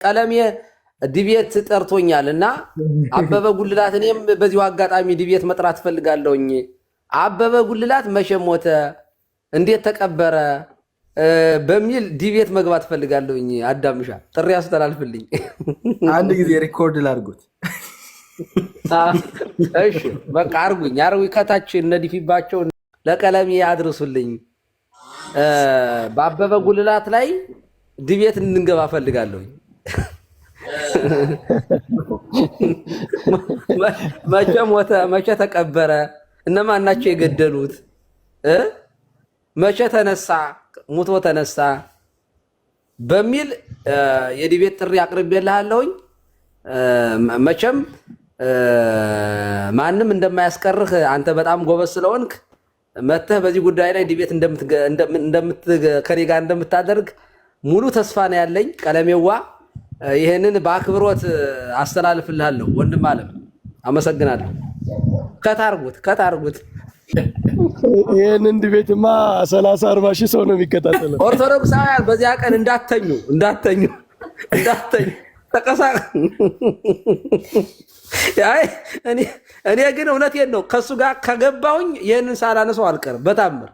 ቀለሜ ዲቤት ጠርቶኛል እና አበበ ጉልላት እኔም በዚሁ አጋጣሚ ዲቤት መጥራት ፈልጋለሁኝ። አበበ ጉልላት መቼ ሞተ፣ እንዴት ተቀበረ በሚል ዲቤት መግባት ፈልጋለሁኝ። አዳምሻ ጥሪ አስተላልፍልኝ። አንድ ጊዜ ሪኮርድ ላድርጉት። እሺ በቃ አርጉኝ። ከታች እነዲፊባቸው ለቀለሜ አድርሱልኝ። በአበበ ጉልላት ላይ ዲቤት እንድንገባ ፈልጋለሁኝ። መቼ ሞተ፣ መቼ ተቀበረ፣ እነማን ናቸው የገደሉት፣ መቼ ተነሳ፣ ሙቶ ተነሳ በሚል የዲቤት ጥሪ አቅርቤልሃለሁኝ። መቼም ማንም እንደማያስቀርህ አንተ በጣም ጎበዝ ስለሆንክ መተህ በዚህ ጉዳይ ላይ ዲቤት ከኔ ጋር እንደምታደርግ ሙሉ ተስፋ ነው ያለኝ። ቀለሜዋ ይሄንን በአክብሮት አስተላልፍልሃለሁ። ወንድም አለም አመሰግናለሁ። ከታርጉት ይሄንን ዲቤትማ 30-40 ሺህ ሰው ነው የሚከታተለው። ኦርቶዶክሳውያን በዚያ ቀን እንዳተኙ ተቀሳቀ። እኔ ግን እውነቴን ነው ከሱ ጋር ከገባሁኝ ይህንን ሳላነሰው አልቀርም። በታምር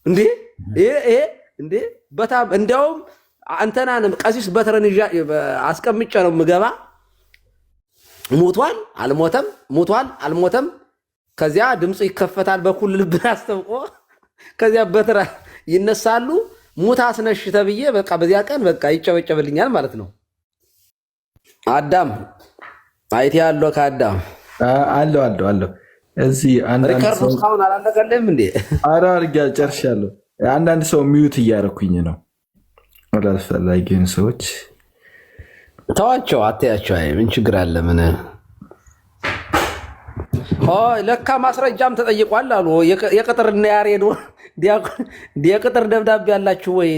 እንዴ በጣም እንዲያውም አንተናንም ቀሲስ በትረን አስቀምጬ ነው የምገባ። ሙቷል አልሞተም። ከዚያ ድምፁ ይከፈታል በኩል ልብን አስተውቆ ከዚያ በትረ ይነሳሉ። ሙት አስነሽ ተብዬ በቃ በዚያ ቀን በቃ ይጨበጨብልኛል ማለት ነው። አዳም አይቴ ያለው ከአዳም አለው እዚህ አንዳንድ ሰው እስካሁን አላለቀልህም እንዴ? ኧረ አድርጌ ጨርሻለሁ። አንዳንድ ሰው ሚዩት እያደረኩኝ ነው። አላስፈላጊውን ሰዎች ተዋቸው፣ አትያቸው። ምን ችግር አለ? ምን ለካ ማስረጃም ተጠይቋል አሉ። የቅጥርና ያሬዶ የቅጥር ደብዳቤ ያላችሁ ወይ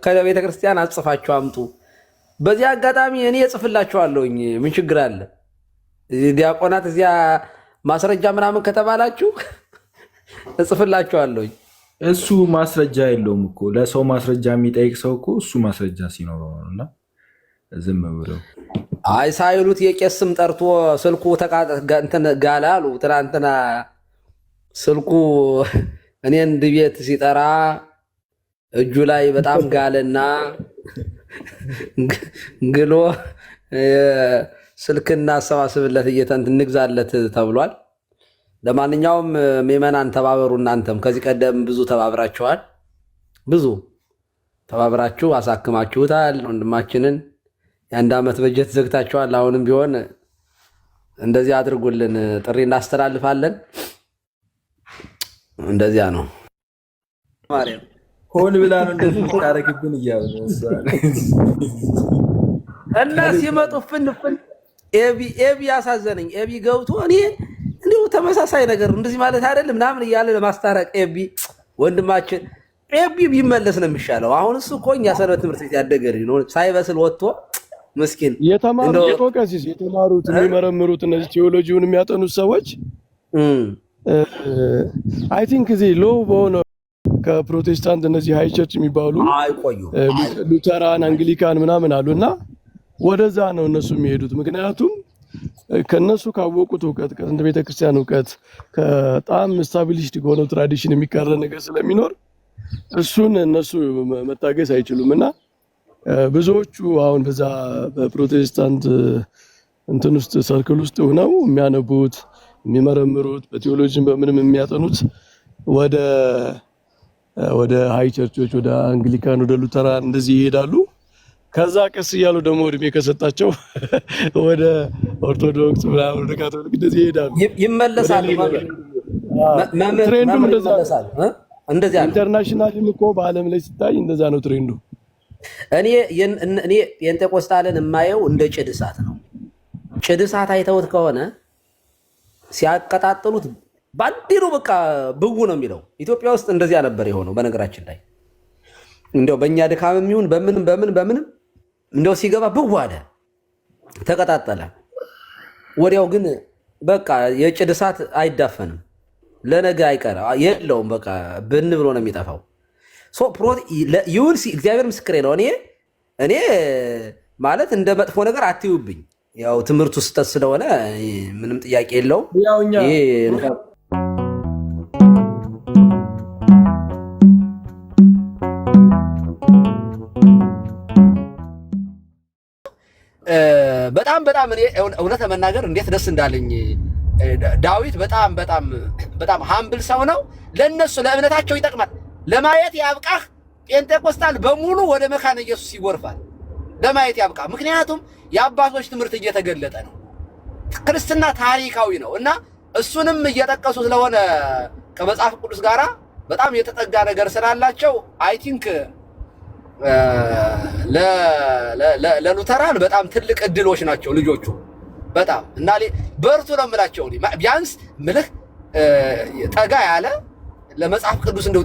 ከቤተ ክርስቲያን አጽፋችሁ አምጡ። በዚህ አጋጣሚ እኔ እጽፍላችኋለሁኝ። ምን ችግር አለ? ዲያቆናት እዚያ ማስረጃ ምናምን ከተባላችሁ እጽፍላችኋለሁኝ። እሱ ማስረጃ የለውም እኮ ለሰው ማስረጃ የሚጠይቅ ሰው እኮ እሱ ማስረጃ ሲኖረው ነው። እና ዝም ብለው አይ ሳይሉት የቄስ ስም ጠርቶ ስልኩ ጋላ አሉ። ትናንትና ስልኩ እኔን ዲቤት ሲጠራ እጁ ላይ በጣም ጋለና ግሎ ስልክና አሰባስብለት እንግዛለት ተብሏል። ለማንኛውም ምዕመናን ተባበሩ። እናንተም ከዚህ ቀደም ብዙ ተባብራችኋል። ብዙ ተባብራችሁ አሳክማችሁታል። ወንድማችንን የ1 ዓመት በጀት ዘግታችኋል። አሁንም ቢሆን እንደዚህ አድርጉልን፣ ጥሪ እናስተላልፋለን። እንደዚያ ነው። ማርያም ሆን ብላ ነው እንደዚህ ታረግብን እያሉ እና ሲመጡ ፍንፍን ኤቢ ያሳዘነኝ። ኤቢ ገብቶ እኔ እንዲሁ ተመሳሳይ ነገር እንደዚህ ማለት አይደለም ምናምን እያለ ለማስታረቅ ኤቢ ወንድማችን ኤቢ ቢመለስ ነው የሚሻለው። አሁን እሱ እኮ እኛ ሰንበት ትምህርት ቤት ያደገ ነው፣ ሳይበስል ወጥቶ ምስኪን የተማሩት የሚመረምሩት እነዚህ ቴዎሎጂውን የሚያጠኑት ሰዎች አይ ቲንክ እዚህ ሎ በሆነ ከፕሮቴስታንት እነዚህ ሃይ ቸርች የሚባሉ ሉተራን፣ አንግሊካን ምናምን አሉና ወደዛ ነው እነሱ የሚሄዱት። ምክንያቱም ከነሱ ካወቁት እውቀት ከጥንት ቤተክርስቲያን እውቀት ከጣም ስታብሊሽድ ከሆነው ትራዲሽን የሚቃረን ነገር ስለሚኖር እሱን እነሱ መታገስ አይችሉም። እና ብዙዎቹ አሁን በዛ በፕሮቴስታንት እንትን ውስጥ ሰርክል ውስጥ ሆነው የሚያነቡት የሚመረምሩት በቴዎሎጂን በምንም የሚያጠኑት ወደ ሃይ ቸርቾች ወደ አንግሊካን ወደ ሉተራን እንደዚህ ይሄዳሉ። ከዛ ቀስ እያሉ ደግሞ እድሜ ከሰጣቸው ወደ ኦርቶዶክስ ምናምን ወደ ካቶሊክ እንደዚህ ይሄዳሉ፣ ይመለሳሉ። ትሬንዱም እንደዛ ኢንተርናሽናልም እኮ በዓለም ላይ ሲታይ እንደዛ ነው ትሬንዱ። እኔ ጴንጤቆስጣልን የማየው እንደ ጭድ እሳት ነው። ጭድ እሳት አይተውት ከሆነ ሲያቀጣጥሉት ባንዲሩ በቃ ብው ነው የሚለው። ኢትዮጵያ ውስጥ እንደዚያ ነበር የሆነው። በነገራችን ላይ እንደው በእኛ ድካም የሚሆን በምንም እንደው ሲገባ ብው አለ፣ ተቀጣጠለ። ወዲያው ግን በቃ የጭድ እሳት አይዳፈንም፣ ለነገ አይቀር የለውም። በቃ ብን ብሎ ነው የሚጠፋው። እግዚአብሔር ምስክሬ ነው። እኔ ማለት እንደ መጥፎ ነገር አትዩብኝ። ያው ትምህርቱ ስህተት ስለሆነ ምንም ጥያቄ የለውም። ይሄ በጣም በጣም እኔ እውነት ለመናገር እንዴት ደስ እንዳለኝ ዳዊት በጣም ሃምብል ሰው ነው። ለነሱ ለእምነታቸው ይጠቅማል። ለማየት ያብቃህ። ጴንጤቆስታል በሙሉ ወደ መካነ ኢየሱስ ይጎርፋል። ለማየት ያብቃ። ምክንያቱም የአባቶች ትምህርት እየተገለጠ ነው። ክርስትና ታሪካዊ ነው እና እሱንም እየጠቀሱ ስለሆነ ከመጽሐፍ ቅዱስ ጋራ በጣም የተጠጋ ነገር ስላላቸው አይ ቲንክ ለሉተራን በጣም ትልቅ እድሎች ናቸው ልጆቹ በጣም እና በርቱ ነው የምላቸው። ቢያንስ ምልህ ጠጋ ያለ ለመጽሐፍ ቅዱስ እንደው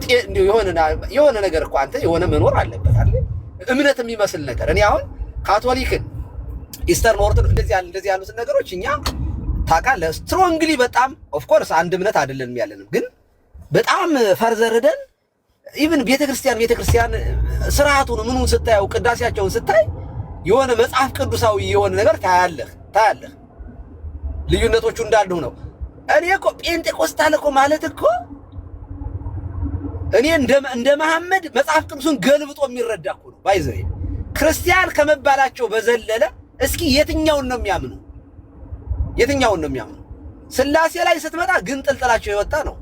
የሆነ ነገር እኮ አንተ የሆነ መኖር አለበት አይደል? እምነት የሚመስል ነገር። እኔ አሁን ካቶሊክን ኢስተርን ኦርቶዶክስ እንደዚህ ያሉትን ነገሮች እኛ ታውቃለህ ስትሮንግሊ በጣም ኦፍ ኮርስ አንድ እምነት አይደለንም ያለንም፣ ግን በጣም ፈርዘር ሄደን ኢቭን ቤተክርስቲያን ስርዓቱን ምኑን ስታየው ቅዳሴያቸውን ስታይ የሆነ መጽሐፍ ቅዱሳዊ የሆነ ነገር ታያለህ። ልዩነቶቹ እንዳሉ ነው። እኔ እኮ ጴንጤቆስታል እኮ ማለት እኮ እኔ እንደ መሐመድ መጽሐፍ ቅዱስን ገልብጦ የሚረዳ እኮ ነው። ባይዘይ ክርስቲያን ከመባላቸው በዘለለ እስኪ የትኛውን ነው የሚያምኑ? ስላሴ ላይ ስትመጣ ግን ጥልጥላቸው የወጣ ነው።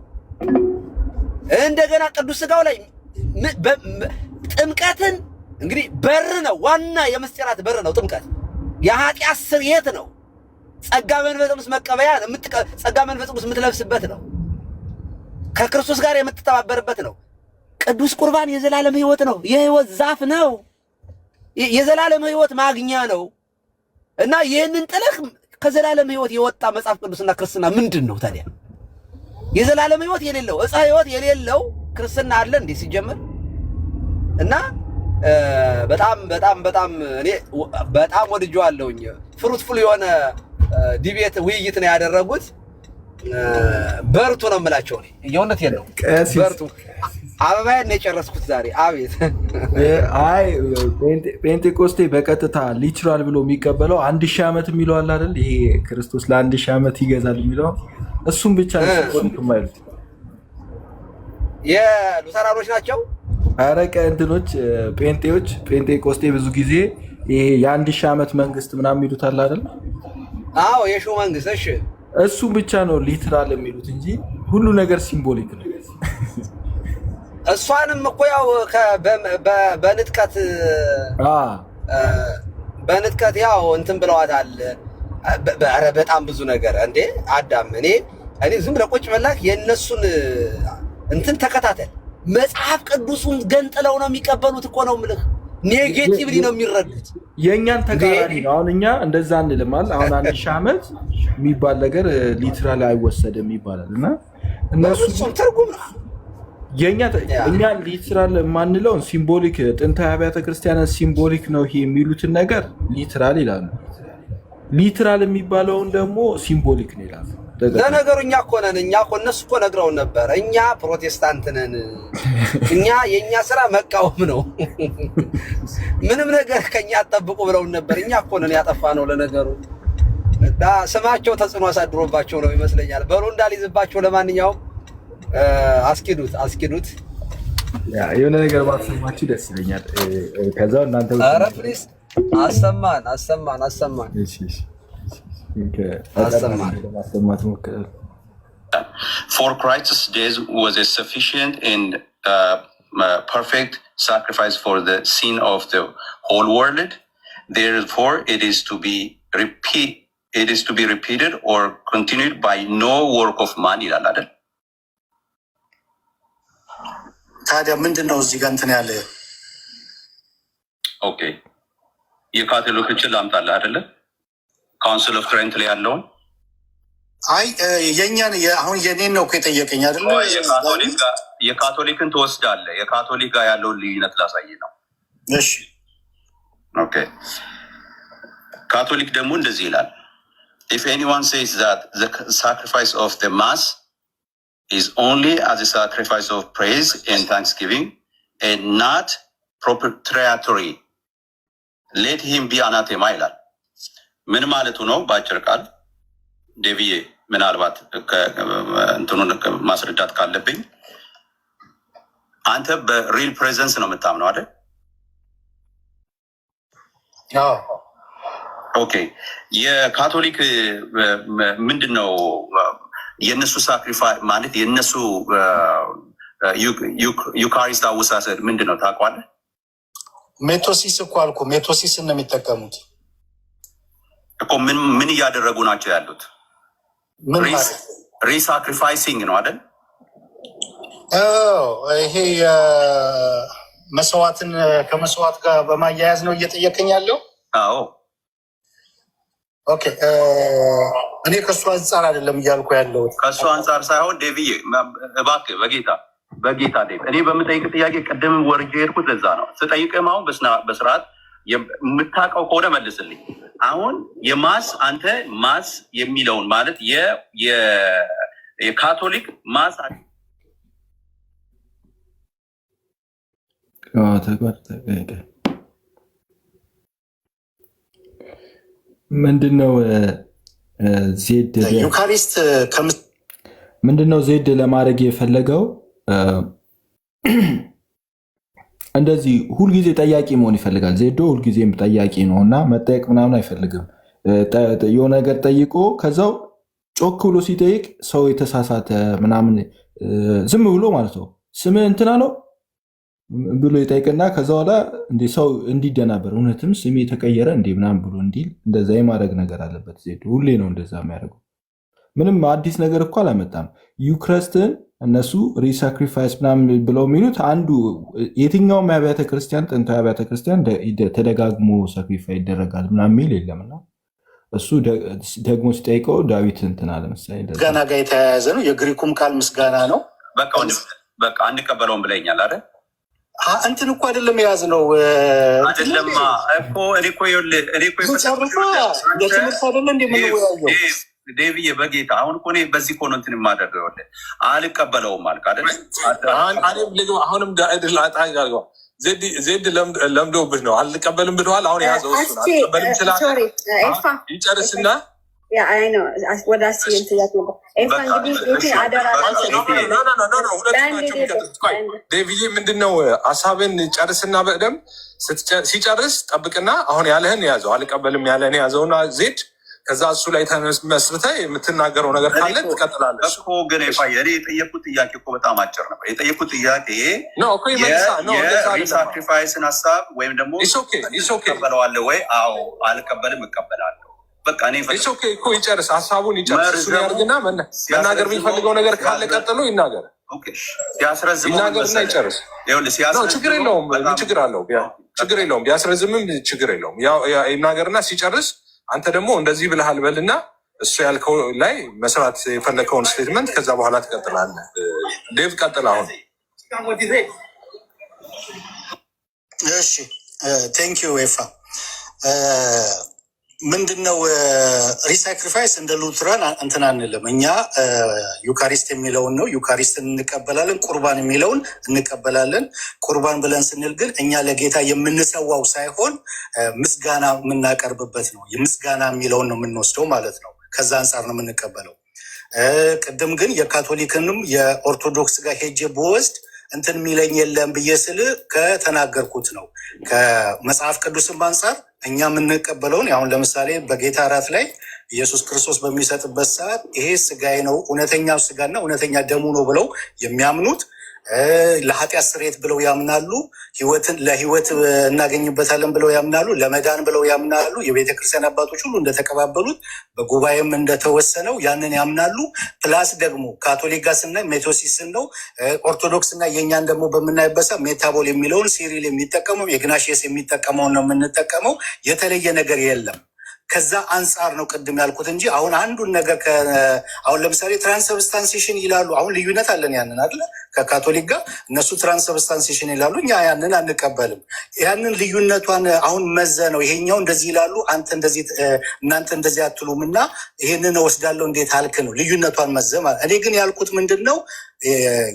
እንደገና ቅዱስ ሥጋው ላይ ጥምቀትን እንግዲህ በር ነው፣ ዋና የምስጢራት በር ነው ጥምቀት። የኃጢአት ስርየት ነው። ጸጋ መንፈስ ቅዱስ መቀበያ ነው። ጸጋ መንፈስ ቅዱስ የምትለብስበት ነው። ከክርስቶስ ጋር የምትተባበርበት ነው። ቅዱስ ቁርባን የዘላለም ሕይወት ነው። የሕይወት ዛፍ ነው። የዘላለም ሕይወት ማግኛ ነው እና ይህንን ጥለህ ከዘላለም ሕይወት የወጣ መጽሐፍ ቅዱስና ክርስትና ምንድን ነው ታዲያ? የዘላለም ሕይወት የሌለው ዕፀ ሕይወት የሌለው ክርስትና አለ እንዴ ሲጀመር? እና በጣም እኔ በጣም ወድጄዋለሁኝ። ፍሩትፉል የሆነ ዲቤት ውይይት ነው ያደረጉት። በርቱ ነው የምላቸው። እኔ የእውነቴን ነው። በርቱ። አበባዬን ነው የጨረስኩት ዛሬ። አቤት አይ ጴንጤቆስቴ በቀጥታ ሊትራል ብሎ የሚቀበለው 1000 ዓመት የሚለው አለ አይደል? ይሄ ክርስቶስ ለ1000 ዓመት ይገዛል የሚለው እሱም ብቻ ነው የማይሉት። የሉተራኖች ናቸው። ኧረ እንትኖች ጴንጤዎች ጴንጤቆስቴ ብዙ ጊዜ ይሄ የ1000 ዓመት መንግስት ምናምን የሚሉት አለ አይደል? አዎ የሺው መንግስት። እሺ እሱም ብቻ ነው ሊትራል የሚሉት እንጂ ሁሉ ነገር ሲምቦሊክ ነው። እሷንም እኮ ያው በንጥቀት ያው እንትን ብለዋታል። ኧረ በጣም ብዙ ነገር እንዴ አዳም። እኔ ዝም ብለህ ቁጭ ብለህ የእነሱን እንትን ተከታተል። መጽሐፍ ቅዱሱን ገንጥለው ነው የሚቀበሉት እኮ ነው የምልህ። ኔጌቲቭሊ ነው የሚረዱት። የእኛን ተቃራኒ ነው። አሁን እኛ እንደዛ እንልማል። አሁን 1000 ዓመት የሚባል ነገር ሊትራሊ አይወሰድም ይባላል እና እነሱ ትርጉም እኛ ሊትራል የማንለውን ሲምቦሊክ ጥንታዊ አብያተ ክርስቲያናት ሲምቦሊክ ነው ይሄ የሚሉትን ነገር ሊትራል ይላሉ። ሊትራል የሚባለውን ደግሞ ሲምቦሊክ ነው ይላሉ። ለነገሩ እኛ እኮ ነን። እነሱ እኮ ነግረውን ነበር። እኛ ፕሮቴስታንት ነን። የእኛ ስራ መቃወም ነው። ምንም ነገር ከኛ አጠብቁ ብለውን ነበር። እኛ እኮ ነን ያጠፋነው። ለነገሩ ስማቸው ተጽዕኖ አሳድሮባቸው ነው ይመስለኛል። በሉ እንዳልይዝባቸው። ለማንኛውም አስኪዱት። የሆነ ነገር ማሰማችሁ ደስ ይለኛል። ከዛው እናንተ ኧረ ፕሊስ አሰማን። For Christ's death was a sufficient and perfect sacrifice for the sin of the whole world. Therefore, it is to be repeated or continued by no work of man. ታዲያ ምንድነው እዚህ ጋር እንትን ያለ? ኦኬ የካቶሊኮችን ላምጣልህ አይደለ? ካውንስል ኦፍ ትሬንት ላይ ያለውን አይ የኛን አሁን የኔን ነው እኮ የጠየቀኝ አይደለ? የካቶሊክን ትወስዳለህ። የካቶሊክ ጋር ያለውን ልዩነት ላሳይ ነው። እሺ ኦኬ። ካቶሊክ ደግሞ እንደዚህ ይላል። If anyone says that the sacrifice of the mass is only as a sacrifice of praise and thanksgiving and not propitiatory, ሌት ሂም ቢ አናቴማ ይላል። ምን ማለቱ ነው? በአጭር ቃል ዴቪዬ ምናልባት እንትኑን ማስረዳት ካለብኝ አንተ በሪል ፕሬዘንስ ነው የምታምነው አይደል? ኦኬ። የካቶሊክ ምንድን ነው የእነሱ ሳክሪፋይ ማለት የእነሱ ዩካሪስት አወሳሰድ ምንድን ነው ታውቀዋለህ? ሜቶሲስ እኮ አልኩ። ሜቶሲስን ነው የሚጠቀሙት እኮ። ምን እያደረጉ ናቸው ያሉት? ሪሳክሪፋይሲንግ ነው አይደል? ይሄ መስዋዕትን ከመስዋዕት ጋር በማያያዝ ነው እየጠየቀኝ ያለው። አዎ ኦኬ። እኔ ከእሱ አንጻር አይደለም እያልኩ ያለሁት። ከእሱ አንጻር ሳይሆን ዴቪዬ እባክህ በጌታ ዴቭ፣ እኔ በምጠይቅ ጥያቄ ቅድም ወርጄ የሄድኩት ለዛ ነው። ስጠይቅም አሁን በስርዓት የምታውቀው ከሆነ መልስልኝ። አሁን አንተ ማስ የሚለውን ማለት የካቶሊክ ማስ ምንድነው ዜድ ዩካሪስት ምንድነው ዜድ ለማድረግ የፈለገው? እንደዚህ ሁልጊዜ ጠያቂ መሆን ይፈልጋል። ዜዶ ሁልጊዜም ጠያቂ ነው እና መጠየቅ ምናምን አይፈልግም። የሆነ ነገር ጠይቆ ከዛው ጮክ ብሎ ሲጠይቅ ሰው የተሳሳተ ምናምን ዝም ብሎ ማለት ነው ስምህ እንትና ነው ብሎ ይጠይቅና ከዛ በኋላ ሰው እንዲደናበር እውነትም ስሜ የተቀየረ እንዴ ምናምን ብሎ እንዲል እንደዛ የማድረግ ነገር አለበት። ዜዶ ሁሌ ነው እንደዛ የሚያደርገው። ምንም አዲስ ነገር እኮ አላመጣም። ዩክረስትን እነሱ ሪሳክሪፋይስ ምናምን ብለው የሚሉት አንዱ የትኛውም የአብያተ ክርስቲያን ጥንታዊ አብያተ ክርስቲያን ተደጋግሞ ሳክሪፋይ ይደረጋል ምናምን የሚል የለምና እሱ ደግሞ ሲጠይቀው ዳዊት እንትና ለምሳሌ ምስጋና ጋር የተያያዘ ነው። የግሪኩም ቃል ምስጋና ነው። በቃ አንቀበለውም ብለኛል አይደል? እንትን እኮ አይደለም የያዝ ነው አይደለማ እኮ እኔ እኮ ትምህርት አይደለ እንደምንወያየው ዴቪዬ በጌታ አሁን እኮ እኔ በዚህ እኮ ነው እንትን የማደርገው አልቀበለውም አልክ አይደል? አሁንም ዜድ ለምዶብህ ነው አልቀበልም ብለዋል። አሁን የያዘው እሱ አልቀበልም ስላለ ይጨርስና ዴቪዬ ምንድነው ሀሳብን ጨርስና በደምብ ሲጨርስ ጠብቅና አሁን ያለህን ያዘው። አልቀበልም ያለህን ያዘውና ዜድ ከዛ እሱ ላይ ተመስርተህ የምትናገረው ነገር ካለ ትቀጥላለህ እኮ። ግን እኔ የጠየኩት ጥያቄ እኮ በጣም አጭር ነበር። የጠየኩት ጥያቄ የሳክሪፋይስን ሀሳብ ወይም ደግሞ እቀበለዋለሁ ወይ? አዎ አልቀበልም እቀበላለሁ። በቃ እኔ እኮ ይጨርስ፣ ሀሳቡን ይጨርስ። እሱን ያድርግና መናገር የሚፈልገው ነገር ካለ ቀጥሎ ይናገር። ይናገርና ይጨርስ። ችግር የለውም። ችግር አለው? ችግር የለውም። ቢያስረዝምም ችግር የለውም። ይናገርና ሲጨርስ አንተ ደግሞ እንደዚህ ብለሃል በልና እሱ ያልከው ላይ መስራት የፈለከውን ስቴትመንት ከዛ በኋላ ትቀጥላለህ። ዴቭ ቀጥል። አሁን እሺ፣ ቴንኪዩ ኤፋ። ምንድነው ሪሳክሪፋይስ እንደ ሉትራን እንትን አንልም እኛ። ዩካሪስት የሚለውን ነው ዩካሪስትን እንቀበላለን። ቁርባን የሚለውን እንቀበላለን። ቁርባን ብለን ስንል ግን እኛ ለጌታ የምንሰዋው ሳይሆን ምስጋና የምናቀርብበት ነው። ምስጋና የሚለውን ነው የምንወስደው ማለት ነው። ከዛ አንጻር ነው የምንቀበለው። ቅድም ግን የካቶሊክንም የኦርቶዶክስ ጋር ሄጄ በወስድ እንትን የሚለኝ የለም ብዬ ስል ከተናገርኩት ነው። ከመጽሐፍ ቅዱስም አንጻር እኛ የምንቀበለውን አሁን ለምሳሌ በጌታ እራት ላይ ኢየሱስ ክርስቶስ በሚሰጥበት ሰዓት ይሄ ስጋዬ ነው እውነተኛው ስጋና እውነተኛ ደሙ ነው ብለው የሚያምኑት ለኃጢአት ስርየት ብለው ያምናሉ። ለህይወት እናገኝበታለን ብለው ያምናሉ። ለመዳን ብለው ያምናሉ። የቤተክርስቲያን አባቶች ሁሉ እንደተቀባበሉት በጉባኤም እንደተወሰነው ያንን ያምናሉ። ፕላስ ደግሞ ካቶሊክ ጋር ስናይ ሜቶሲስን ነው። ኦርቶዶክስ እና የእኛን ደግሞ በምናይበሳ ሜታቦል የሚለውን ሲሪል የሚጠቀመው የግናሽየስ የሚጠቀመውን ነው የምንጠቀመው። የተለየ ነገር የለም። ከዛ አንጻር ነው ቅድም ያልኩት እንጂ አሁን አንዱን ነገር አሁን ለምሳሌ ትራንስብስታንሴሽን ይላሉ። አሁን ልዩነት አለን ያንን አይደለ? ከካቶሊክ ጋር እነሱ ትራንስብስታንሴሽን ይላሉ፣ እኛ ያንን አንቀበልም። ያንን ልዩነቷን አሁን መዘ ነው ይሄኛው እንደዚህ ይላሉ፣ አንተ እንደዚህ እናንተ እንደዚህ አትሉም እና ይሄንን ወስዳለሁ እንዴት አልክ ነው ልዩነቷን መዘ ማለት። እኔ ግን ያልኩት ምንድን ነው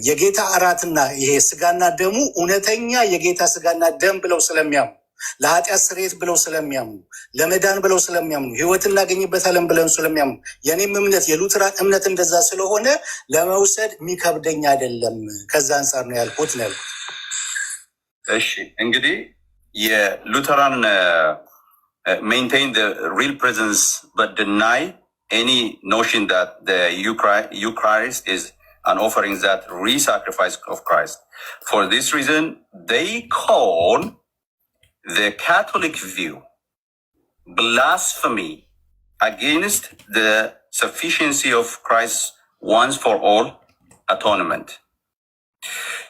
የጌታ እራትና ይሄ ስጋና ደሙ እውነተኛ የጌታ ስጋና ደም ብለው ስለሚያምኑ ለኃጢአት ስርየት ብለው ስለሚያምኑ፣ ለመዳን ብለው ስለሚያምኑ፣ ህይወት እናገኝበታለን ብለው ስለሚያምኑ፣ የኔም እምነት የሉትራን እምነት እንደዛ ስለሆነ ለመውሰድ የሚከብደኝ አይደለም። ከዛ አንጻር ነው ያልኩት ነው ያልኩት። እሺ እንግዲህ የሉተራን maintain the real presence but deny any notion that the Eucharist is an offering that re-sacrifice of Christ. For this reason, they call the Catholic view blasphemy against the sufficiency of Christ's once for all atonement.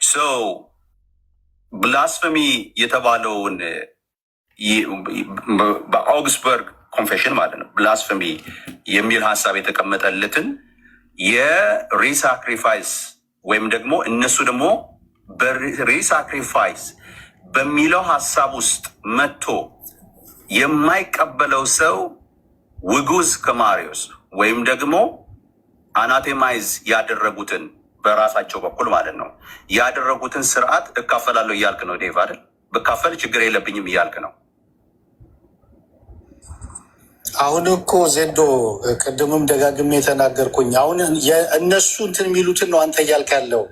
So, blasphemy የተባለውን በአውግስበርግ ኮንፌሽን ማለት ነው ብላስፈሚ የሚል ሀሳብ የተቀመጠለትን የሪሳክሪፋይስ ወይም ደግሞ እነሱ ደግሞ በሪሳክሪፋይስ በሚለው ሀሳብ ውስጥ መጥቶ የማይቀበለው ሰው ውጉዝ ከማሪዮስ ወይም ደግሞ አናቴማይዝ ያደረጉትን በራሳቸው በኩል ማለት ነው ያደረጉትን ስርዓት እካፈላለሁ እያልክ ነው ዴቭ አይደል? በካፈል ችግር የለብኝም እያልክ ነው። አሁን እኮ ዜዶ ቅድምም ደጋግሜ የተናገርኩኝ አሁን እነሱ እንትን የሚሉትን ነው አንተ እያልክ ያለው።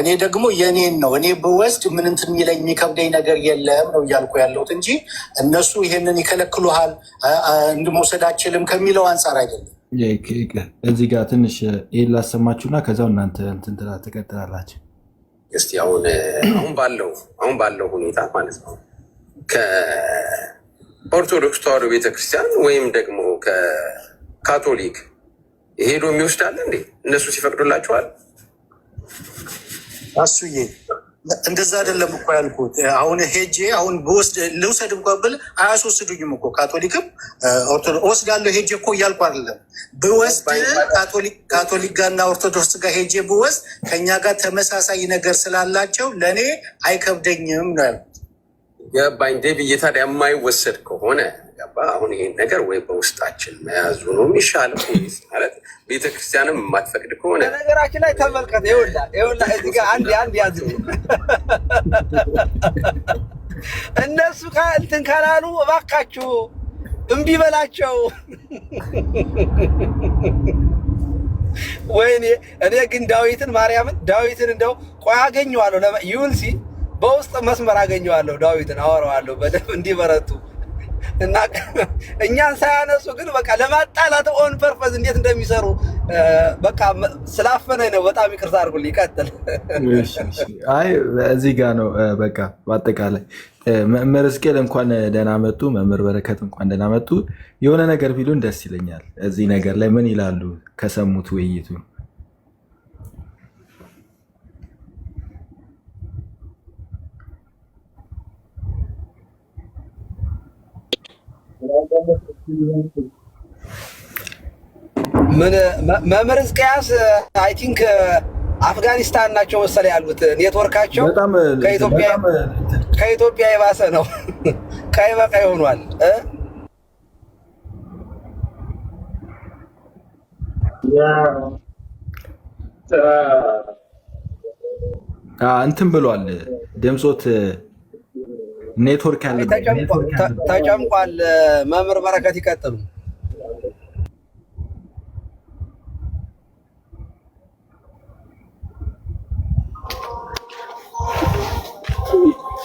እኔ ደግሞ የኔን ነው እኔ ብወስድ ምን እንትን የሚለኝ የሚከብደኝ ነገር የለም ነው እያልኩ ያለሁት እንጂ እነሱ ይሄንን ይከለክሉሃል እንድመውሰድ አችልም ከሚለው አንጻር አይደለም። እዚህ ጋር ትንሽ ይሄን ላሰማችሁና ከዛው እናንተ እንትን ትቀጥላላችሁ። እስቲ አሁን ባለው ሁኔታ ማለት ነው ከኦርቶዶክስ ተዋሕዶ ቤተክርስቲያን ወይም ደግሞ ከካቶሊክ ሄዶ የሚወስዳል እንዴ? እነሱ ሲፈቅዱላቸዋል? አሱዬ እንደዛ አይደለም እኮ ያልኩት። አሁን ሄጄ አሁን በወስድ ልውሰድ እንኳን ብል አያስወስዱኝም እኮ ካቶሊክም ኦርቶዶክስ ወስዳለሁ ሄጄ እኮ እያልኩ አይደለም። ብወስድ ካቶሊክ ጋርና ኦርቶዶክስ ጋር ሄጄ ብወስድ ከኛ ጋር ተመሳሳይ ነገር ስላላቸው ለእኔ አይከብደኝም ነው ያልኩት። ገባኝ ዴቪድ። ታዲያ የማይወሰድ ከሆነ ገባ አሁን ይሄን ነገር ወይ በውስጣችን መያዙ ነው የሚሻለው ማለት ቤተክርስቲያንም የማትፈቅድ ከሆነ ነገራችን ላይ ተመልከት። ይኸውልህ እዚህ ጋር አንድ ያዝ እነሱ እንትን ካላሉ እባካችሁ እምቢ በላቸው። ወይኔ እኔ ግን ማርያምን ዳዊትን እንደው ቆይ አገኘዋለሁ ይውል ሲ በውስጥ መስመር አገኘዋለሁ ዳዊትን አወራዋለሁ በደንብ እንዲበረቱ እና እኛን ሳያነሱ ግን በቃ ለማጣላት ኦን ፐርፐዝ እንዴት እንደሚሰሩ በቃ ስላፈነኝ ነው። በጣም ይቅርታ አድርጉልኝ። ይቀጥል። አይ እዚህ ጋር ነው በቃ በአጠቃላይ መምህር ሕዝቅኤል እንኳን ደህና መጡ፣ መምህር በረከት እንኳን ደህና መጡ። የሆነ ነገር ቢሉን ደስ ይለኛል። እዚህ ነገር ላይ ምን ይላሉ ከሰሙት ውይይቱ? ምን መምህር ሕዝቅያስ አይ ቲንክ አፍጋኒስታን ናቸው መሰለኝ ያሉት። ኔትወርካቸው ከኢትዮጵያ የባሰ ነው። ቀይ በቀይ ሆኗል። እንትን ብሏል ድምፆት ኔትወርክ ያለ ተጨምቋል። መምህር በረከት ይቀጥሉ።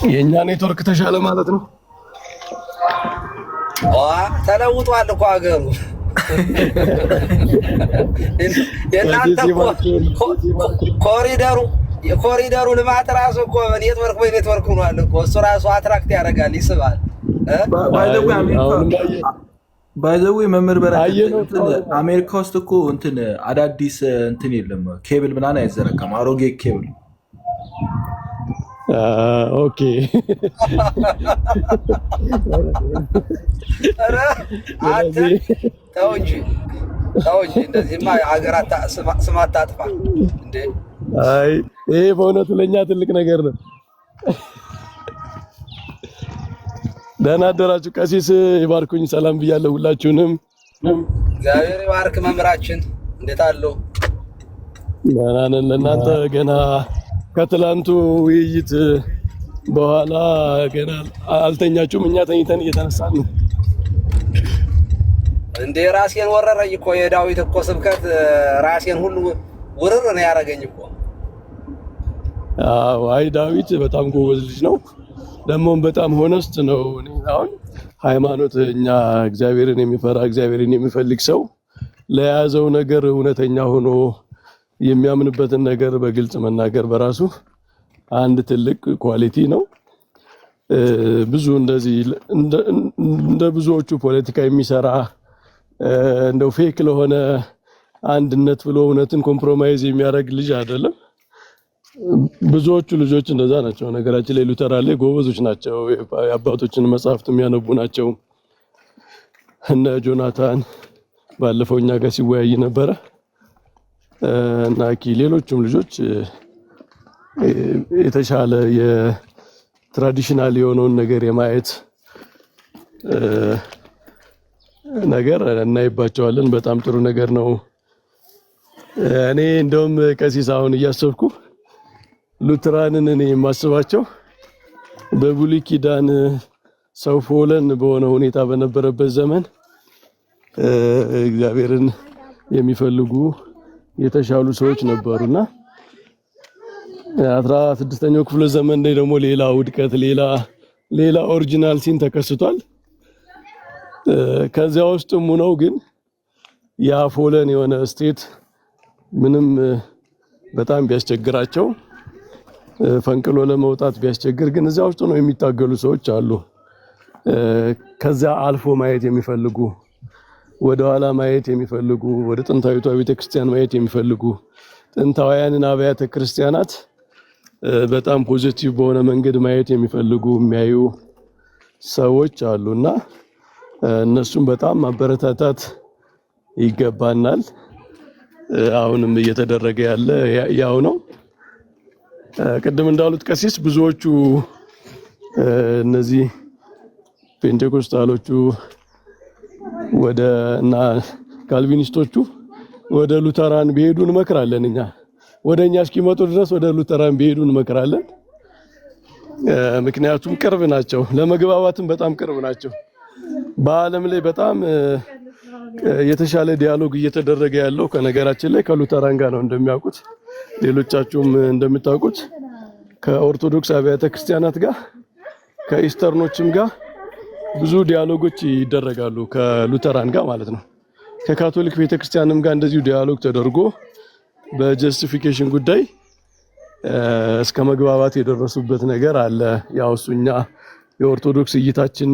የኛ ኔትወርክ ተሻለ ማለት ነው። ተለውጧል እኮ ሀገሩ። የእናንተ የኮሪደሩ ልማት ራሱ እኮ ኔትወርክ ሆኗል እኮ። እሱ ራሱ አትራክት ያደርጋል፣ ይስባል። ባይዘዌ መምህር በረከት አሜሪካ ውስጥ እኮ እንትን አዳዲስ እንትን የለም ኬብል ምናምን አይዘረጋም። አሮጌ ኬብል ኦኬ ተው እንጂ እንደዚህማ ሀገራት ስም አታጥፋ እንዴ! አይ ይሄ በእውነቱ ለእኛ ትልቅ ነገር ነው። ደህና አደራችሁ። ቀሲስ ይባርኩኝ። ሰላም ብያለሁ ሁላችሁንም። እግዚአብሔር ይባርክ። መምህራችን እንዴት አለው? ደህና ነን። እናንተ ገና ከትላንቱ ውይይት በኋላ ገና አልተኛችሁም፣ እኛ ተኝተን እየተነሳን ነው። እንደ ራሴን ወረረኝ እኮ የዳዊት እኮ ስብከት ራሴን ሁሉ ውርር ነው ያደረገኝ እኮ። አይ ዳዊት በጣም ጎበዝ ልጅ ነው፣ ደግሞም በጣም ሆነስት ነው። እኔ አሁን ሃይማኖት እኛ እግዚአብሔርን የሚፈራ እግዚአብሔርን የሚፈልግ ሰው ለያዘው ነገር እውነተኛ ሆኖ የሚያምንበትን ነገር በግልጽ መናገር በራሱ አንድ ትልቅ ኳሊቲ ነው። ብዙ እንደዚህ እንደ ብዙዎቹ ፖለቲካ የሚሰራ እንደው ፌክ ለሆነ አንድነት ብሎ እውነትን ኮምፕሮማይዝ የሚያደርግ ልጅ አይደለም። ብዙዎቹ ልጆች እንደዛ ናቸው። ነገራችን ላይ ሉተራን ላይ ጎበዞች ናቸው። የአባቶችን መጽሐፍት የሚያነቡ ናቸው። እነ ጆናታን ባለፈው እኛ ጋር ሲወያይ ነበረ እና ሌሎችም ልጆች የተሻለ የትራዲሽናል የሆነውን ነገር የማየት ነገር እናይባቸዋለን። በጣም ጥሩ ነገር ነው። እኔ እንደውም ቀሲስ አሁን እያሰብኩ ሉትራንን እኔ የማስባቸው በብሉይ ኪዳን ሰው ፎለን በሆነ ሁኔታ በነበረበት ዘመን እግዚአብሔርን የሚፈልጉ የተሻሉ ሰዎች ነበሩና 16ኛው ክፍለ ዘመን ላይ ደግሞ ሌላ ውድቀት ሌላ ኦሪጂናል ሲን ተከስቷል። ከዚያ ውስጥም ነው ግን ያ ፎለን የሆነ ስቴት ምንም በጣም ቢያስቸግራቸው ፈንቅሎ ለመውጣት ቢያስቸግር ግን እዚያ ውስጥ ነው የሚታገሉ ሰዎች አሉ። ከዛ አልፎ ማየት የሚፈልጉ ወደ ኋላ ማየት የሚፈልጉ ወደ ጥንታዊቷ ቤተክርስቲያን ማየት የሚፈልጉ ጥንታውያንን አብያተ ክርስቲያናት በጣም ፖዚቲቭ በሆነ መንገድ ማየት የሚፈልጉ የሚያዩ ሰዎች አሉና እነሱም በጣም ማበረታታት ይገባናል። አሁንም እየተደረገ ያለ ያው ነው። ቅድም እንዳሉት ቀሲስ ብዙዎቹ እነዚህ ፔንቴኮስታሎቹ እና ካልቪኒስቶቹ ወደ ሉተራን ቢሄዱ እንመክራለን። እኛ ወደኛ እስኪመጡ ድረስ ወደ ሉተራን ቢሄዱ እንመክራለን። ምክንያቱም ቅርብ ናቸው፣ ለመግባባትም በጣም ቅርብ ናቸው። በዓለም ላይ በጣም የተሻለ ዲያሎግ እየተደረገ ያለው ከነገራችን ላይ ከሉተራን ጋር ነው። እንደሚያውቁት ሌሎቻችሁም እንደምታውቁት ከኦርቶዶክስ አብያተ ክርስቲያናት ጋር ከኢስተርኖችም ጋር ብዙ ዲያሎጎች ይደረጋሉ፣ ከሉተራን ጋር ማለት ነው። ከካቶሊክ ቤተክርስቲያንም ጋር እንደዚሁ ዲያሎግ ተደርጎ በጀስቲፊኬሽን ጉዳይ እስከ መግባባት የደረሱበት ነገር አለ። ያው እሱኛ የኦርቶዶክስ እይታችን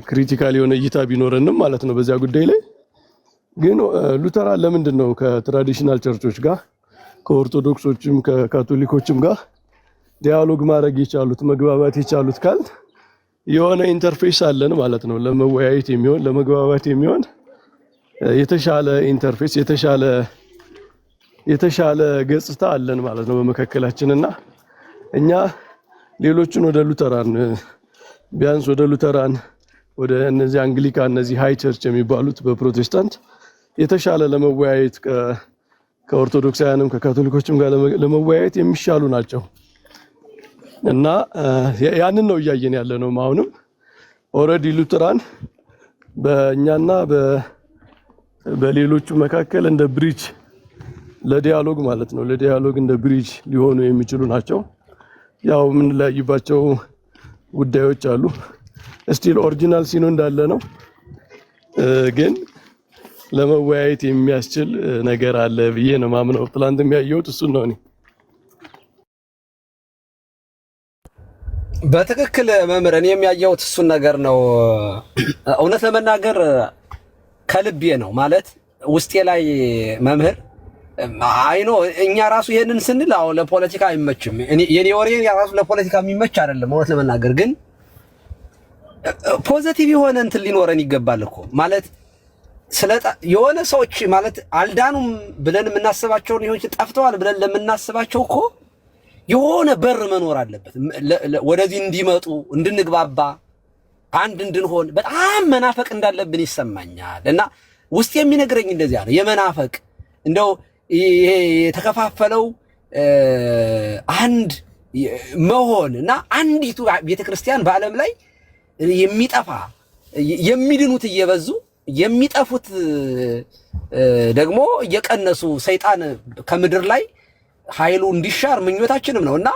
ክሪቲካል የሆነ እይታ ቢኖረንም ማለት ነው በዚያ ጉዳይ ላይ ግን ሉተራን ለምንድን ነው ከትራዲሽናል ቸርቾች ጋር ከኦርቶዶክሶችም ከካቶሊኮችም ጋር ዲያሎግ ማድረግ የቻሉት መግባባት የቻሉት ካል የሆነ ኢንተርፌስ አለን ማለት ነው። ለመወያየት የሚሆን ለመግባባት የሚሆን የተሻለ ኢንተርፌስ የተሻለ ገጽታ አለን ማለት ነው በመካከላችንና እኛ ሌሎችን ወደ ሉተራን ቢያንስ ወደ ሉተራን ወደ እነዚህ አንግሊካን እነዚህ ሃይ ቸርች የሚባሉት በፕሮቴስታንት የተሻለ ለመወያየት ከኦርቶዶክሳውያንም ከካቶሊኮችም ጋር ለመወያየት የሚሻሉ ናቸው እና ያንን ነው እያየን ያለ ነው። አሁንም ኦልሬዲ ሉተራን በእኛና በሌሎቹ መካከል እንደ ብሪጅ ለዲያሎግ ማለት ነው ለዲያሎግ እንደ ብሪጅ ሊሆኑ የሚችሉ ናቸው። ያው ምን ላይባቸው ጉዳዮች አሉ። ስቲል ኦሪጂናል ሲኖ እንዳለ ነው፣ ግን ለመወያየት የሚያስችል ነገር አለ ብዬ ነው ማምነው። ትላንት የሚያየሁት እሱን ነው። እኔ በትክክል መምህር እኔ የሚያየሁት እሱን ነገር ነው። እውነት ለመናገር ከልቤ ነው ማለት ውስጤ ላይ መምህር አይኖ እኛ ራሱ ይሄንን ስንል አዎ ለፖለቲካ አይመችም። የኔ ወሬ ራሱ ለፖለቲካ የሚመች አይደለም። እውነት ለመናገር ግን ፖዚቲቭ የሆነ እንትን ሊኖረን ይገባል እኮ ማለት የሆነ ሰዎች ማለት አልዳኑም ብለን የምናስባቸው ሊሆን ጠፍተዋል ብለን ለምናስባቸው እኮ የሆነ በር መኖር አለበት። ወደዚህ እንዲመጡ እንድንግባባ አንድ እንድንሆን በጣም መናፈቅ እንዳለብን ይሰማኛል። እና ውስጥ የሚነግረኝ እንደዚያ ነው። የመናፈቅ እንደው ይሄ የተከፋፈለው አንድ መሆን እና አንዲቱ ቤተክርስቲያን በዓለም ላይ የሚጠፋ የሚድኑት እየበዙ የሚጠፉት ደግሞ እየቀነሱ ሰይጣን ከምድር ላይ ኃይሉ እንዲሻር ምኞታችንም ነውና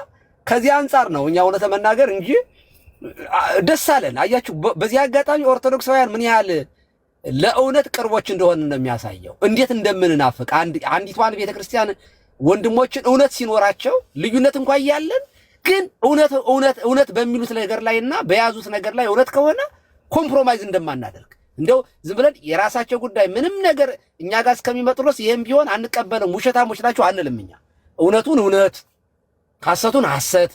ከዚህ አንፃር ነው እኛ እውነት መናገር እንጂ ደስ አለን። አያችሁ በዚህ አጋጣሚ ኦርቶዶክሳውያን ምን ያህል ለእውነት ቅርቦች እንደሆነ ነው የሚያሳየው። እንዴት እንደምንናፍቅ አንዲቷን ቤተክርስቲያን ወንድሞችን እውነት ሲኖራቸው ልዩነት እንኳን እያለን ግን እውነት በሚሉት ነገር ላይና በያዙት ነገር ላይ እውነት ከሆነ ኮምፕሮማይዝ እንደማናደርግ እንደው ዝም ብለን የራሳቸው ጉዳይ ምንም ነገር እኛ ጋር እስከሚመጡ ድረስ ይሄም ቢሆን አንቀበልም፣ ውሸታሞች ናቸው አንልም። እኛ እውነቱን እውነት ሐሰቱን ሐሰት፣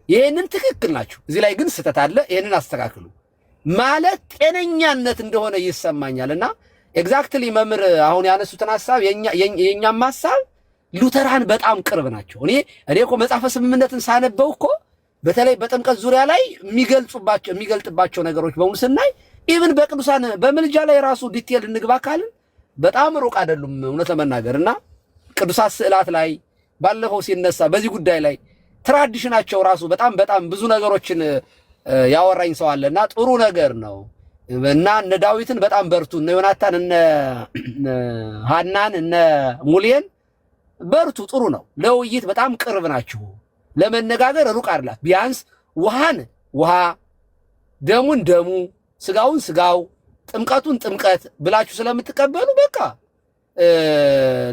ይሄንን ትክክል ናቸው፣ እዚህ ላይ ግን ስህተት አለ፣ ይሄንን አስተካክሉ ማለት ጤነኛነት እንደሆነ ይሰማኛልና ኤግዛክትሊ መምህር አሁን ያነሱትን ሐሳብ የኛም ሐሳብ ሉተራን በጣም ቅርብ ናቸው። እኔ እኮ መጽሐፈ ስምምነትን ሳነበው እኮ በተለይ በጥምቀት ዙሪያ ላይ የሚገልጥባቸው ነገሮች በሙሉ ስናይ ኢቭን በቅዱሳን በምልጃ ላይ ራሱ ዲቴል እንግባ ካልን በጣም ሩቅ አይደሉም እውነት ለመናገርና ቅዱሳት ስዕላት ላይ ባለፈው ሲነሳ በዚህ ጉዳይ ላይ ትራዲሽናቸው ራሱ በጣም ብዙ ነገሮችን ያወራኝ ሰው አለና ጥሩ ነገር ነው። እና እነ ዳዊትን በጣም በርቱ፣ እነ ዮናታን እነ ሐናን እነ ሙሌን በርቱ፣ ጥሩ ነው። ለውይይት በጣም ቅርብ ናችሁ፣ ለመነጋገር ሩቅ አይደላት። ቢያንስ ውሃን ውሃ፣ ደሙን ደሙ፣ ስጋውን ስጋው፣ ጥምቀቱን ጥምቀት ብላችሁ ስለምትቀበሉ በቃ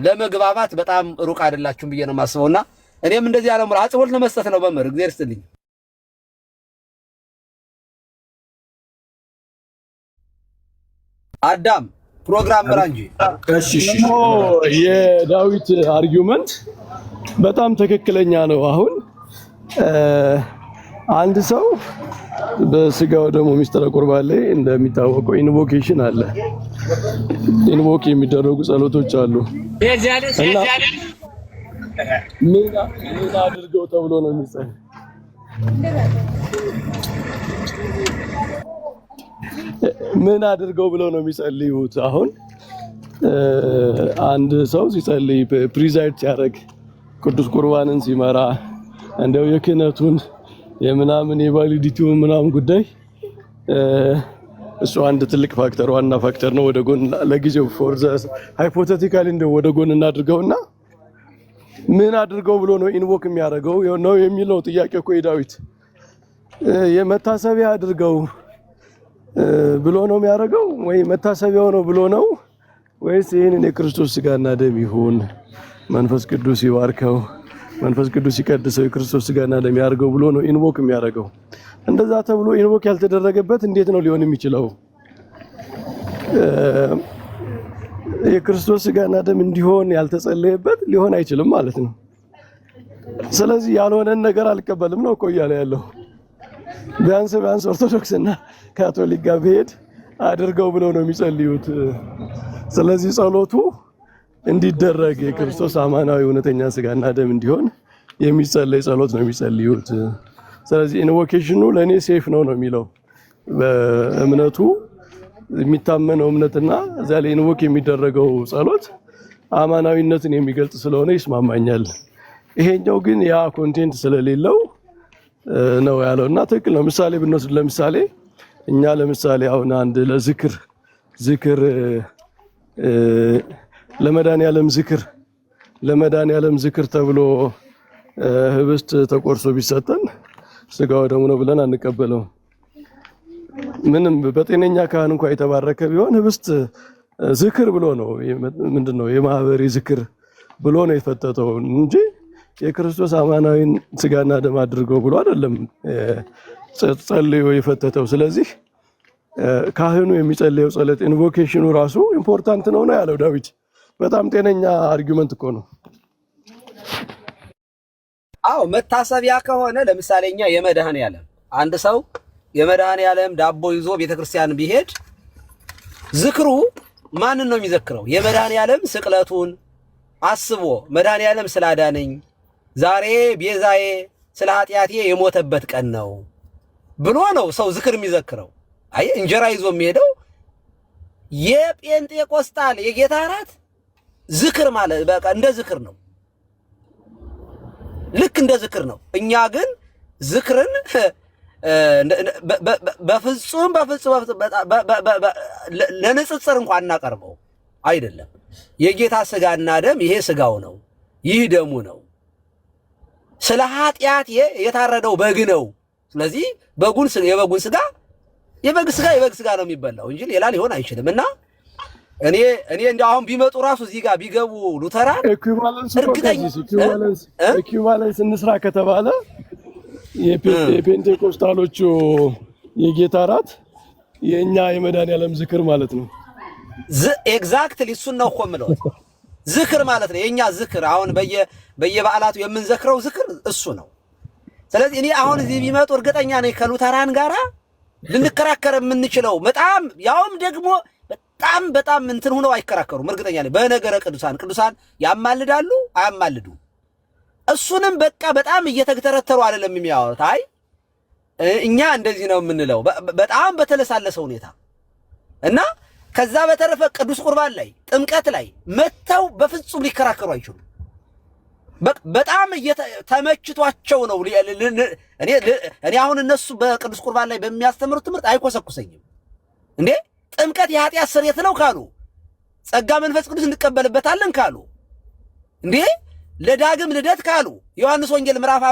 ለመግባባት በጣም ሩቅ አይደላችሁም ብዬ ነው የማስበውና እኔም እንደዚህ ያለ አጽንኦት ለመስጠት ነው። መምህር እግዚአብሔር ይስጥልኝ። አዳም ፕሮግራም ምራ እንጂ። እሺ የዳዊት አርጊውመንት በጣም ትክክለኛ ነው። አሁን አንድ ሰው በስጋው ደግሞ ሚስጥረ ቁርባን ላይ እንደሚታወቀው ኢንቮኬሽን አለ። ኢንቮክ የሚደረጉ ጸሎቶች አሉ እና ምን አድርገው ተብሎ ነው የሚጸለይ? ምን አድርገው ብለው ነው የሚጸልዩት? አሁን አንድ ሰው ሲጸልይ ፕሪዛይድ ሲያደርግ ቅዱስ ቁርባንን ሲመራ እንደው የክህነቱን የምናምን የቫሊዲቲውን ምናምን ጉዳይ እሱ አንድ ትልቅ ፋክተር ዋና ፋክተር ነው። ወደ ጎን ለጊዜው ፎር ዘ ሃይፖቴቲካሊ እንደው ወደ ጎን እናድርገውና ምን አድርገው ብሎ ነው ኢንቮክ የሚያደርገው ነው የሚለው ጥያቄ እኮ የዳዊት የመታሰቢያ አድርገው ብሎ ነው የሚያደርገው ወይ መታሰቢያው ነው ብሎ ነው ወይስ ይሄንን የክርስቶስ ስጋና ደም ይሁን መንፈስ ቅዱስ ይባርከው መንፈስ ቅዱስ ይቀድሰው የክርስቶስ ስጋና ደም ያርገው ብሎ ነው ኢንቮክ የሚያደርገው? እንደዛ ተብሎ ኢንቮክ ያልተደረገበት እንዴት ነው ሊሆን የሚችለው? የክርስቶስ ስጋና ደም እንዲሆን ያልተጸለየበት ሊሆን አይችልም ማለት ነው። ስለዚህ ያልሆነን ነገር አልቀበልም ነው እኮ እያለ ያለው። ቢያንስ ኦርቶዶክስ እና ካቶሊክ ጋር ብሄድ አድርገው ብለው ነው የሚጸልዩት። ስለዚህ ጸሎቱ እንዲደረግ የክርስቶስ አማናዊ እውነተኛ ስጋና ደም እንዲሆን የሚጸለይ ጸሎት ነው የሚጸልዩት። ስለዚህ ኢንቮኬሽኑ ለኔ ሴፍ ነው የሚለው በእምነቱ የሚታመነው እምነትና እዛ ላይ ኢንቮክ የሚደረገው ጸሎት አማናዊነትን የሚገልጽ ስለሆነ ይስማማኛል። ይሄኛው ግን ያ ኮንቴንት ስለሌለው ነው ያለውና ትክክል ነው። ምሳሌ ብንወስድ ለምሳሌ እኛ ለምሳሌ አሁን አንድ ለዝክር ለመድኃኔዓለም ዝክር ተብሎ ህብስት ተቆርሶ ቢሰጠን ስጋው ደሙ ነው ብለን አንቀበለው። ምንም በጤነኛ ካህን እንኳን የተባረከ ቢሆን ህብስት ዝክር ብሎ ነው ምንድነው የማህበሪ ዝክር ብሎ ነው የፈተተው እንጂ የክርስቶስ አማናዊን ስጋና ደም አድርገው ብሎ አይደለም ጸልዮ የፈተተው። ስለዚህ ካህኑ የሚጸልየው ጸሎት ኢንቮኬሽኑ ራሱ ኢምፖርታንት ነው ያለው ዳዊት። በጣም ጤነኛ አርጊውመንት እኮ ነው። አዎ መታሰቢያ ከሆነ ለምሳሌኛ የመድኃኔዓለም አንድ ሰው የመድኃኔዓለም ዳቦ ይዞ ቤተክርስቲያን ቢሄድ ዝክሩ ማንን ነው የሚዘክረው? የመድኃኔዓለም ስቅለቱን አስቦ መድኃኔዓለም ስላዳነኝ ዛሬ ቤዛዬ ስለ ኃጢአቴ የሞተበት ቀን ነው ብሎ ነው ሰው ዝክር የሚዘክረው። አይ እንጀራ ይዞ የሚሄደው የጴንጤቆስጣል የጌታ እራት ዝክር ማለት በቃ እንደ ዝክር ነው። ልክ እንደ ዝክር ነው። እኛ ግን ዝክርን በፍጹም ለንጽጽር እንኳን እናቀርበው አይደለም። የጌታ ስጋና ደም ይሄ ስጋው ነው፣ ይህ ደሙ ነው። ስለ ኃጢአት የታረደው በግ ነው። ስለዚህ የበጉን ስጋ የበግ ስጋ ነው የሚበላው እንጂ ሌላ ሊሆን አይችልም። እና እኔ እንደው አሁን ቢመጡ ራሱ እዚህ ጋር ቢገቡ ሉተራን ኢኩቫለንስ እንስራ ከተባለ የፔንቴኮስታሎቹ የጌታ እራት የኛ የመድኃኒዓለም ዝክር ማለት ነው። ኤግዛክትሊ እሱን ነው እኮ የምለው። ዝክር ማለት ነው የኛ ዝክር። አሁን በየበዓላቱ የምንዘክረው ዝክር እሱ ነው። ስለዚህ እኔ አሁን እዚህ ቢመጡ እርግጠኛ ነኝ ከሉተራን ጋራ ልንከራከር የምንችለው በጣም ያውም ደግሞ በጣም እንትን ሆነው አይከራከሩም። እርግጠኛ ነኝ በነገረ ቅዱሳን ያማልዳሉ አያማልዱ። እሱንም በቃ በጣም እየተገተረተሩ አይደለም የሚያወሩት። አይ እኛ እንደዚህ ነው የምንለው በጣም በተለሳለሰ ሁኔታ እና ከዛ በተረፈ ቅዱስ ቁርባን ላይ ጥምቀት ላይ መተው በፍጹም ሊከራከሩ አይችሉም። በጣም ተመችቷቸው ነው። እኔ አሁን እነሱ በቅዱስ ቁርባን ላይ በሚያስተምሩት ትምህርት አይኮሰኩሰኝም። እንዴ ጥምቀት የኃጢአት ስርየት ነው ካሉ፣ ጸጋ መንፈስ ቅዱስ እንቀበልበታለን ካሉ፣ እንዴ ለዳግም ልደት ካሉ፣ ዮሐንስ ወንጌል ምዕራፍ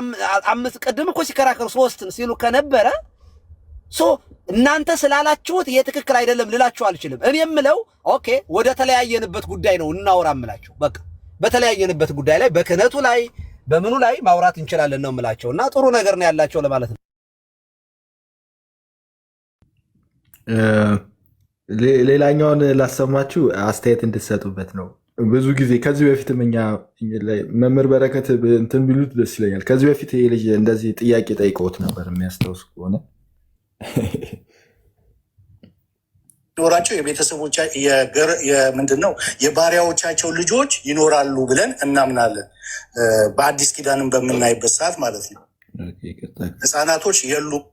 5 ቅድም እኮ ሲከራከሩ 3 ሲሉ ከነበረ እናንተ ስላላችሁት ይሄ ትክክል አይደለም ልላችሁ አልችልም። እኔ የምለው ኦኬ ወደ ተለያየንበት ጉዳይ ነው እናውራ እምላችሁ። በቃ በተለያየንበት ጉዳይ ላይ በክህነቱ ላይ በምኑ ላይ ማውራት እንችላለን ነው እምላቸው እና ጥሩ ነገር ነው ያላቸው ለማለት ነው። ሌላኛውን ላሰማችሁ አስተያየት እንድትሰጡበት ነው። ብዙ ጊዜ ከዚህ በፊትም እኛ መምህር በረከት እንትን ቢሉት ደስ ይለኛል። ከዚህ በፊት ይሄ ልጅ እንደዚህ ጥያቄ ጠይቀውት ነበር የሚያስታውስ ከሆነ ኖራቸው የቤተሰቦቻ ምንድን ነው የባሪያዎቻቸው ልጆች ይኖራሉ ብለን እናምናለን። በአዲስ ኪዳንም በምናይበት ሰዓት ማለት ነው። ህፃናቶች የሉም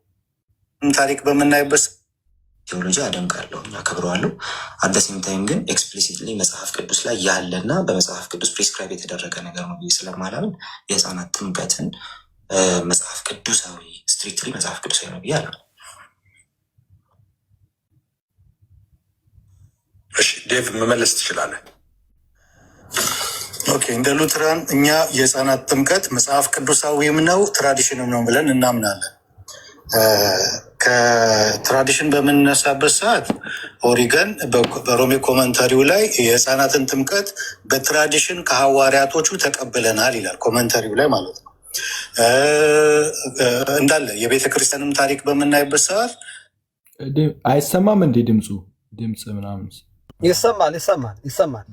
ታሪክ በምናይበት ቴዎሎጂ አደንቃለሁ፣ አከብረዋለሁ። አደሴም ታይም ግን ኤክስፕሊሲትሊ መጽሐፍ ቅዱስ ላይ ያለና በመጽሐፍ ቅዱስ ፕሪስክራይብ የተደረገ ነገር ነው ብዬ ስለማላምን የህፃናት ጥምቀትን መጽሐፍ ቅዱሳዊ ስትሪክትሊ መጽሐፍ ቅዱሳዊ ነው ብዬ አላምንም። ዴቭ መመለስ ትችላለህ። ኦኬ እንደ ሉትራን እኛ የህፃናት ጥምቀት መጽሐፍ ቅዱሳዊም ነው ትራዲሽንም ነው ብለን እናምናለን። ከትራዲሽን በምንነሳበት ሰዓት ኦሪገን በሮሜ ኮመንታሪው ላይ የህፃናትን ጥምቀት በትራዲሽን ከሐዋርያቶቹ ተቀብለናል ይላል። ኮመንታሪው ላይ ማለት ነው። እንዳለ የቤተ ክርስቲያንም ታሪክ በምናይበት ሰዓት አይሰማም እንዴ? ድምፅ ምናምን ይሰማል።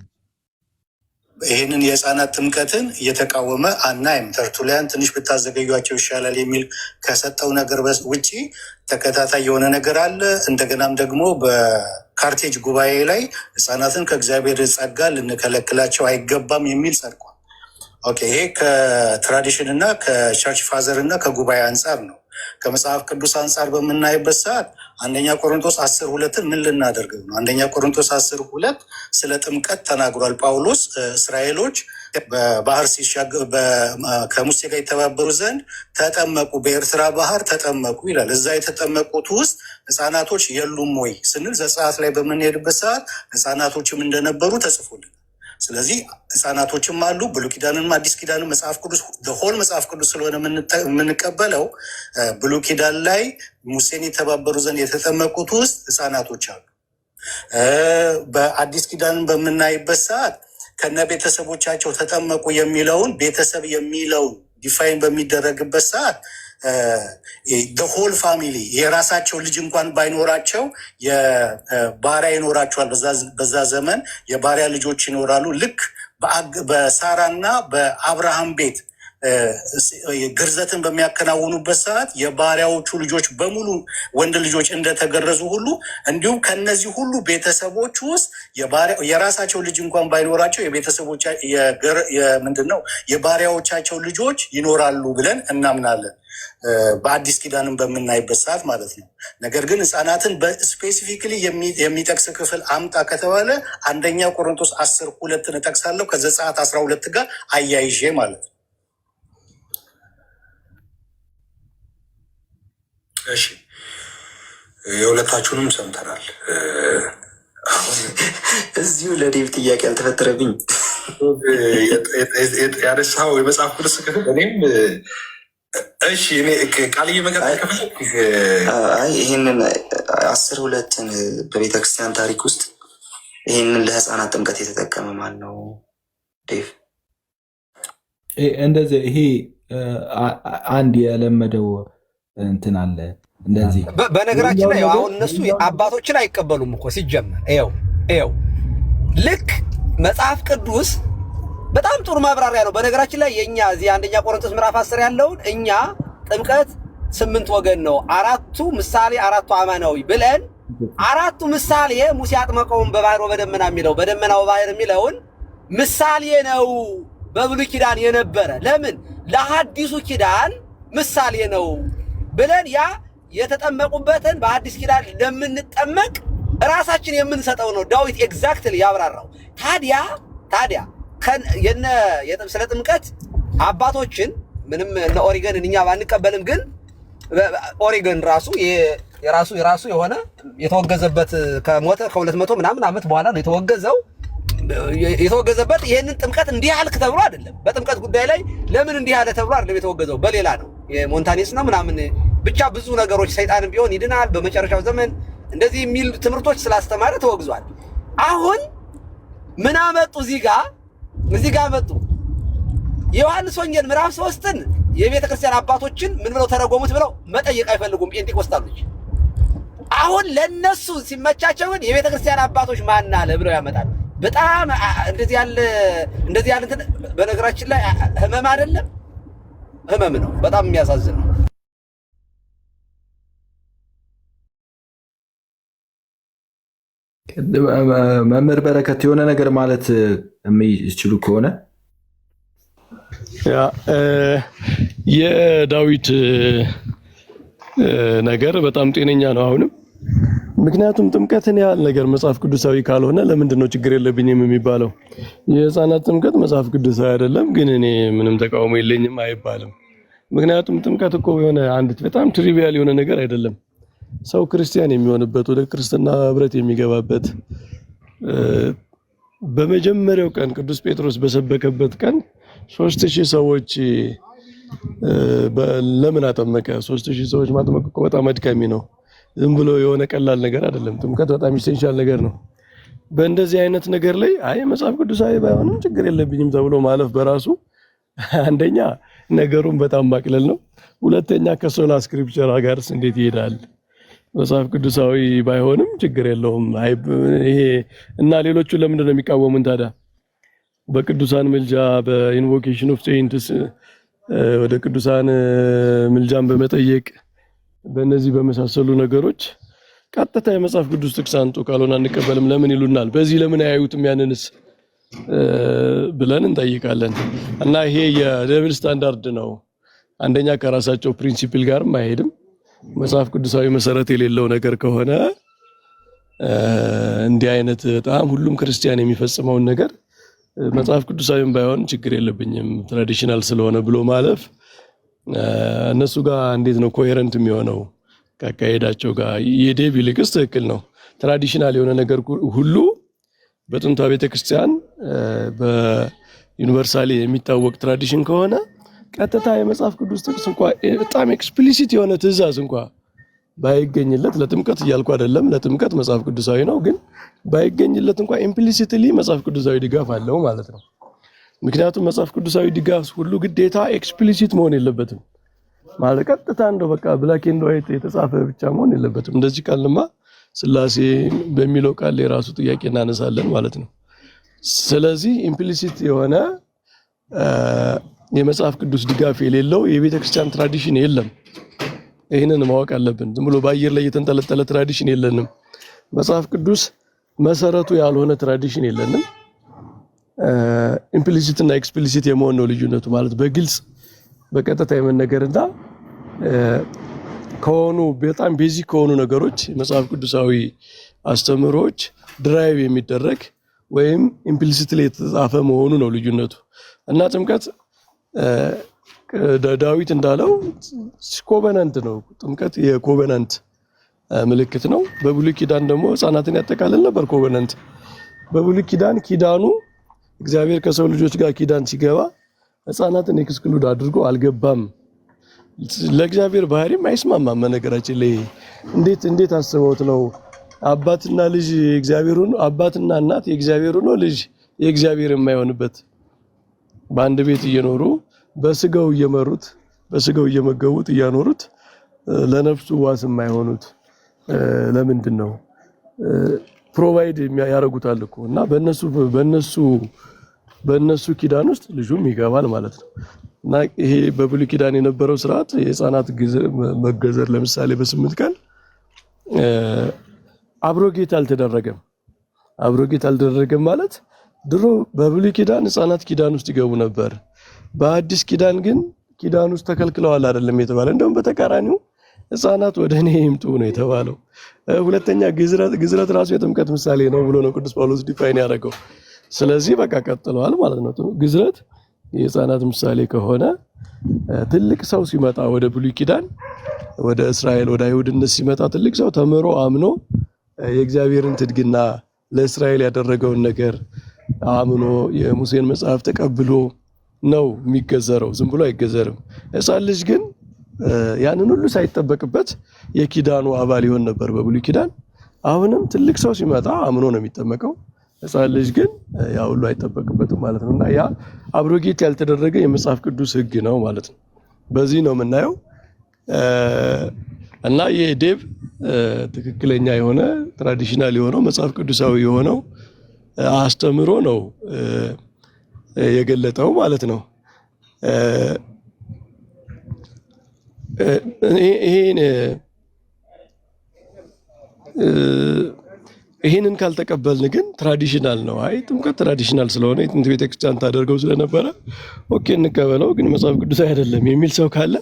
ይህንን የህፃናት ጥምቀትን እየተቃወመ አናይም። ተርቱሊያን ትንሽ ብታዘገዩቸው ይሻላል የሚል ከሰጠው ነገር ውጭ ተከታታይ የሆነ ነገር አለ። እንደገናም ደግሞ በካርቴጅ ጉባኤ ላይ ህፃናትን ከእግዚአብሔር ጸጋ ልንከለክላቸው አይገባም የሚል ጸድቋል። ኦኬ ይሄ ከትራዲሽን እና ከቸርች ፋዘር እና ከጉባኤ አንጻር ነው። ከመጽሐፍ ቅዱስ አንጻር በምናይበት ሰዓት አንደኛ ቆሮንቶስ 10:2 ምን ልናደርገው ነው? አንደኛ ቆሮንቶስ 10:2 ስለ ጥምቀት ተናግሯል ጳውሎስ። እስራኤሎች በባህር ሲሻገሩ ከሙሴ ጋር የተባበሩ ዘንድ ተጠመቁ፣ በኤርትራ ባህር ተጠመቁ ይላል። እዛ የተጠመቁት ውስጥ ህፃናቶች የሉም ወይ ስንል ዘጸአት ላይ በምንሄድበት ሰዓት ህፃናቶችም እንደነበሩ ተጽፎልን። ስለዚህ ህፃናቶችም አሉ። ብሉይ ኪዳንም አዲስ ኪዳንም መጽሐፍ ቅዱስ ሆል መጽሐፍ ቅዱስ ስለሆነ የምንቀበለው ብሉይ ኪዳን ላይ ሙሴን የተባበሩ ዘንድ የተጠመቁት ውስጥ ህፃናቶች አሉ። በአዲስ ኪዳንን በምናይበት ሰዓት ከነ ቤተሰቦቻቸው ተጠመቁ የሚለውን ቤተሰብ የሚለውን ዲፋይን በሚደረግበት ሰዓት ሆል ፋሚሊ የራሳቸው ልጅ እንኳን ባይኖራቸው የባሪያ ይኖራቸዋል። በዛ ዘመን የባሪያ ልጆች ይኖራሉ። ልክ በሳራና በአብርሃም ቤት ግርዘትን በሚያከናውኑበት ሰዓት የባሪያዎቹ ልጆች በሙሉ ወንድ ልጆች እንደተገረዙ ሁሉ እንዲሁም ከነዚህ ሁሉ ቤተሰቦች ውስጥ የራሳቸው ልጅ እንኳን ባይኖራቸው የቤተሰቦች ምንድን ነው የባሪያዎቻቸው ልጆች ይኖራሉ ብለን እናምናለን። በአዲስ ኪዳንን በምናይበት ሰዓት ማለት ነው። ነገር ግን ህፃናትን በስፔሲፊክሊ የሚጠቅስ ክፍል አምጣ ከተባለ አንደኛ ቆሮንቶስ 10:2 እጠቅሳለሁ ከዘጸአት 12 ጋር አያይዤ ማለት ነው። እሺ የሁለታችሁንም ሰምተናል። አሁን እዚሁ ለዴቭ ጥያቄ አልተፈጠረብኝ ያነሳው የመጽሐፍ ቅዱስ ክፍል እኔም እሺ እኔ ቃልዬ መቀጠል ከፈለክ ይህንን 10:2 በቤተክርስቲያን ታሪክ ውስጥ ይህንን ለህፃናት ጥምቀት የተጠቀመ ማን ነው ዴቭ? እንደዚህ ይሄ አንድ የለመደው እንትን አለ እንደዚህ። በነገራችን ላይ አሁን እነሱ አባቶችን አይቀበሉም እኮ ሲጀመር። ይኸው ልክ መጽሐፍ ቅዱስ በጣም ጥሩ ማብራሪያ ነው። በነገራችን ላይ የኛ እዚህ አንደኛ ቆሮንቶስ ምዕራፍ 10 ያለውን እኛ ጥምቀት 8 ወገን ነው፣ 4ቱ ምሳሌ 4ቱ አማናዊ ብለን 4ቱ ምሳሌ ሙሴ አጥመቀውን በባህር በደመና የሚለው በደመናው ባህር የሚለውን ምሳሌ ነው በብሉይ ኪዳን የነበረ ለምን ለሐዲሱ ኪዳን ምሳሌ ነው ብለን ያ የተጠመቁበትን በሐዲስ ኪዳን ለምንጠመቅ ራሳችን የምንሰጠው ነው። ዳዊት ኤግዛክትሊ ያብራራው። ታዲያ ስለ ጥምቀት አባቶችን ምንም እነ ኦሪገንን እኛ ባንቀበልም ግን ኦሪገን ራሱ የራሱ የሆነ የተወገዘበት ከሞተ ከ200 ምናምን ዓመት በኋላ ነው የተወገዘበት። ይሄንን ጥምቀት እንዲህ አልክ ተብሎ አይደለም። በጥምቀት ጉዳይ ላይ ለምን እንዲህ አለ ተብሎ አይደለም የተወገዘው፣ በሌላ ነው። የሞንታኔስ ነው ምናምን ብቻ ብዙ ነገሮች ሰይጣንም ቢሆን ይድናል በመጨረሻው ዘመን እንደዚህ የሚል ትምህርቶች ስላስተማረ ተወግዟል። አሁን ምን አመጡ? እዚህ ጋር መጡ። የዮሐንስ ወንጌል ምዕራፍ 3ን የቤተ ክርስቲያን አባቶችን ምን ብለው ተረጎሙት ብለው መጠየቅ አይፈልጉም ጴንጤቆስጣሎች። አሁን ለነሱ ሲመቻቸው ግን የቤተ ክርስቲያን አባቶች ማን አለ ብለው ያመጣሉ። በጣም እንደዚህ ያለ በነገራችን ላይ ህመም አይደለም፣ ህመም ነው። በጣም የሚያሳዝን ነው። መምህር በረከት የሆነ ነገር ማለት የሚችሉ ከሆነ የዳዊት ነገር በጣም ጤነኛ ነው አሁንም። ምክንያቱም ጥምቀትን ያህል ነገር መጽሐፍ ቅዱሳዊ ካልሆነ ለምንድን ነው ችግር የለብኝም የሚባለው? የህፃናት ጥምቀት መጽሐፍ ቅዱሳዊ አይደለም ግን እኔ ምንም ተቃውሞ የለኝም አይባልም። ምክንያቱም ጥምቀት እኮ የሆነ አንድ በጣም ትሪቪያል የሆነ ነገር አይደለም። ሰው ክርስቲያን የሚሆንበት ወደ ክርስትና ህብረት የሚገባበት በመጀመሪያው ቀን ቅዱስ ጴጥሮስ በሰበከበት ቀን 3000 ሰዎች ለምን አጠመቀ? 3000 ሰዎች ማጥመቅ እኮ በጣም አድካሚ ነው። ዝም ብሎ የሆነ ቀላል ነገር አይደለም። ጥምቀት በጣም ኢሴንሻል ነገር ነው። በእንደዚህ አይነት ነገር ላይ መጽሐፍ ቅዱሳዊ ባይሆንም ችግር የለብኝም ተብሎ ማለፍ በራሱ አንደኛ ነገሩን በጣም ማቅለል ነው። ሁለተኛ ከሶላ ስክሪፕቸር ጋርስ እንዴት ይሄዳል? መጽሐፍ ቅዱሳዊ ባይሆንም ችግር የለውም ይሄ እና ሌሎቹ ለምንድን ነው የሚቃወሙን ታዲያ? በቅዱሳን ምልጃ በኢንቮኬሽን ኦፍ ሴንትስ ወደ ቅዱሳን ምልጃን በመጠየቅ በእነዚህ በመሳሰሉ ነገሮች ቀጥታ የመጽሐፍ ቅዱስ ጥቅስ አንጡ ካልሆነ አንቀበልም ለምን ይሉናል? በዚህ ለምን አያዩትም ያንንስ ብለን እንጠይቃለን። እና ይሄ የደብል ስታንዳርድ ነው። አንደኛ ከራሳቸው ፕሪንሲፕል ጋርም አይሄድም። መጽሐፍ ቅዱሳዊ መሰረት የሌለው ነገር ከሆነ እንዲህ አይነት በጣም ሁሉም ክርስቲያን የሚፈጽመውን ነገር መጽሐፍ ቅዱሳዊም ባይሆን ችግር የለብኝም ትራዲሽናል ስለሆነ ብሎ ማለፍ እነሱ ጋር እንዴት ነው ኮሄረንት የሚሆነው ከአካሄዳቸው ጋር? የዴቭ ይልቅስ ትክክል ነው። ትራዲሽናል የሆነ ነገር ሁሉ በጥንቷ ቤተክርስቲያን በዩኒቨርሳሊ የሚታወቅ ትራዲሽን ከሆነ ቀጥታ የመጽሐፍ ቅዱስ ጥቅስ እንኳን በጣም ኤክስፕሊሲት የሆነ ትእዛዝ እንኳን ባይገኝለት ለጥምቀት እያልኩ አይደለም፣ ለጥምቀት መጽሐፍ ቅዱሳዊ ነው፣ ግን ባይገኝለት እንኳን ኢምፕሊሲትሊ መጽሐፍ ቅዱሳዊ ድጋፍ አለው ማለት ነው። ምክንያቱም መጽሐፍ ቅዱሳዊ ድጋፍ ሁሉ ግዴታ ኤክስፕሊሲት መሆን የለበትም ማለት ቀጥታ እንደው በቃ ብላክ ኤንድ ዋይት የተጻፈ ብቻ መሆን የለበትም። እንደዚህ ካልንማ ስላሴ በሚለው ቃል የራሱ ጥያቄ እናነሳለን ማለት ነው። ስለዚህ ኢምፕሊሲት የሆነ የመጽሐፍ ቅዱስ ድጋፍ የሌለው የቤተ ክርስቲያን ትራዲሽን የለም። ይህንን ማወቅ አለብን። ዝም ብሎ በአየር ላይ የተንጠለጠለ ትራዲሽን የለንም። መጽሐፍ ቅዱስ መሰረቱ ያልሆነ ትራዲሽን የለንም። ኢምፕሊሲት እና ኤክስፕሊሲት የመሆን ነው ልዩነቱ። ማለት በግልጽ በቀጥታ የመነገርና ከሆኑ በጣም ቤዚክ ከሆኑ ነገሮች መጽሐፍ ቅዱሳዊ አስተምህሮች ድራይቭ የሚደረግ ወይም ኢምፕሊሲትሊ የተጻፈ መሆኑ ነው ልዩነቱ። እና ጥምቀት ዳዊት እንዳለው ኮቨናንት ነው። ጥምቀት የኮቨናንት ምልክት ነው። በብሉይ ኪዳን ደግሞ ሕፃናትን ያጠቃልል ነበር ኮቨናንት። በብሉይ ኪዳን ኪዳኑ እግዚአብሔር ከሰው ልጆች ጋር ኪዳን ሲገባ ሕፃናትን ኤክስክሉድ አድርጎ አልገባም። ለእግዚአብሔር ባህሪም አይስማማም። በነገራችን ላይ እንዴት አስበውት ነው አባትና ልጅ የእግዚአብሔሩን አባትና እናት የእግዚአብሔሩ ነው ልጅ የእግዚአብሔር የማይሆንበት በአንድ ቤት እየኖሩ በስጋው እየመሩት በስጋው እየመገቡት እያኖሩት ለነፍሱ ዋስ የማይሆኑት ለምንድን ነው? ፕሮቫይድ ያደርጉታል እኮ እና በእነሱ ኪዳን ውስጥ ልጁም ይገባል ማለት ነው። እና ይሄ በብሉይ ኪዳን የነበረው ስርዓት የህፃናት መገዘር ለምሳሌ በ8 ቀን አብሮጌት አልተደረገም። አብሮጌት አልተደረገም ማለት ድሮ በብሉይ ኪዳን ህፃናት ኪዳን ውስጥ ይገቡ ነበር። በአዲስ ኪዳን ግን ኪዳን ውስጥ ተከልክለዋል አይደለም የተባለ፣ እንደውም በተቃራኒው ህፃናት ወደ እኔ ይምጡ ነው የተባለው። ሁለተኛ ግዝረት ራሱ የጥምቀት ምሳሌ ነው ብሎ ነው ቅዱስ ጳውሎስ ዲፋይን ያደረገው። ስለዚህ በቃ ቀጥለዋል ማለት ነው። ግዝረት የህፃናት ምሳሌ ከሆነ ትልቅ ሰው ሲመጣ ወደ ብሉይ ኪዳን ወደ እስራኤል ወደ አይሁድነት ሲመጣ ትልቅ ሰው ተምሮ አምኖ የእግዚአብሔርን ትድግና ለእስራኤል ያደረገውን ነገር አምኖ የሙሴን መጽሐፍ ተቀብሎ ነው የሚገዘረው። ዝም ብሎ አይገዘርም። ህፃን ልጅ ግን ያንን ሁሉ ሳይጠበቅበት የኪዳኑ አባል ይሆን ነበር በብሉይ ኪዳን። አሁንም ትልቅ ሰው ሲመጣ አምኖ ነው የሚጠመቀው። ህፃን ልጅ ግን ያ ሁሉ አይጠበቅበትም ማለት ነውና ያ አብሮጌት ያልተደረገ የመጽሐፍ ቅዱስ ህግ ነው ማለት ነው። በዚህ ነው የምናየው እና የዴቭ ትክክለኛ የሆነ ትራዲሽናል የሆነው መጽሐፍ ቅዱሳዊ የሆነው አስተምሮ ነው የገለጠው ማለት ነው። ይሄንን ካልተቀበልን ግን ትራዲሽናል ነው። አይ ጥምቀት ትራዲሽናል ስለሆነ የጥንት ቤተክርስቲያን ታደርገው ስለነበረ ኦኬ እንቀበለው፣ ግን መጽሐፍ ቅዱሳዊ አይደለም የሚል ሰው ካለ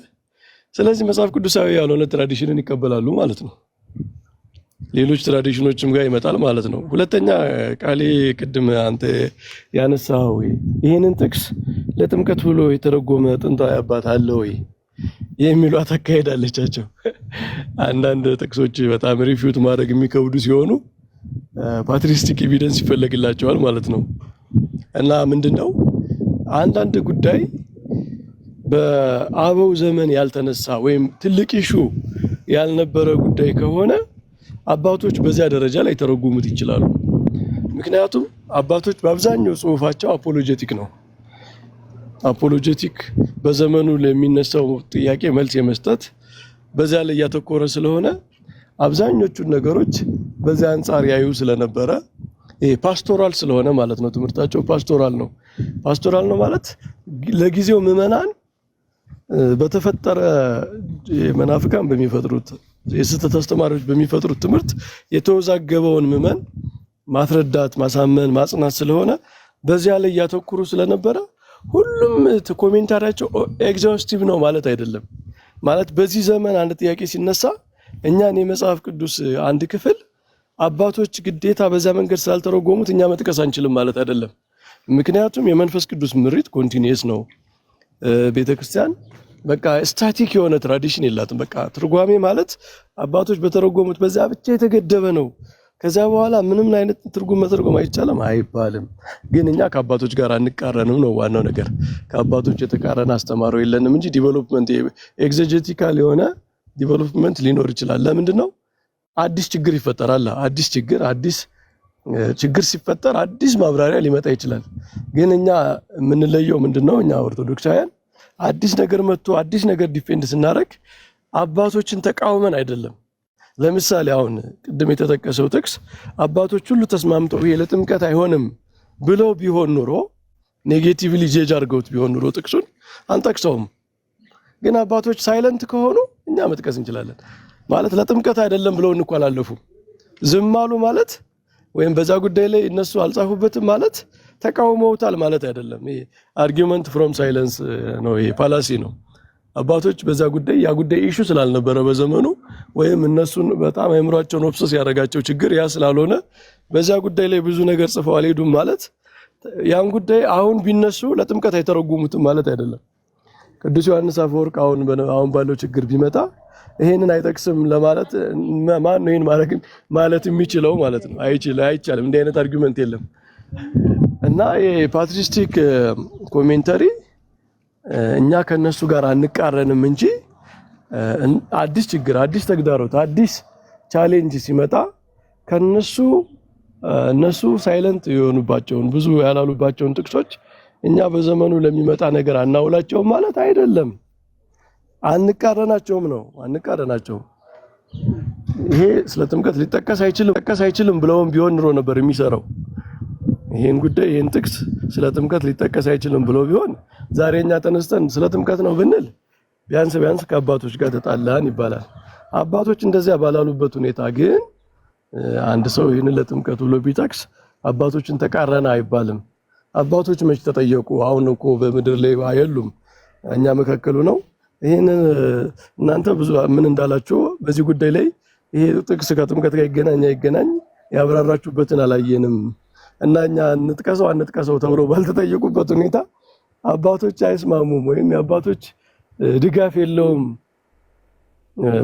ስለዚህ መጽሐፍ ቅዱሳዊ ያልሆነ ትራዲሽንን ይቀበላሉ ማለት ነው። ሌሎች ትራዲሽኖችም ጋር ይመጣል ማለት ነው። ሁለተኛ ቃሌ ቅድም አንተ ያነሳው ይሄንን ጥቅስ ለጥምቀት ብሎ የተረጎመ ጥንታዊ አባት አለ ወይ የሚሉ አካሄዳለቻቸው። አንዳንድ ጥቅሶች በጣም ሪፊዩት ማድረግ የሚከብዱ ሲሆኑ ፓትሪስቲክ ኤቪደንስ ይፈለግላቸዋል ማለት ነው። እና ምንድነው አንዳንድ ጉዳይ በአበው ዘመን ያልተነሳ ወይም ትልቅ ኢሹ ያልነበረ ጉዳይ ከሆነ አባቶች በዚያ ደረጃ ላይ ተረጉሙት ይችላሉ። ምክንያቱም አባቶች በአብዛኛው ጽሁፋቸው አፖሎጀቲክ ነው። አፖሎጀቲክ በዘመኑ ለሚነሳው ጥያቄ መልስ የመስጠት በዚያ ላይ ያተኮረ ስለሆነ አብዛኞቹን ነገሮች በዚያ አንፃር ያዩ ስለነበረ ፓስቶራል ስለሆነ ማለት ነው። ትምህርታቸው ፓስቶራል ነው። ፓስቶራል ነው ማለት ለጊዜው ምዕመናን በተፈጠረ መናፍቃን በሚፈጥሩት የስህተት አስተማሪዎች በሚፈጥሩት ትምህርት የተወዛገበውን ምዕመን ማስረዳት፣ ማሳመን፣ ማጽናት ስለሆነ በዚያ ላይ ያተኩሩ ስለነበረ ሁሉም ኮሜንታሪያቸው ኤግዛውስቲቭ ነው ማለት አይደለም። ማለት በዚህ ዘመን አንድ ጥያቄ ሲነሳ እኛን የመጽሐፍ ቅዱስ አንድ ክፍል አባቶች ግዴታ በዛ መንገድ ስላልተረጎሙት እኛ መጥቀስ አንችልም ማለት አይደለም። ምክንያቱም የመንፈስ ቅዱስ ምሪት ኮንቲኒየስ ነው። ቤተክርስቲያን በቃ ስታቲክ የሆነ ትራዲሽን የላትም። በቃ ትርጓሜ ማለት አባቶች በተረጎሙት በዛ ብቻ የተገደበ ነው። ከዛ በኋላ ምንም አይነት ትርጉም መተርጎም አይቻልም አይባልም። ግን እኛ ከአባቶች ጋር አንቃረንም ነው ዋናው ነገር። ከአባቶች የተቃረነ አስተማሪ የለንም እንጂ ዲቨሎፕመንት ኤግዜጀቲካል የሆነ ዲቨሎፕመንት ሊኖር ይችላል። ለምንድን ነው አዲስ ችግር ይፈጠራል። አዲስ ችግር ሲፈጠር አዲስ ማብራሪያ ሊመጣ ይችላል። ግን እኛ የምንለየው ምንድነው? እኛ ኦርቶዶክሳውያን አዲስ ነገር መጥቶ አዲስ ነገር ዲፌንድ ስናደርግ አባቶችን ተቃውመን አይደለም። ለምሳሌ አሁን ቅድም የተጠቀሰው ጥቅስ አባቶች ሁሉ ተስማምተው ይሄ ለጥምቀት አይሆንም ብለው ቢሆን ኑሮ ኔጌቲቭሊ ጄጅ አድርገውት ቢሆን ኑሮ ጥቅሱን አንጠቅሰውም። ግን አባቶች ሳይለንት ከሆኑ እኛ መጥቀስ እንችላለን። ማለት ለጥምቀት አይደለም ብለው እንኳላለፉ ዝም አሉ ማለት ወይም በዛ ጉዳይ ላይ እነሱ አልጻፉበትም ማለት ተቃውመውታል ማለት አይደለም። ይሄ አርጊውመንት ፍሮም ሳይለንስ ነው። ይሄ ፋላሲ ነው። አባቶች በዛ ጉዳይ ያ ጉዳይ ኢሹ ስላልነበረ በዘመኑ ወይም እነሱን በጣም አእምሯቸውን ኦብሰስ ያደረጋቸው ችግር ያ ስላልሆነ በዛ ጉዳይ ላይ ብዙ ነገር ጽፈው አልሄዱም ማለት ያን ጉዳይ አሁን ቢነሱ ለጥምቀት አይተረጉሙትም ማለት አይደለም። ቅዱስ ዮሐንስ አፈወርቅ አሁን ባለው ችግር ቢመጣ ይሄንን አይጠቅስም ለማለት ማን ነው ይሄን ማለት የሚችለው ማለት ነው? አይቻልም። እንዲህ አይነት አርጊውመንት የለም። እና የፓትሪስቲክ ኮሜንተሪ እኛ ከነሱ ጋር አንቃረንም እንጂ አዲስ ችግር፣ አዲስ ተግዳሮት፣ አዲስ ቻሌንጅ ሲመጣ እነሱ ሳይለንት የሆኑባቸውን ብዙ ያላሉባቸውን ጥቅሶች እኛ በዘመኑ ለሚመጣ ነገር አናውላቸውም ማለት አይደለም። አንቃረናቸውም ነው። ይሄ ስለ ጥምቀት ሊጠቀስ አይችልም ብለውም ቢሆን ኑሮ ነበር የሚሰራው። ይሄን ጥቅስ ስለ ጥምቀት ሊጠቀስ አይችልም ብለው ቢሆን ዛሬ እኛ ተነስተን ስለ ጥምቀት ነው ብንል ቢያንስ ከአባቶች ጋር ተጣላን ይባላል። አባቶች እንደዚያ ባላሉበት ሁኔታ ግን አንድ ሰው ይህንን ለጥምቀት ብሎ ቢጠቅስ አባቶችን ተቃረና አይባልም። አባቶች መች ተጠየቁ? አሁን እኮ በምድር ላይ አይደሉም፣ እኛ መካከሉ ነው። ይሄንን እናንተ ብዙ ምን እንዳላችሁ በዚህ ጉዳይ ላይ ይሄ ጥቅስ ከጥምቀት ጋር ይገናኝ ያብራራችሁበትን አላየንም። እና እኛ አንጥቀሰው ተብሎ ባልተጠየቁበት ሁኔታ አባቶች አይስማሙም ወይም የአባቶች ድጋፍ የለውም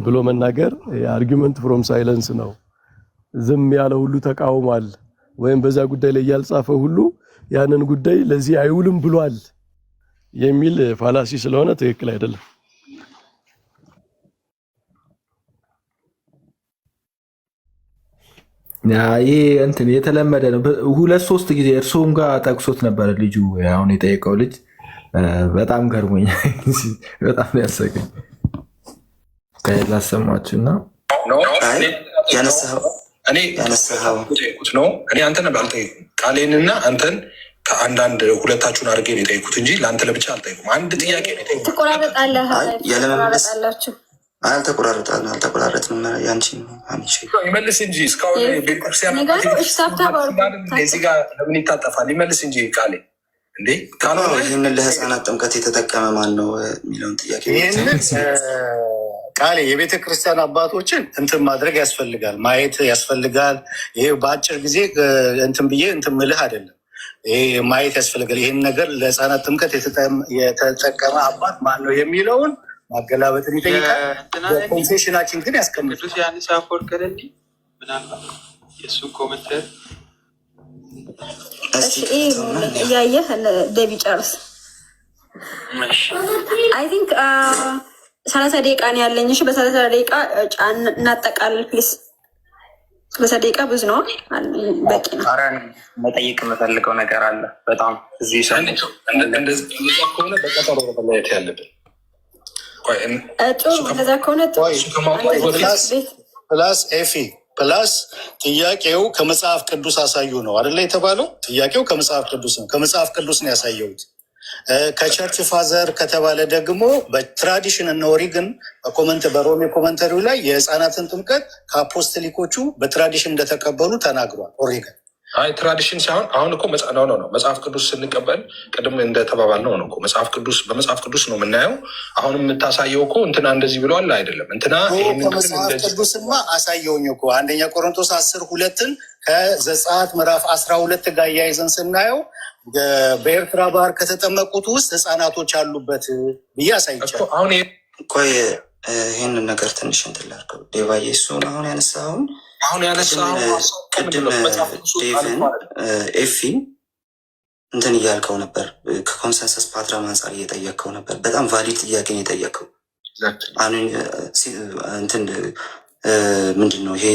ብሎ መናገር አርጊውመንት ፍሮም ሳይለንስ ነው። ዝም ያለ ሁሉ ተቃውሟል ወይም በዛ ጉዳይ ላይ ያልጻፈ ሁሉ ያንን ጉዳይ ለዚህ አይውልም ብሏል የሚል ፋላሲ ስለሆነ ትክክል አይደለም። ይሄ እንትን የተለመደ ነው። 2-3 ጊዜ እርሱም ጋር ጠቅሶት ነበር ልጁ አሁን የጠየቀው ልጅ። በጣም ገርሞኝ በጣም ያሰገኝ ላሰማችሁና እኔ አንተን አልጠይቁም። ቃሌንና አንተን ከአንዳንድ ሁለታችሁን አድርጌ ነው የጠይቁት እንጂ ለአንተ ለብቻ አልጠይቁም። አንድ ጥያቄ ነው የጠይቁት። አልተቆራረጥንም። ያንቺን ይመልስ እንጂ እስካሁን ቤተክርስቲያን እዚህ ጋር ለምን ይታጠፋል? ይመልስ እንጂ ቃሌ እንዴ ይህንን ለህፃናት ጥምቀት የተጠቀመ ማን ነው የሚለውን ጥያቄ ቃሌ የቤተ ክርስቲያን አባቶችን እንትን ማድረግ ያስፈልጋል፣ ማየት ያስፈልጋል። ይሄ በአጭር ጊዜ እንትን ብዬ እንትን ምልህ አይደለም። ይሄ ማየት ያስፈልጋል። ይህን ነገር ለህፃናት ጥምቀት የተጠቀመ አባት ማን ነው የሚለውን ማገላበጥን ይጠይቃል። ኮንፌሽናችን ግን ያስቀምጡ ዮሐንስ አፈወርቅ ምናልባት የእሱ ኮመንተር እያየህ ደቢ ጨርስ። አይ ቲንክ 30 ደቂቃ ነው ያለኝ። እሺ በ30 ደቂቃ እናጠቃልል ፕሊስ። 30 ደቂቃ ብዙ ነው፣ በቂ ነው። መጠየቅ የምፈልገው ነገር አለ በጣም እዚህ እንደዛ ከሆነ በቀጠሮ መለያየት ያለብን ጥሩ። እንደዛ ከሆነ ፕላስ ኤፊ ፕላስ ጥያቄው ከመጽሐፍ ቅዱስ አሳዩ ነው አይደለ የተባለው? ጥያቄው ከመጽሐፍ ቅዱስ ነው። ከመጽሐፍ ቅዱስ ነው ያሳየሁት። ከቸርች ፋዘር ከተባለ ደግሞ በትራዲሽን እነ ኦሪግን በሮሜ ኮመንተሪው ላይ የህፃናትን ጥምቀት ከአፖስቶሊኮቹ በትራዲሽን እንደተቀበሉ ተናግሯል። ኦሪግን አይ ትራዲሽን ሳይሆን አሁን እኮ መጽሐፍ ቅዱስ ስንቀበል ቅድም እንደተባባል ነው እኮ በመጽሐፍ ቅዱስ ነው የምናየው። አሁን የምታሳየው እኮ እንትና እንደዚህ ብለዋል አይደለም። እንትና ከመጽሐፍ ቅዱስማ አሳየውኝ እኮ 1 ቆሮንቶስ 10:2 ከዘጸአት ምዕራፍ 12 ጋር እያይዘን ስናየው በኤርትራ ባህር ከተጠመቁት ውስጥ ህፃናቶች አሉበት ብዬ አሳይቻለሁ። አሁን ቆይ ይህንን ነገር ትንሽ እንትን ላድርገው። ዴቫዬ እሱን አሁን ያነሳው ቅድም ዴቭን ኤፊ እንትን እያልከው ነበር። ከኮንሰንሰስ ፓትራም አንጻር እየጠየቅከው ነበር። በጣም ቫሊድ ጥያቄ ነው የጠየቅከው። እንትን ምንድን ነው ይሄ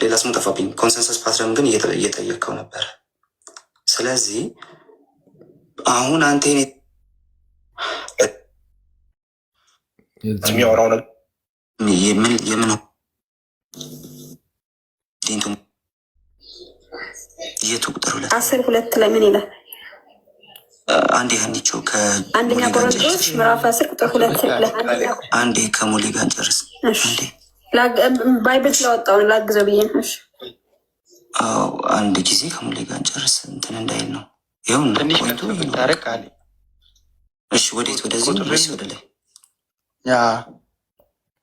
ሌላ ስሙ ጠፋብኝ። ኮንሰንሰስ ፓትረም ግን እየጠየቅከው ነበር። ስለዚህ አሁን አንተ የሚያወራው ነገር የምን የቱ ቁጥር 10:2 ላይ ምን ይላል? አንዴ ሀኒቸው ከ1 ቆሮንቶስ ምዕራፍ 10:2 ላይ አንዴ ከሙሌ ጋር ጨርስ። ባይብል ስለወጣው ነው ላግዘው ብዬ ነው። አዎ አንድ ጊዜ ከሙሌ ጋር ጨርስ እንትን እንዳይል ነው። ይሁን ትንሽ ታረቅ አለ። እሺ ወዴት? ወደዚህ ወይስ ወደ ላይ?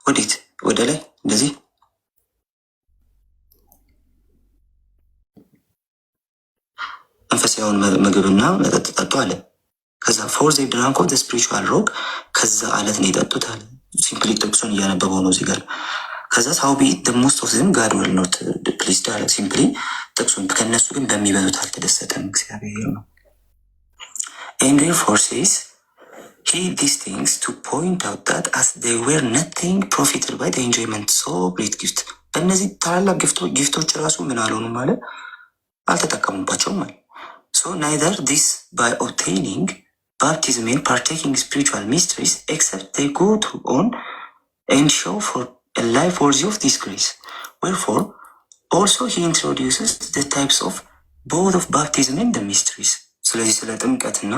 ወዴት? ወደ ላይ እንደዚህ። መንፈሳዊውን ምግብና መጠጥ ጠጡ አለ። ከዛ ፎር ዜ ድራንክ ኦፍ ስፒሪቹዋል ሮክ ከዛ አለት ነው የጠጡት አለ። ሲምፕሊ ጥቅሱን እያነበበው ነው እዚህ ጋር። ከዛ ሀው ቢ ሞስት ኦፍ ዘም ጋድ ዊል ኖት ፕሊዝድ አለ። ሲምፕሊ ጥቅሱን ከእነሱ ግን በሚበዙት አልተደሰተም እግዚአብሔር ነው። ኤንድ ዴርፎር ሴይስ he these things to point out that as they were nothing profited by the enjoyment so great gift በእነዚህ ታላላቅ ጊፍቶች ራሱ ምን አልሆኑ ማለት አልተጠቀሙባቸውም ማለት so neither this by obtaining baptism and partaking spiritual mysteries except they go to on and show for a life worthy of this grace. Wherefore also he introduces the types of both of baptism and the mysteries. ስለዚህ ስለ ጥምቀትና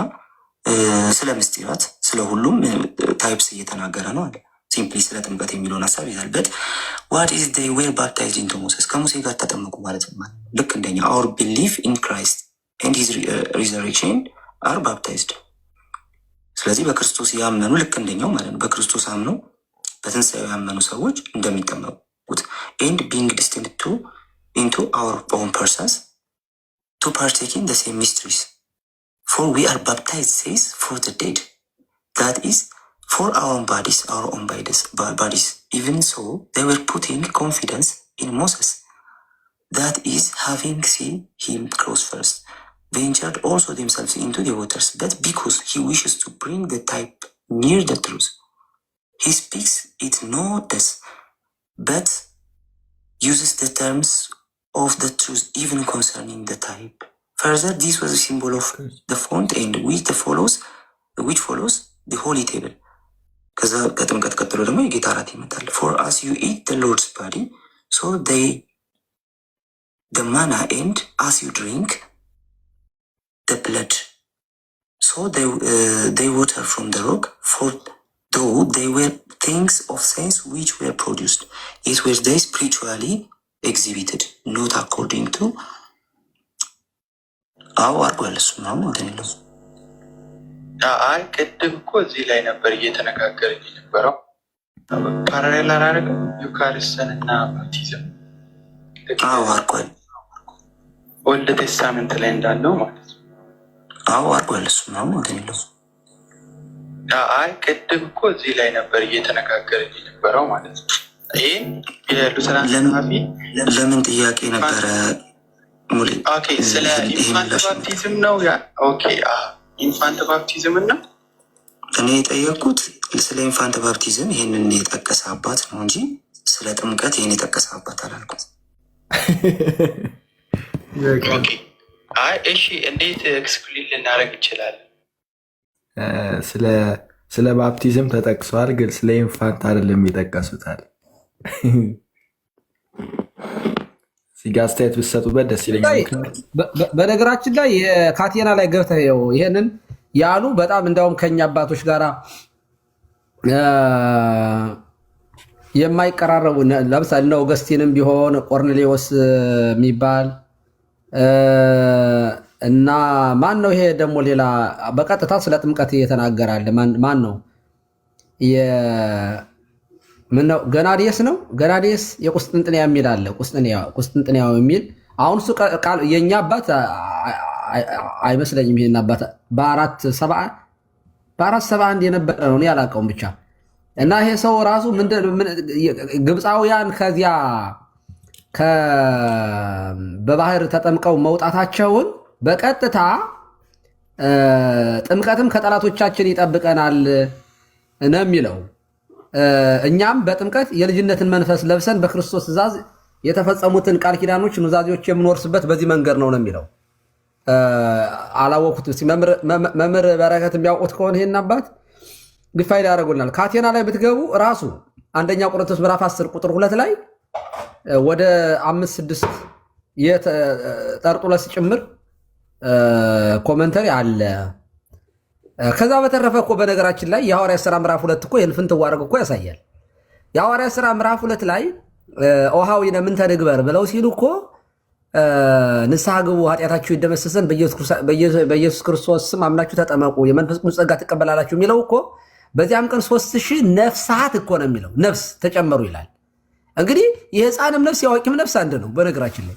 ስለ ምስጢራት ስለ ሁሉም ታይፕስ እየተናገረ ነው አለ። ሲምፕሊ ስለ ጥምቀት የሚለውን ሀሳብ ይዛል። በት what is they were baptized into Moses ከሙሴ ጋር ተጠመቁ ማለት ነው። ልክ እንደኛ our belief in Christ and his resurrection are baptized። ስለዚህ በክርስቶስ ያመኑ ልክ እንደኛው ማለት ነው። በክርስቶስ አምነው በትንሣኤው ያመኑ ሰዎች እንደሚጠመቁት and being destined into our own persons to partake in the same mysteries. For we are baptized, says, for the dead. That is, for our own bodies. Even so, they were putting confidence in Moses. That is, having seen him cross first, ventured also themselves into the waters. But because he wishes to bring the type near the truth, he speaks it not thus, but uses the terms of the truth even concerning the type. Further, this was a symbol of the font and which follows the holy table. ከዛ ከጥምቀት ቀጥሎ ደግሞ የጌታ እራት ይመጣል። For as you eat the Lord's body, so the manna, and as you drink the blood, so they water from the rock. For though they were things of sense which were produced, yet were they spiritually exhibited, not according to አዎ አርጓል። እሱ ነው እንትን ነው። አይ ቅድም እኮ እዚህ ላይ ነበር እየተነጋገርን የነበረው። ፓራሌል አላደረግም ዩካሪስትን እና ባፕቲዝም። አዎ አርጓል። ኦልድ ቴስታመንት ላይ እንዳለው ማለት ነው። አዎ አርጓል። እሱ ነው እንትን ነው። አይ ቅድም እኮ እዚህ ላይ ነበር እየተነጋገርን የነበረው ማለት ነው። ይሄ የሉተራን ጸሐፊ ለምን ጥያቄ ነበረ? ኦኬ ስለ ኢንፋንት ባፕቲዝም ነው። ኦኬ ኢንፋንት ባፕቲዝም እና እኔ የጠየቅኩት ስለ ኢንፋንት ባፕቲዝም ይሄንን የጠቀሰ አባት ነው እንጂ ስለ ጥምቀት ይሄን የጠቀሰ አባት አላልኩም። አይ እሺ፣ እንዴት ኤክስክሉድ ልናደርግ እንችላለን? ስለ ባፕቲዝም ተጠቅሷል፣ ግን ስለ ኢንፋንት አይደለም የጠቀሱታል። ሲጋ አስተያየት ብትሰጡበት ደስ ይለኛል። በነገራችን ላይ የካቴና ላይ ገብተህ ይሄንን ያሉ በጣም እንዳውም ከኛ አባቶች ጋር የማይቀራረቡ ለምሳሌ ነው ኦገስቲንም ቢሆን ቆርኔሌዎስ የሚባል እና ማን ነው ይሄ ደግሞ ሌላ በቀጥታ ስለ ጥምቀት እየተናገራለ ማን ነው? ምን ነው ገናዲየስ ነው። ገናዲየስ የቁስጥንጥንያ የሚል አለ። ቁስጥንጥንያው የሚል አሁን እሱ ቃል የኛ አባት አይመስለኝም። ይሄን አባት በ471 የነበረ ነው። እኔ አላውቀውም ብቻ እና ይሄ ሰው ራሱ ግብፃውያን ከዚያ በባህር ተጠምቀው መውጣታቸውን በቀጥታ ጥምቀትም ከጠላቶቻችን ይጠብቀናል ነው የሚለው። እኛም በጥምቀት የልጅነትን መንፈስ ለብሰን በክርስቶስ ትእዛዝ የተፈጸሙትን ቃል ኪዳኖች ኑዛዜዎች የምንወርስበት በዚህ መንገድ ነው የሚለው። አላወኩትም። መምህር በረከት የሚያውቁት ከሆነ ይሄን አባት ግፋይ ያደርጉልናል። ካቴና ላይ ብትገቡ ራሱ አንደኛ ቆሮንቶስ ምዕራፍ 10 ቁጥር 2 ላይ ወደ 5-6 የጠርጡለስ ጭምር ኮመንተሪ አለ። ከዛ በተረፈ እኮ በነገራችን ላይ የሐዋርያት ሥራ ምዕራፍ 2 እኮ ይህን ፍንትው አድርጎ እኮ ያሳያል። የሐዋርያት ሥራ ምዕራፍ 2 ላይ ኦሃዊነ ምንተ ንግበር ብለው ሲሉ እኮ ንስሐ ግቡ ኃጢአታችሁ ይደመሰሰን በኢየሱስ ክርስቶስ ስም አምናችሁ ተጠመቁ የመንፈስ ቅዱስ ጸጋ ትቀበላላችሁ የሚለው እኮ በዚያም ቀን 3000 ነፍሳት እኮ ነው የሚለው ነፍስ ተጨመሩ ይላል። እንግዲህ የሕፃንም ነፍስ የአዋቂም ነፍስ አንድ ነው በነገራችን ላይ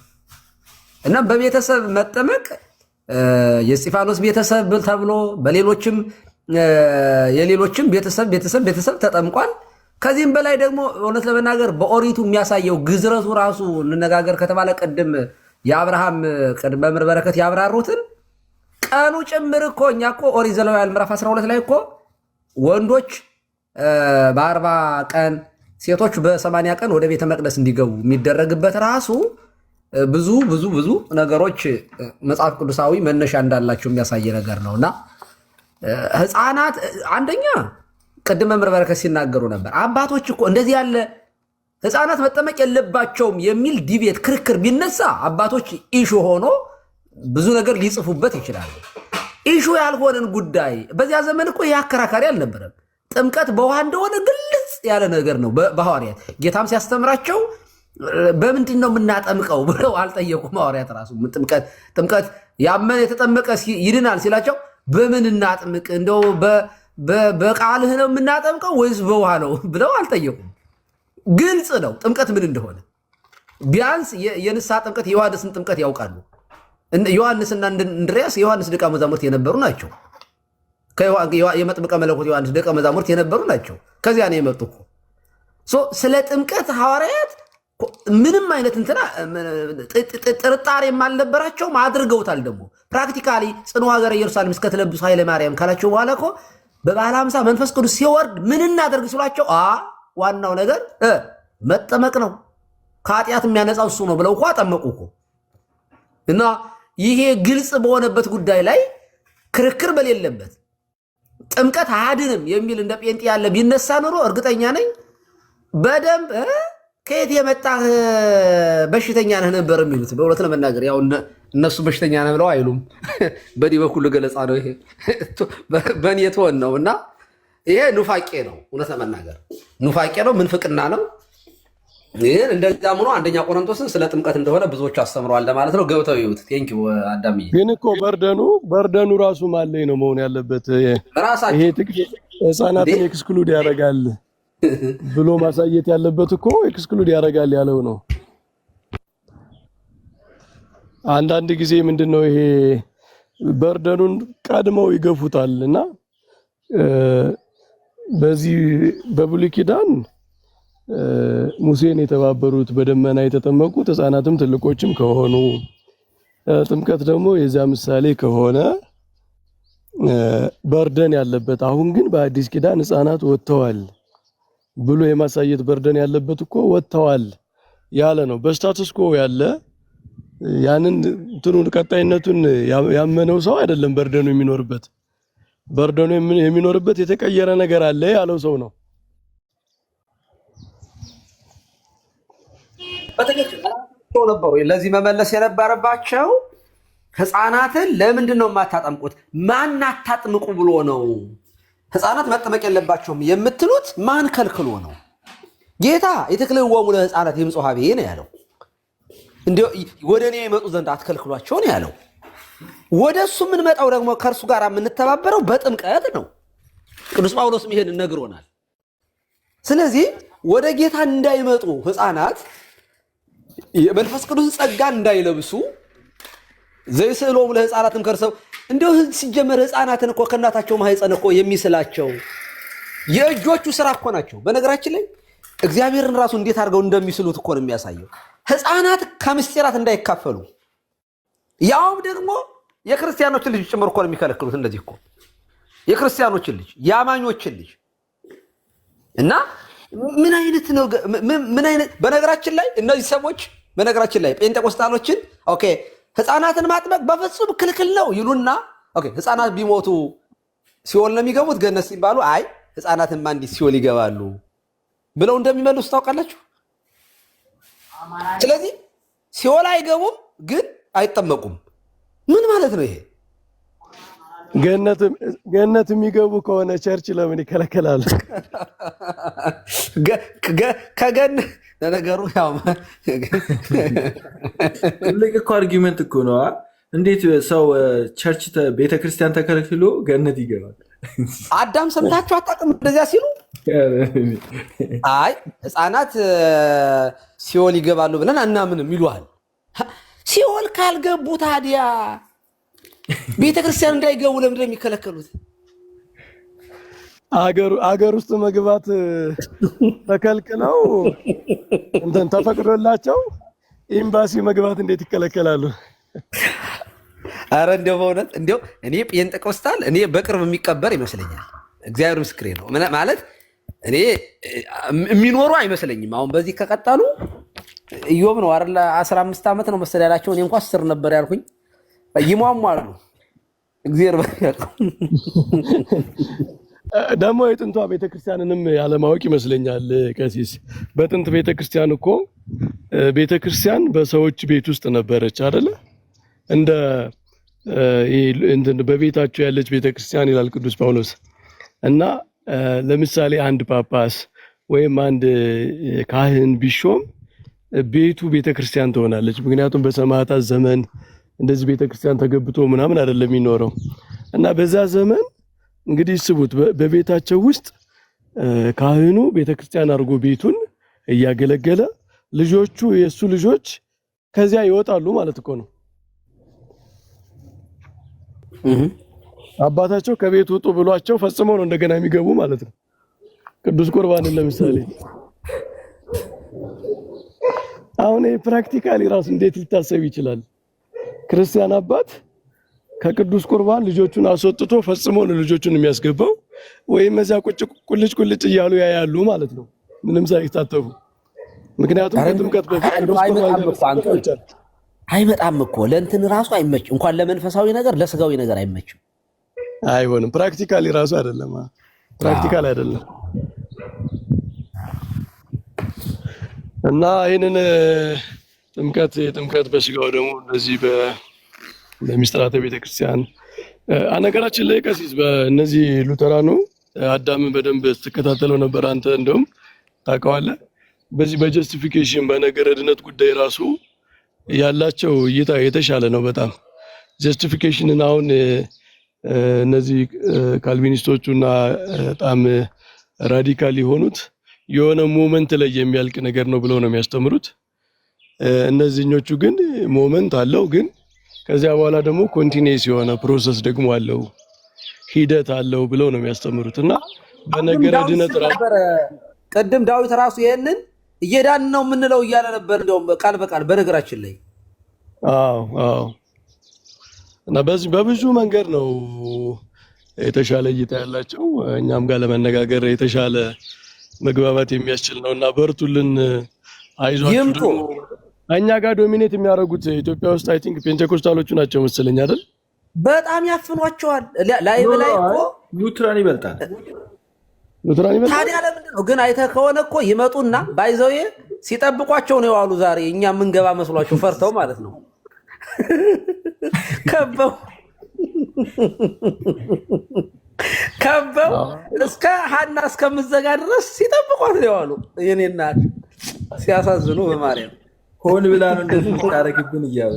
እና በቤተሰብ መጠመቅ የእስጢፋኖስ ቤተሰብ ተብሎ በሌሎችም የሌሎችም ቤተሰብ ተጠምቋል። ከዚህም በላይ ደግሞ እውነት ለመናገር በኦሪቱ የሚያሳየው ግዝረቱ ራሱ እንነጋገር ከተባለ ቅድም የአብርሃም ቅድመ ምድር በረከት ያብራሩትን ቀኑ ጭምር እኮ እኛ እኮ ኦሪት ዘሌዋውያን ምዕራፍ 12 ላይ እኮ ወንዶች በ40 ቀን ሴቶች በ80 ቀን ወደ ቤተ መቅደስ እንዲገቡ የሚደረግበት ራሱ ብዙ ነገሮች መጽሐፍ ቅዱሳዊ መነሻ እንዳላቸው የሚያሳይ ነገር ነውና ህፃናት አንደኛ ቅድመ ምድር በረከት ሲናገሩ ነበር። አባቶች እኮ እንደዚህ ያለ ህፃናት መጠመቅ የለባቸውም የሚል ዲቤት ክርክር ቢነሳ አባቶች ኢሹ ሆኖ ብዙ ነገር ሊጽፉበት ይችላሉ። ኢሹ ያልሆነን ጉዳይ በዚያ ዘመን እኮ ያከራካሪ አልነበረም። ጥምቀት በውሃ እንደሆነ ግልጽ ያለ ነገር ነው። በሐዋርያት ጌታም ሲያስተምራቸው በምንድን ነው የምናጠምቀው ብለው አልጠየቁም። ሐዋርያት ራሱ ጥምቀት ያመነ የተጠመቀ ይድናል ሲላቸው በምን እናጥምቅ እንደው በቃልህ ነው የምናጠምቀው ወይስ በውሃ ነው ብለው አልጠየቁም። ግልጽ ነው ጥምቀት ምን እንደሆነ። ቢያንስ የንስሐ ጥምቀት የዮሐንስን ጥምቀት ያውቃሉ። ዮሐንስና እንድርያስ የዮሐንስ ደቀ መዛሙርት የነበሩ ናቸው። የመጥምቀ መለኮት ዮሐንስ ደቀ መዛሙርት የነበሩ ናቸው። ከዚያ ነው የመጡ እኮ። ስለ ጥምቀት ሐዋርያት ምንም አይነት እንትና ጥርጣሬም አልነበራቸውም፣ አድርገውታል። ደግሞ ፕራክቲካሊ ጽኑ ሀገረ ኢየሩሳሌም እስከተለብሱ ኃይለ ማርያም ካላቸው በኋላ እኮ በበዓለ ሃምሳ መንፈስ ቅዱስ ሲወርድ ምን እናደርግ ሲሏቸው ዋናው ነገር መጠመቅ ነው፣ ከኃጢአት የሚያነጻው እሱ ነው ብለው እኮ አጠመቁ እኮ። እና ይሄ ግልጽ በሆነበት ጉዳይ ላይ ክርክር በሌለበት ጥምቀት አያድንም የሚል እንደ ጴንጤ ያለ ቢነሳ ኑሮ እርግጠኛ ነኝ በደንብ ከየት የመጣህ በሽተኛ ነህ ነበር የሚሉት። በእውነት ለመናገር ያው እነሱ በሽተኛ ነህ ብለው አይሉም። በዚህ በኩል ገለጻ ነው ይሄ፣ በእኔ ትሆን ነው። እና ይሄ ኑፋቄ ነው፣ እውነት ለመናገር ኑፋቄ ነው፣ ምንፍቅና ነው። ይህን እንደዚያም ሆኖ አንደኛ ቆሮንቶስን ስለ ጥምቀት እንደሆነ ብዙዎች አስተምረዋል ለማለት ነው። ገብተው ይዩት። ቴንኪው አዳምዬ። ግን እኮ በርደኑ ራሱ ማለኝ ነው መሆን ያለበት። ይሄ ህፃናትን ኤክስክሉድ ያደርጋል ብሎ ማሳየት ያለበት እኮ ኤክስክሉድ ያደርጋል ያለው ነው። አንዳንድ ጊዜ ምንድነው ይሄ በርደኑን ቀድመው ይገፉታል እና በዚህ በብሉይ ኪዳን ሙሴን የተባበሩት በደመና የተጠመቁት ህፃናትም ትልቆችም ከሆኑ ጥምቀት ደግሞ የዛ ምሳሌ ከሆነ በርደን ያለበት አሁን ግን በአዲስ ኪዳን ህፃናት ወጥተዋል ብሎ የማሳየት በርደን ያለበት እኮ ወጥተዋል ያለ ነው። በስታቱስ ኮ ያለ ያንን እንትኑን ቀጣይነቱን ያመነው ሰው አይደለም በርደኑ የሚኖርበት። በርደኑ የሚኖርበት የተቀየረ ነገር አለ ያለው ሰው ነው። በተገኘው ነበሩ ለዚህ መመለስ የነበረባቸው ህፃናትን ለምንድን ነው የማታጠምቁት? ማን አታጥምቁ ብሎ ነው? ህፃናት መጠመቅ የለባቸውም የምትሉት ማን ከልክሎ ነው? ጌታ የተክልወሙ ለህፃናት ይምጽኡ ኀቤየ ነው ያለው። እንዲያው ወደ እኔ የመጡ ዘንድ አትከልክሏቸው ነው ያለው። ወደ እሱ የምንመጣው ደግሞ ከእርሱ ጋር የምንተባበረው በጥምቀት ነው። ቅዱስ ጳውሎስም ይሄን ነግሮናል። ስለዚህ ወደ ጌታ እንዳይመጡ ህፃናት የመንፈስ ቅዱስ ጸጋ እንዳይለብሱ ዘይስእሎሙ ለህፃናትም ከርሰው እንደው ሲጀመር ህፃናትን እኮ ከእናታቸው ማህፀን እኮ የሚስላቸው የእጆቹ ስራ እኮ ናቸው። በነገራችን ላይ እግዚአብሔርን ራሱ እንዴት አድርገው እንደሚስሉት እኮ ነው የሚያሳየው። ህፃናት ከምስጢራት እንዳይካፈሉ ያውም ደግሞ የክርስቲያኖችን ልጅ ጭምር እኮ ነው የሚከለክሉት። እንደዚህ እኮ የክርስቲያኖችን ልጅ የአማኞችን ልጅ እና ምን አይነት ነው? ምን አይነት በነገራችን ላይ እነዚህ ሰዎች በነገራችን ላይ ጴንጤቆስጣሎችን ኦኬ ህፃናትን ማጥመቅ በፍጹም ክልክል ነው ይሉና ኦኬ ህፃናት ቢሞቱ ሲኦል ነው የሚገቡት ገነት ሲባሉ አይ ህፃናትማ እንዲህ ሲኦል ይገባሉ ብለው እንደሚመልሱ ታውቃላችሁ። ስለዚህ ሲኦል አይገቡም ግን አይጠመቁም። ምን ማለት ነው ይሄ? ገነት የሚገቡ ከሆነ ቸርች ለምን ይከለከላል? ከገነት ለነገሩ ያው ትልቅ እኮ አርጊመንት እኮ ነው። እንዴት ሰው ቸርች ቤተክርስቲያን ተከልክሎ ገነት ይገባል? አዳም ሰምታችሁ አታውቅም እንደዚያ ሲሉ? አይ ህፃናት ሲኦል ይገባሉ ብለን አናምንም ይሉሃል። ሲኦል ካልገቡ ታዲያ ቤተክርስቲያን እንዳይገቡ ለምንድን ነው የሚከለከሉት? አገር ውስጥ መግባት ተከልክለው እንትን ተፈቅዶላቸው ኤምባሲ መግባት እንዴት ይከለከላሉ? አረ እንደው በእውነት እንደው እኔ ጴንጤቆስታል እኔ በቅርብ የሚቀበር ይመስለኛል። እግዚአብሔር ምስክሬ ነው። ማለት እኔ የሚኖሩ አይመስለኝም። አሁን በዚህ ከቀጠሉ ኢዮብ ነው አይደል 15 ዓመት ነው መሰለኝ ያላቸው። እኔ እንኳን 10 ነበር ያልኩኝ። ይሟሟሉ። እግዚአብሔር በቃ ደግሞ የጥንቷ ቤተክርስቲያንንም ያለማወቅ ይመስለኛል ቀሲስ። በጥንት ቤተክርስቲያን እኮ ቤተክርስቲያን በሰዎች ቤት ውስጥ ነበረች አይደለ? እንደ በቤታቸው ያለች ቤተክርስቲያን ይላል ቅዱስ ጳውሎስ። እና ለምሳሌ አንድ ጳጳስ ወይም አንድ ካህን ቢሾም ቤቱ ቤተክርስቲያን ትሆናለች። ምክንያቱም በሰማዕታት ዘመን እንደዚህ ቤተክርስቲያን ተገብቶ ምናምን አይደለም የሚኖረው። እና በዛ ዘመን እንግዲህ ስቡት በቤታቸው ውስጥ ካህኑ ቤተክርስቲያን አድርጎ ቤቱን እያገለገለ ልጆቹ የሱ ልጆች ከዚያ ይወጣሉ ማለት እኮ ነው። አባታቸው ከቤት ውጡ ብሏቸው ፈጽመው ነው እንደገና የሚገቡ ማለት ነው። ቅዱስ ቁርባንን ለምሳሌ አሁን ፕራክቲካሊ ራሱ እንዴት ሊታሰብ ይችላል? ክርስቲያን አባት ከቅዱስ ቁርባን ልጆቹን አስወጥቶ ፈጽሞ ነው ልጆቹን የሚያስገባው፣ ወይም እዚያ ቁልጭ እያሉ ያያሉ ማለት ነው ምንም ሳይታተፉ። ምክንያቱም ከጥምቀት በፊት አይመጣም እኮ ለእንትን ራሱ አይመች፣ እንኳን ለመንፈሳዊ ነገር ለስጋዊ ነገር አይመችም። አይሆንም። ፕራክቲካሊ ራሱ አይደለም፣ ፕራክቲካል አይደለም። እና ይህንን ጥምቀት በስጋው ደግሞ እንደዚህ በሚስጥራተ ቤተክርስቲያን ነገራችን ላይ ቀሲስ በእነዚህ ሉተራኑ አዳምን በደንብ ስትከታተለው ነበር አንተ፣ እንደውም ታውቀዋለህ። በዚህ በጀስቲፊኬሽን በነገረ ድነት ጉዳይ ራሱ ያላቸው እይታ የተሻለ ነው በጣም። ጀስቲፊኬሽንን አሁን እነዚህ ካልቪኒስቶቹና በጣም ራዲካል የሆኑት የሆነ ሞመንት ላይ የሚያልቅ ነገር ነው ብለው ነው የሚያስተምሩት። እነዚህኞቹ ግን ሞመንት አለው፣ ግን ከዚያ በኋላ ደግሞ ኮንቲኒየስ የሆነ ፕሮሰስ ደግሞ አለው፣ ሂደት አለው ብለው ነው የሚያስተምሩት። እና በነገረ ድነት ቅድም ዳዊት ራሱ ይሄንን እየዳን ነው የምንለው እያለ ነበር፣ እንደውም ቃል በቃል በነገራችን ላይ። አዎ። እና በዚህ በብዙ መንገድ ነው የተሻለ እይታ ያላቸው፣ እኛም ጋር ለመነጋገር የተሻለ መግባባት የሚያስችል ነው። እና በርቱልን፣ አይዟችሁ። እኛ ጋር ዶሚኔት የሚያደርጉት ኢትዮጵያ ውስጥ አይ ቲንክ ፔንቴኮስታሎቹ ናቸው መሰለኝ አይደል? በጣም ያፍኗቸዋል። ላይ እኮ ሉትራን ይበልጣል። ታዲያ ለምንድን ነው ግን? አይተህ ከሆነ እኮ ይመጡና ባይዘውዬ ሲጠብቋቸው ነው የዋሉ። ዛሬ እኛ የምንገባ መስሏቸው ፈርተው ማለት ነው ከበው እስከ ሀና እስከምዘጋ ድረስ ሲጠብቋት ነው የዋሉ። የኔ እናት ሲያሳዝኑ በማርያም ሆን ብላ ነው እንደዚህ ታረግብን እያሉ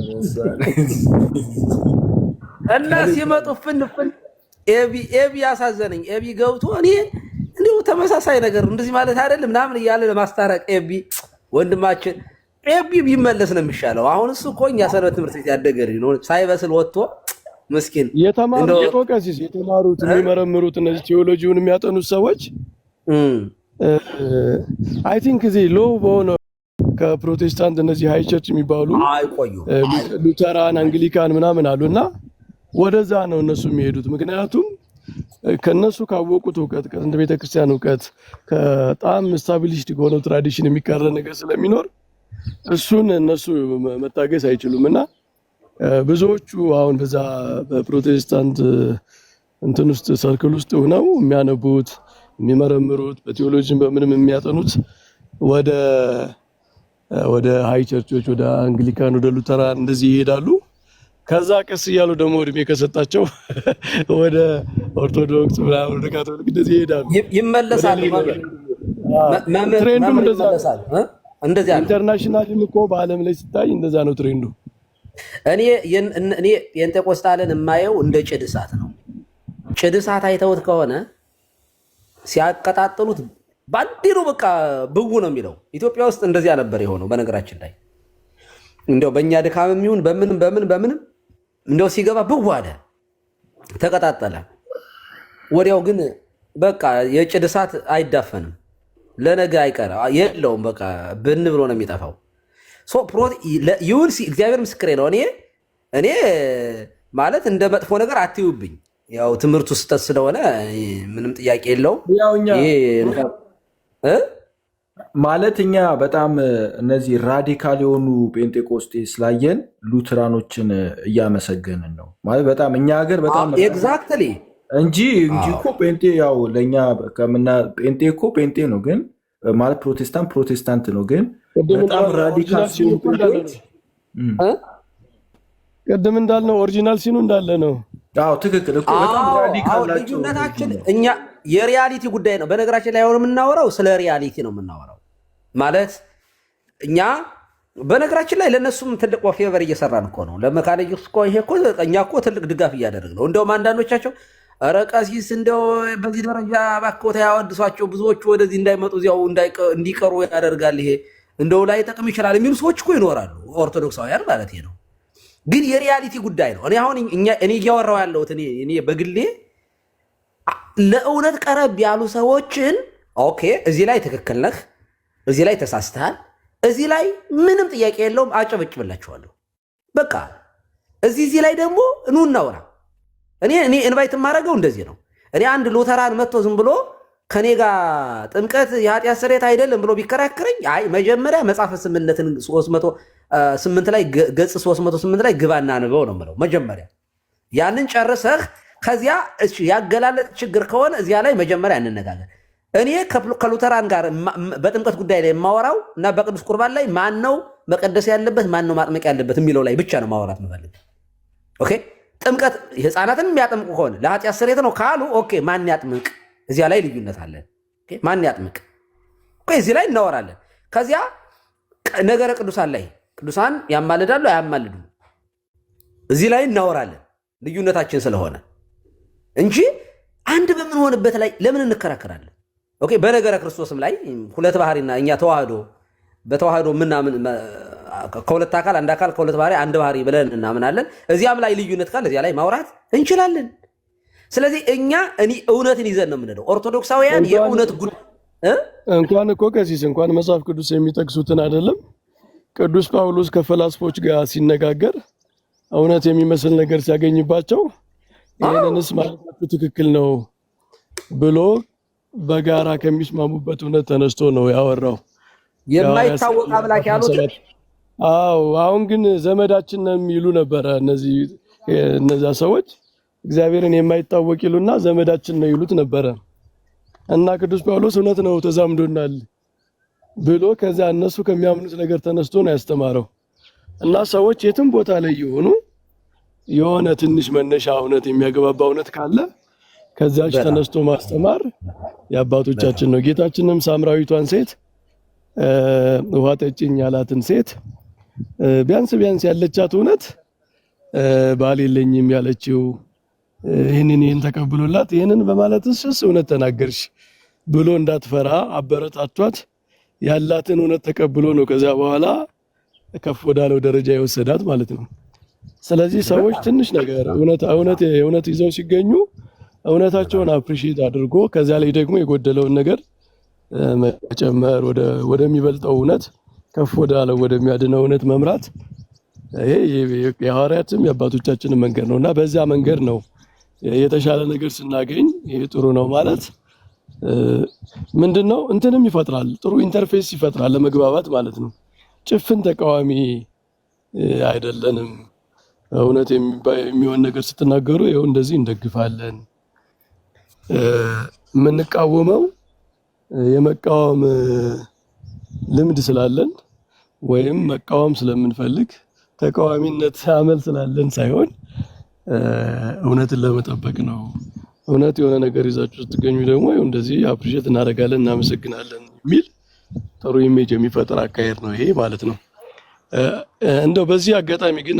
እና ሲመጡ ፍን ኤቢ ያሳዘነኝ። ኤቢ ገብቶ እኔ እንዲሁ ተመሳሳይ ነገር እንደዚህ ማለት አይደለም ምናምን እያለ ለማስታረቅ ኤቢ ወንድማችን ኤቢ ቢመለስ ነው የሚሻለው። አሁን እሱ እኮ እኛ ሰንበት ትምህርት ቤት ያደገ ነው፣ ሳይበስል ወጥቶ ምስኪን የተማሩት የሚመረምሩት እነዚህ ቴዎሎጂውን የሚያጠኑት ሰዎች አይ ቲንክ እዚህ ሎ በሆነ ከፕሮቴስታንት እነዚህ ሃይ ቸርች የሚባሉ ሉተራን፣ አንግሊካን ምናምን አሉና ወደዛ ነው እነሱ የሚሄዱት። ምክንያቱም ከነሱ ካወቁት እውቀት ከጥንት ቤተክርስቲያን እውቀት ከጣም ስታብሊሽድ ከሆነው ትራዲሽን የሚቃረን ነገር ስለሚኖር እሱን እነሱ መታገስ አይችሉም። እና ብዙዎቹ አሁን በዛ በፕሮቴስታንት እንትን ውስጥ ሰርክል ውስጥ ሆነው የሚያነቡት የሚመረምሩት በቴዎሎጂን በምንም የሚያጠኑት ወደ ሃይ ቸርቾች ወደ አንግሊካን ወደ ሉተራን እንደዚህ ይሄዳሉ። ከዛ ቀስ እያሉ ደግሞ እድሜ ከሰጣቸው ወደ ኦርቶዶክስ ምናምን ወደ ካቶሊክ እንደዚህ ይሄዳሉ፣ ይመለሳሉ። ትሬንዱም እንደዛ ኢንተርናሽናልም እኮ በዓለም ላይ ሲታይ እንደዛ ነው ትሬንዱ። እኔ ጴንጤቆስታልን የማየው እንደ ጭድ እሳት ነው። ጭድ እሳት አይተውት ከሆነ ሲያቀጣጥሉት ባንዲሩ በቃ ብው ነው የሚለው። ኢትዮጵያ ውስጥ እንደዚያ ነበር የሆነው። በነገራችን ላይ እንደው በእኛ ድካም የሚሆን በምንም እንደው ሲገባ ብዋደ ተቀጣጠለ። ወዲያው ግን በቃ የጭድ እሳት አይዳፈንም፣ ለነገ አይቀር የለውም። በቃ ብን ብሎ ነው የሚጠፋው። ይሁን እግዚአብሔር ምስክሬ ነው። እኔ ማለት እንደ መጥፎ ነገር አትዩብኝ። ያው ትምህርቱ ስህተት ስለሆነ ምንም ጥያቄ የለውም። ማለት እኛ በጣም እነዚህ ራዲካል የሆኑ ጴንጤቆስጤ ስላየን ሉትራኖችን እያመሰገንን ነው ማለት በጣም እኛ ሀገር በጣም ኤግዛክትሊ እንጂ እኮ ጴንጤ ያው ለእኛ ጴንጤ እኮ ጴንጤ ነው፣ ግን ማለት ፕሮቴስታንት ነው፣ ግን በጣም ራዲካል ሲሆኑ ጴንጤዎች ቅድም እንዳልነው ኦሪጂናል ሲኑ እንዳለ ነው። አዎ ትክክል እኮ በጣም ራዲካል ናቸው። ልዩነታችን እኛ የሪያሊቲ ጉዳይ ነው። በነገራችን ላይ አሁን የምናወራው ስለ ሪያሊቲ ነው የምናወራው። ማለት እኛ በነገራችን ላይ ለእነሱም ትልቅ ፌቨር እየሰራን እኮ ነው። ለመካነ ኢየሱስ እኮ ይሄ እኮ እኛ እኮ ትልቅ ድጋፍ እያደረግ ነው። እንደውም አንዳንዶቻቸው ኧረ ቀሲስ እንደው በዚህ ደረጃ ባኮታ ያወድሷቸው ብዙዎቹ ወደዚህ እንዳይመጡ እዚያው እንዲቀሩ ያደርጋል፣ ይሄ እንደው ላይ ጠቅም ይችላል የሚሉ ሰዎች እኮ ይኖራሉ። ኦርቶዶክሳውያን ማለት ነው። ግን የሪያሊቲ ጉዳይ ነው። እኔ አሁን እኔ እያወራው ያለሁት እኔ በግሌ ለእውነት ቀረብ ያሉ ሰዎችን ኦኬ፣ እዚህ ላይ ትክክል ነህ፣ እዚህ ላይ ተሳስተሃል፣ እዚህ ላይ ምንም ጥያቄ የለውም አጨበጭብላችኋለሁ። በቃ እዚህ ላይ ደግሞ ኑ እናውራ። እኔ ኢንቫይት የማደርገው እንደዚህ ነው። እኔ አንድ ሉተራን መጥቶ ዝም ብሎ ከኔ ጋር ጥምቀት የኃጢአት ስርየት አይደለም ብሎ ቢከራከረኝ አይ መጀመሪያ መጽሐፈ ስምነትን 308 ላይ ገጽ 308 ላይ ግባና አንብበው ነው የምለው። መጀመሪያ ያንን ጨርሰህ ከዚያ ያገላለጥ ችግር ከሆነ እዚያ ላይ መጀመሪያ እንነጋገር። እኔ ከሉተራን ጋር በጥምቀት ጉዳይ ላይ የማወራው እና በቅዱስ ቁርባን ላይ ማን ነው መቀደስ ያለበት ማን ነው ማጥመቅ ያለበት የሚለው ላይ ብቻ ነው ማውራት የምፈልግ። ኦኬ ጥምቀት ህፃናትን የሚያጠምቁ ከሆነ ለኃጢአት ስርየት ነው ካሉ ኦኬ ማን ያጥምቅ? እዚያ ላይ ልዩነት አለን። ማን ያጥምቅ? ኦኬ እዚህ ላይ እናወራለን። ከዚያ ነገረ ቅዱሳን ላይ ቅዱሳን ያማልዳሉ አያማልዱም? እዚህ ላይ እናወራለን ልዩነታችን ስለሆነ እንጂ አንድ በምንሆንበት ላይ ለምን እንከራከራለን? ኦኬ በነገረ ክርስቶስም ላይ ሁለት ባህሪና እኛ በተዋህዶ ምናምን ከሁለት አካል አንድ አካል ከሁለት ባህሪ አንድ ባህሪ ብለን እናምናለን። እዚያም ላይ ልዩነት ካለ እዚያ ላይ ማውራት እንችላለን። ስለዚህ እኛ እውነትን ይዘን ነው የምንለው። ኦርቶዶክሳውያን የእውነት እንኳን እኮ ቀሲስ እንኳን መጽሐፍ ቅዱስ የሚጠቅሱትን አይደለም ቅዱስ ጳውሎስ ከፈላስፎች ጋር ሲነጋገር እውነት የሚመስል ነገር ሲያገኝባቸው ይህንንስ ማለታችሁ ትክክል ነው ብሎ በጋራ ከሚስማሙበት እውነት ተነስቶ ነው ያወራው። የማይታወቅ አምላክ ያሉት አዎ። አሁን ግን ዘመዳችን ነው የሚሉ ነበረ እነዛ ሰዎች እግዚአብሔርን የማይታወቅ ይሉና ዘመዳችን ነው ይሉት ነበረ። እና ቅዱስ ጳውሎስ እውነት ነው ተዛምዶናል ብሎ ከዛ እነሱ ከሚያምኑት ነገር ተነስቶ ነው ያስተማረው። እና ሰዎች የትም ቦታ ላይ የሆኑ የሆነ ትንሽ መነሻ እውነት የሚያገባባ እውነት ካለ ከዛች ተነስቶ ማስተማር የአባቶቻችን ነው። ጌታችንም ሳምራዊቷን ሴት ውሃ ጠጭኝ ያላትን ሴት ቢያንስ ያለቻት እውነት ባል የለኝም ያለችው ይህንን ተቀብሎላት ይህንን በማለትስ እውነት ተናገርሽ ብሎ እንዳትፈራ አበረታቷት ያላትን እውነት ተቀብሎ ነው ከዛ በኋላ ከፍ ወዳለው ደረጃ የወሰዳት ማለት ነው። ስለዚህ ሰዎች ትንሽ ነገር እውነት ይዘው ሲገኙ እውነታቸውን አፕሪሺየት አድርጎ ከዛ ላይ ደግሞ የጎደለውን ነገር መጨመር ወደሚበልጠው እውነት ከፍ ወዳለው ወደሚያድነው እውነት መምራት ይሄ የሐዋርያትም የአባቶቻችንን መንገድ ነውና በዛ መንገድ ነው የተሻለ ነገር ስናገኝ ይሄ ጥሩ ነው ማለት ምንድነው እንትንም ይፈጥራል፣ ጥሩ ኢንተርፌስ ይፈጥራል ለመግባባት ማለት ነው። ጭፍን ተቃዋሚ አይደለንም። እውነት የሚሆን ነገር ስትናገሩ ይኸው እንደዚህ እንደግፋለን። የምንቃወመው የመቃወም ልምድ ስላለን ወይም መቃወም ስለምንፈልግ ተቃዋሚነት አመል ስላለን ሳይሆን እውነትን ለመጠበቅ ነው። እውነት የሆነ ነገር ይዛችሁ ስትገኙ ደግሞ እንደዚህ አፕሪሼት እናደርጋለን እናመሰግናለን የሚል ጥሩ ኢሜጅ የሚፈጥር አካሄድ ነው ይሄ ማለት ነው። እንደው በዚህ አጋጣሚ ግን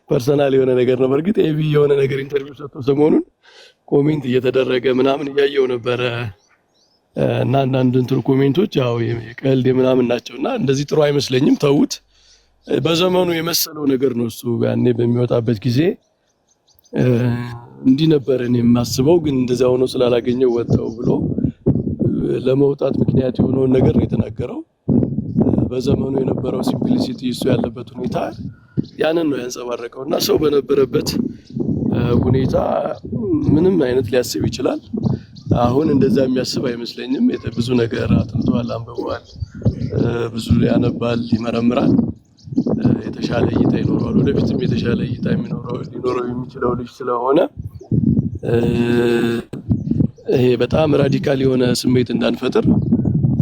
ፐርሰናል የሆነ ነገር ነው። በእርግጥ ኤቢ የሆነ ነገር ኢንተርቪው ሰጥቶ ሰሞኑን ኮሜንት እየተደረገ ምናምን እያየው ነበረ እና አንዳንድ እንትኑ ኮሜንቶች ያው የቀልድ ምናምን ናቸውና እንደዚህ ጥሩ አይመስለኝም። ተውት። በዘመኑ የመሰለው ነገር ነው እሱ ያኔ በሚወጣበት ጊዜ እንዲህ ነበር እኔ የማስበው ግን እንደዛ ሆኖ ስላላገኘው ወጣው ብሎ ለመውጣት ምክንያት የሆነውን ነገር ነው የተናገረው። በዘመኑ የነበረው ሲምፕሊሲቲ እሱ ያለበት ሁኔታ ያንን ነው ያንጸባረቀውና ሰው በነበረበት ሁኔታ ምንም አይነት ሊያስብ ይችላል። አሁን እንደዛ የሚያስብ አይመስለኝም። ብዙ ነገር አጥንቷል፣ አንብቧል፣ ብዙ ያነባል፣ ይመረምራል። የተሻለ እይታ ይኖረዋል። ወደፊትም የተሻለ እይታ ሊኖረው የሚችለው ልጅ ስለሆነ ይሄ በጣም ራዲካል የሆነ ስሜት እንዳንፈጥር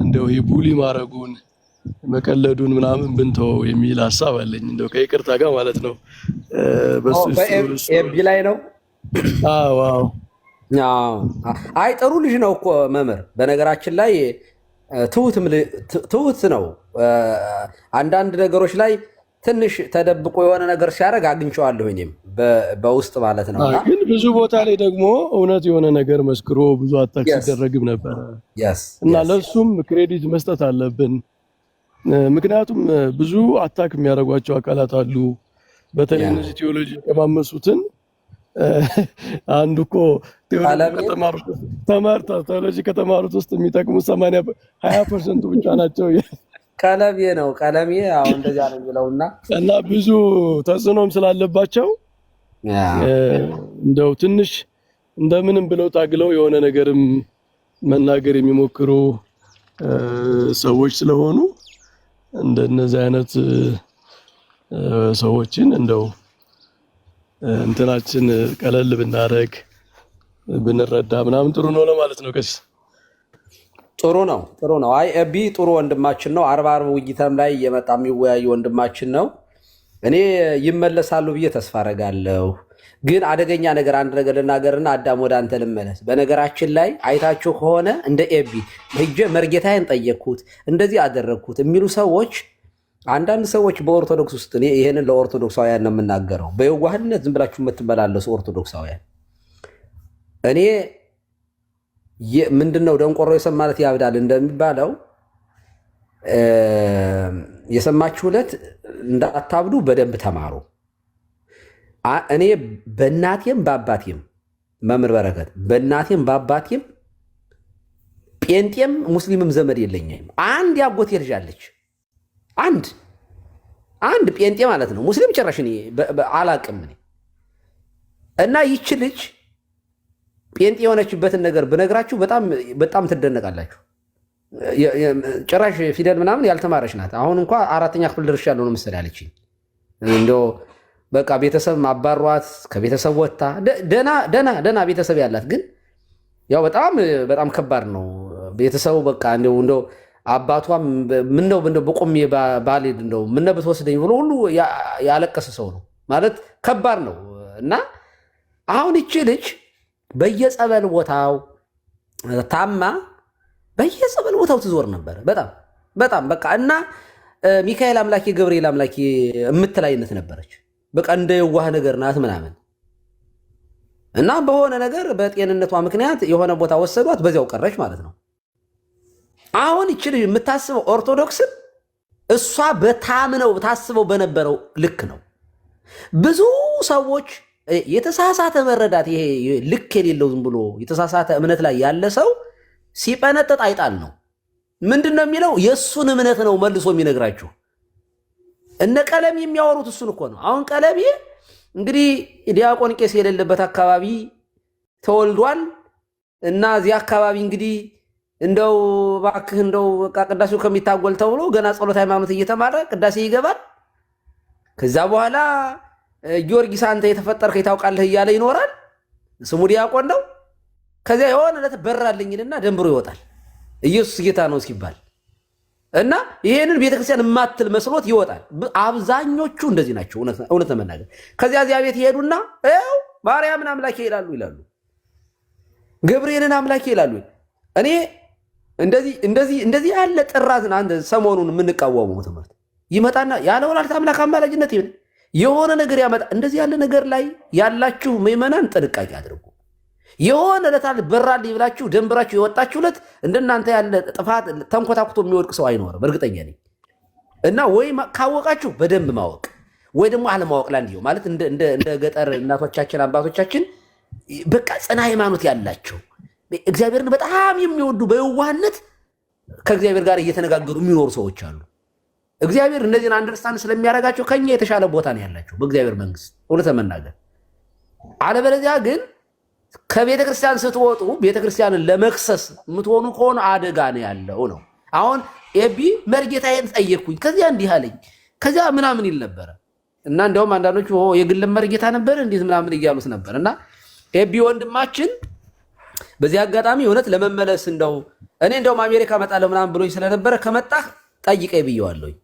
እንደው ይሄ ቡሊ ማረጉን መቀለዱን ምናምን ብንተው የሚል ሐሳብ አለኝ። እንደው ከይቅርታ ጋር ማለት ነው። ኤቢ ላይ ነው። አዎ አይ ጥሩ ልጅ ነው እኮ መምህር። በነገራችን ላይ ትሁት ነው። አንዳንድ ነገሮች ላይ ትንሽ ተደብቆ የሆነ ነገር ሲያደርግ አግኝቼዋለሁ እኔም በውስጥ ማለት ነው። ግን ብዙ ቦታ ላይ ደግሞ እውነት የሆነ ነገር መስክሮ ብዙ አታክ ሲደረግም ነበር እና ለሱም ክሬዲት መስጠት አለብን። ምክንያቱም ብዙ አታክ የሚያደርጓቸው አካላት አሉ። በተለይ እነዚህ ቴዎሎጂ የቀማመሱትን አንዱ እኮ ቴዎሎጂ ከተማሩት ውስጥ የሚጠቅሙ 20% ብቻ ናቸው። ቀለሜ ነው ቀለሜ አሁን እንደዛ ነው የሚለውና እና ብዙ ተጽዕኖም ስላለባቸው እንደው ትንሽ እንደምንም ብለው ታግለው የሆነ ነገርም መናገር የሚሞክሩ ሰዎች ስለሆኑ እንደነዚህ አይነት ሰዎችን እንደው እንትናችን ቀለል ብናደርግ ብንረዳ ምናምን ጥሩ ነው ለማለት ነው። ከዚህ ጥሩ ነው። አይ ኤቢ ጥሩ ወንድማችን ነው። 40 ውይይትም ላይ እየመጣ የሚወያዩ ወንድማችን ነው። እኔ ይመለሳሉ ብዬ ተስፋ አደርጋለሁ። ግን አደገኛ ነገር አንድ ነገር ልናገርና አዳም ወደ አንተ ልመለስ። በነገራችን ላይ አይታችሁ ከሆነ እንደ ኤቢ ሄጄ መርጌታዬን ጠየቅኩት እንደዚህ አደረግኩት የሚሉ ሰዎች አንዳንድ ሰዎች በኦርቶዶክስ ውስጥ እኔ ይሄንን ለኦርቶዶክሳውያን ነው የምናገረው። በየዋህነት ዝም ብላችሁ የምትመላለሱ ኦርቶዶክሳውያን እኔ ምንድነው ደንቆሮ የሰማ ማለት ያብዳል እንደሚባለው የሰማችሁለት እንዳታብዱ በደንብ ተማሩ። እኔ በእናቴም በአባቴም መምህር በረከት በእናቴም በአባቴም ጴንጤም ሙስሊምም ዘመድ የለኝም። አንድ ያጎቴ ልጅ አለች። አንድ ጴንጤ ማለት ነው። ሙስሊም ጭራሽ እኔ አላቅም እና ይቺ ልጅ ጴንጤ የሆነችበትን ነገር ብነግራችሁ በጣም ትደነቃላችሁ። ጭራሽ ፊደል ምናምን ያልተማረች ናት። አሁን እንኳ 4ኛ ክፍል ደርሻለሁ ነው መሰለኝ ያለችኝ። እንደው በቃ ቤተሰብ ማባሯት ከቤተሰብ ወጥታ ደና ቤተሰብ ያላት ግን ያው በጣም ከባድ ነው ቤተሰቡ። በቃ እንደው አባቷም ምነው በቆሜ ባልሄድ እንደው ምነው ብትወስደኝ ብሎ ሁሉ ያለቀሰ ሰው ነው ማለት ከባድ ነው። እና አሁን ይቺ ልጅ በየጸበል ቦታው ታማ በየጸበል ቦታው ትዞር ነበር። በጣም በቃ እና ሚካኤል አምላኬ ገብርኤል አምላኬ የምትል አይነት ነበረች። በቃ እንደ የዋህ ነገር ናት ምናምን እና በሆነ ነገር በጤንነቷ ምክንያት የሆነ ቦታ ወሰዷት፣ በዚያው ቀረች ማለት ነው። አሁን ይቺ ልጅ የምታስበው ኦርቶዶክስን እሷ ታስበው በነበረው ልክ ነው። ብዙ ሰዎች የተሳሳተ መረዳት ይሄ ልክ የሌለው ዝም ብሎ የተሳሳተ እምነት ላይ ያለ ሰው ሲጠነጠጥ አይጣል ነው። ምንድን ነው የሚለው? የእሱን እምነት ነው መልሶ የሚነግራችሁ። እነ ቀለሜ የሚያወሩት እሱን እኮ ነው። አሁን ቀለሜ እንግዲህ ዲያቆን ቄስ የሌለበት አካባቢ ተወልዷል እና እዚህ አካባቢ እንግዲህ እንደው እባክህ እንደው በቃ ቅዳሴው ከሚታጎል ተብሎ ገና ጸሎት ሃይማኖት እየተማረ ቅዳሴ ይገባል። ከዛ በኋላ ጊዮርጊስ አንተ የተፈጠርከ ታውቃለህ እያለ ይኖራል። ስሙ ዲያቆን ነው። ከዚያ የሆነ ዕለት በራልኝልና ደንብሮ ይወጣል ኢየሱስ ጌታ ነው ሲባል እና ይሄንን ቤተክርስቲያን የማትል መስሎት ይወጣል። አብዛኞቹ እንደዚህ ናቸው እውነት ለመናገር። ከዚያ እዚያ ቤት ይሄዱና ይኸው ማርያምን አምላኬ ይላሉ፣ ገብርኤልን አምላኬ ይላሉ። እኔ እንደዚህ ያለ ጥራዝን አንድ ሰሞኑን የምንቃወመው ትምህርት ይመጣና ያለ ወላዲተ አምላክ አማላጅነት የሆነ ነገር ያመጣ። እንደዚህ ያለ ነገር ላይ ያላችሁ ምዕመናን ጥንቃቄ አድርጉ። የሆነ ዕለት በራል ይብላችሁ ደንብራችሁ የወጣችሁለት እንደናንተ ያለ ጥፋት ተንኮታኩቶ የሚወድቅ ሰው አይኖርም፣ እርግጠኛ ነኝ። እና ወይ ካወቃችሁ በደንብ ማወቅ ወይ ደግሞ አለማወቅ ላንዲው ማለት እንደ ገጠር እናቶቻችን አባቶቻችን በቃ ጽና ሃይማኖት ያላቸው እግዚአብሔርን በጣም የሚወዱ በየዋህነት ከእግዚአብሔር ጋር እየተነጋገሩ የሚኖሩ ሰዎች አሉ። እግዚአብሔር እነዚህን አንደርስታንድ ስለሚያደርጋቸው ከኛ የተሻለ ቦታ ነው ያላቸው በእግዚአብሔር መንግስት እውነት ለመናገር። አለበለዚያ ግን ከቤተ ክርስቲያን ስትወጡ ቤተ ክርስቲያንን ለመክሰስ የምትሆኑ ከሆነ አደጋ ነው ያለው ነው። አሁን ኤቢ መርጌታዬን ጠየቅኩኝ ከዚያ እንዲህ አለኝ ከዚያ ምናምን ይል ነበረ እና እንደውም አንዳንዶቹ የግል መርጌታ ነበር እንዴት ምናምን እያሉት ነበር። እና ኤቢ ወንድማችን በዚህ አጋጣሚ እውነት ለመመለስ እኔ እንደውም አሜሪካ እመጣለሁ ምናምን ብሎኝ ስለነበረ ከመጣህ ጠይቀኝ ብየዋለሁኝ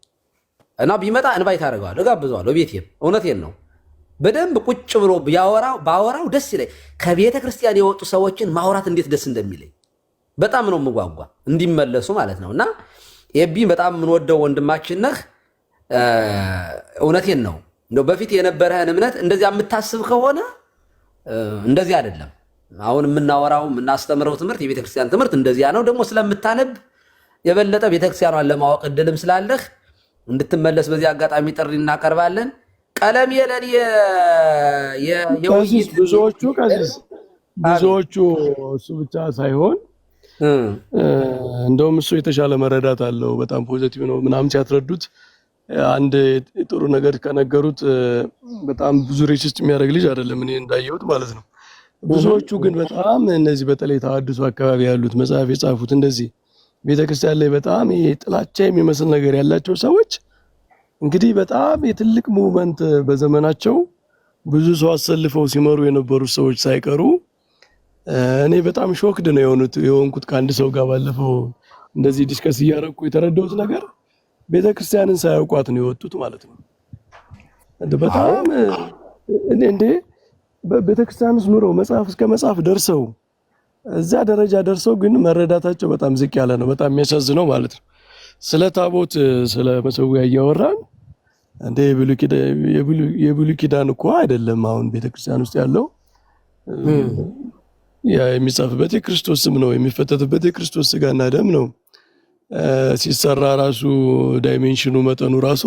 እና ቢመጣ ኢንቫይት አደርገዋለሁ እጋብዘዋለሁ ቤቴም። እውነቴን ነው። በደንብ ቁጭ ብሎ ባወራው ደስ ይለኝ። ከቤተ ክርስቲያን የወጡ ሰዎችን ማውራት እንዴት ደስ እንደሚለኝ በጣም ነው የምጓጓ እንዲመለሱ ማለት ነው። እና ኤቢ በጣም የምንወደው ወንድማችን ነህ። እውነቴን ነው። እንደው በፊት የነበረህን እምነት እንደዚያ የምታስብ ከሆነ እንደዚህ አይደለም። አሁን የምናወራው የምናስተምረው ትምህርት የቤተ ክርስቲያን ትምህርት እንደዚያ ነው። ደግሞ ስለምታነብ የበለጠ ቤተክርስቲያኗን ለማወቅ እድልም ስላለህ እንድትመለስ በዚህ አጋጣሚ ጥሪ እናቀርባለን። ቀለም የለን የውይይት ብዙዎቹ እሱ ብቻ ሳይሆን እንደውም እሱ የተሻለ መረዳት አለው። በጣም ፖዚቲቭ ነው ምናምን ሲያስረዱት አንድ ጥሩ ነገር ከነገሩት በጣም ብዙ ሬሲስት የሚያደርግ ልጅ አይደለም እኔ እንዳየሁት ማለት ነው። ብዙዎቹ ግን በጣም እነዚህ በተለይ ተሐድሶ አካባቢ ያሉት መጽሐፍ የጻፉት እንደዚህ ቤተክርስቲያን ላይ በጣም ይሄ ጥላቻ የሚመስል ነገር ያላቸው ሰዎች እንግዲህ በጣም የትልቅ ሙቭመንት በዘመናቸው ብዙ ሰው አሰልፈው ሲመሩ የነበሩ ሰዎች ሳይቀሩ እኔ በጣም ሾክድ ነው የሆንኩት ከአንድ ሰው ጋር ባለፈው እንደዚህ ዲስከስ እያደረኩ የተረዳሁት ነገር ቤተክርስቲያንን ሳያውቋት ነው የወጡት ማለት ነው። በጣም እንዴ ቤተክርስቲያንስ ኑረው መጽሐፍ እስከ መጽሐፍ ደርሰው እዛ ደረጃ ደርሰው ግን መረዳታቸው በጣም ዝቅ ያለ ነው። በጣም የሚያሳዝነው ማለት ነው። ስለ ታቦት ስለ መሰዊያ እያወራን እንደ የብሉይ ኪዳን እኮ አይደለም አሁን ቤተክርስቲያን ውስጥ ያለው ያ የሚጻፍበት የክርስቶስ ስም ነው፣ የሚፈተትበት የክርስቶስ ስጋና ደም ነው። ሲሰራ ራሱ ዳይሜንሽኑ መጠኑ ራሱ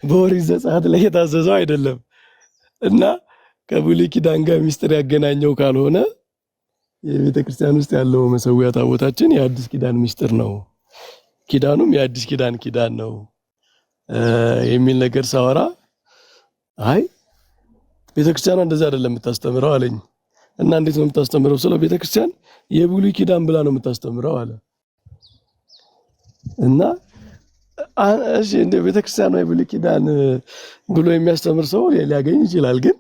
በኦሪት ዘጸአት ላይ የታዘዘው አይደለም እና ከብሉይ ኪዳን ጋር ሚስጥር ያገናኘው ካልሆነ የቤተ ክርስቲያን ውስጥ ያለው መሰዊያ ታቦታችን የአዲስ ኪዳን ሚስጥር ነው፣ ኪዳኑም የአዲስ ኪዳን ነው የሚል ነገር ሳወራ አይ ቤተ ክርስቲያን እንደዛ አይደለም የምታስተምረው አለኝ። እና እንዴት ነው የምታስተምረው? ስለ ቤተ ክርስቲያን የብሉይ ኪዳን ብላ ነው የምታስተምረው አለ። እና እሺ እንደ ቤተ ክርስቲያን ነው የብሉይ ኪዳን ብሎ የሚያስተምር ሰው ሊያገኝ ይችላል። ግን